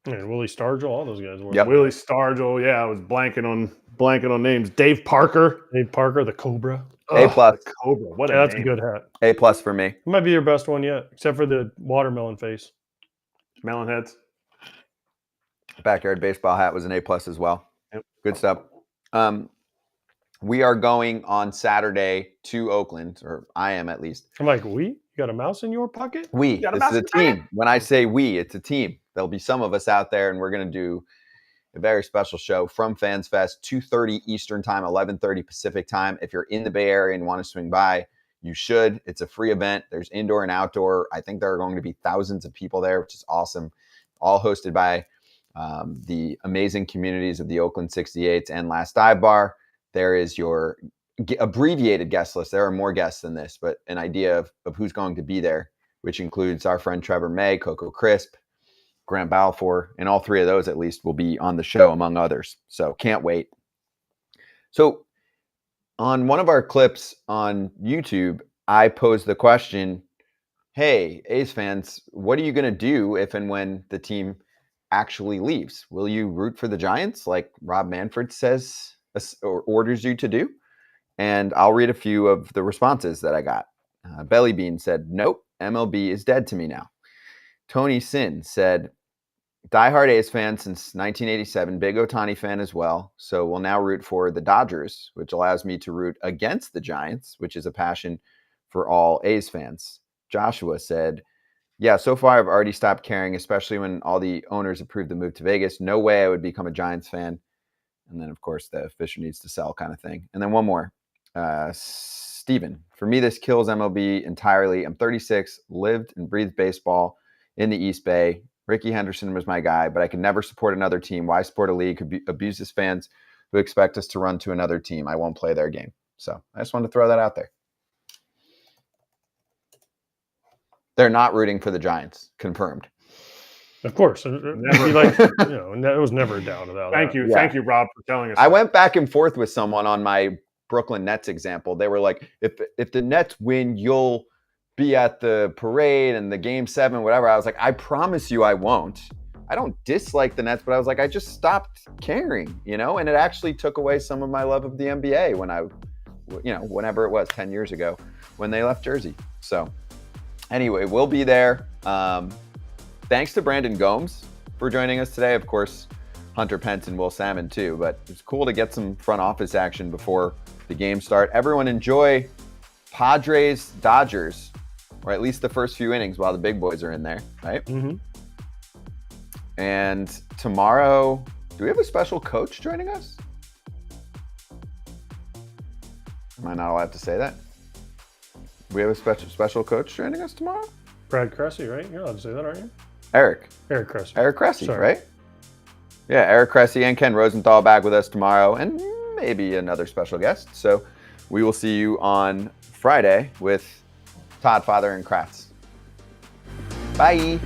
Yeah, Willie Stargell, all those guys were. Yep. Willie Stargell. Yeah, I was blanking on names. Dave Parker. Dave Parker, the Cobra. A plus. The Cobra. What Yeah, a that's name. a good hat. A plus for me. It might be your best one yet, except for the watermelon face. Melon heads. Backyard baseball hat was an A plus as well. Yep. Good stuff. We are going on Saturday to Oakland, or I am at least. I'm like, you got a mouse in your pocket? We. got a This is a mouse in your team. When I say we, it's a team. There'll be some of us out there, and we're going to do a very special show from Fans Fest, 2:30 Eastern time, 11:30 Pacific time. If you're in the Bay Area and want to swing by, you should. It's a free event. There's indoor and outdoor. I think there are going to be thousands of people there, which is awesome. All hosted by the amazing communities of the Oakland 68s and Last Dive Bar. There is your abbreviated guest list. There are more guests than this, but an idea of who's going to be there, which includes our friend Trevor May, Coco Crisp, Grant Balfour, and all three of those at least will be on the show, among others. So can't wait. So on one of our clips on YouTube, I posed the question, hey, A's fans, what are you going to do if and when the team actually leaves? Will you root for the Giants like Rob Manfred says or orders you to do? And I'll read a few of the responses that I got. Belly Bean said, nope, MLB is dead to me now. Tony Sin said, diehard A's fan since 1987, big Ohtani fan as well. So we'll now root for the Dodgers, which allows me to root against the Giants, which is a passion for all A's fans. Joshua said, yeah, so far I've already stopped caring, especially when all the owners approved the move to Vegas. No way I would become a Giants fan. And then, of course, the Fisher needs to sell kind of thing. And then one more. Steven, for me, this kills MLB entirely. I'm 36, lived and breathed baseball in the East Bay. Ricky Henderson was my guy, but I can never support another team. Why support a league who abuses fans who expect us to run to another team? I won't play their game. So I just wanted to throw that out there. They're not rooting for the Giants. Confirmed. Of course. Never, like, it was never a doubt about that. Thank you. Yeah. Thank you, Rob, for telling us. I went back and forth with someone on my Brooklyn Nets example. They were like, if the Nets win, you'll be at the parade and the game 7, whatever. I was like, I promise you I won't. I don't dislike the Nets, but I was like, I just stopped caring, and it actually took away some of my love of the NBA when I, whenever it was 10 years ago when they left Jersey. So anyway, we'll be there. Thanks to Brandon Gomes for joining us today. Of course, Hunter Pence and Will Sammon too, but it's cool to get some front office action before the game start. Everyone enjoy Padres, Dodgers, or at least the first few innings while the big boys are in there, right? Mm-hmm. And tomorrow, do we have a special coach joining us? Am I not allowed to say that? We have a special coach joining us tomorrow? Brad Cressy, right? You're allowed to say that, aren't you? Eric Cressy. Eric Cressy, Sorry. right? Yeah, Eric Cressy and Ken Rosenthal back with us tomorrow, and maybe another special guest. So we will see you on Friday with Todd, Father, and Kratz. Bye.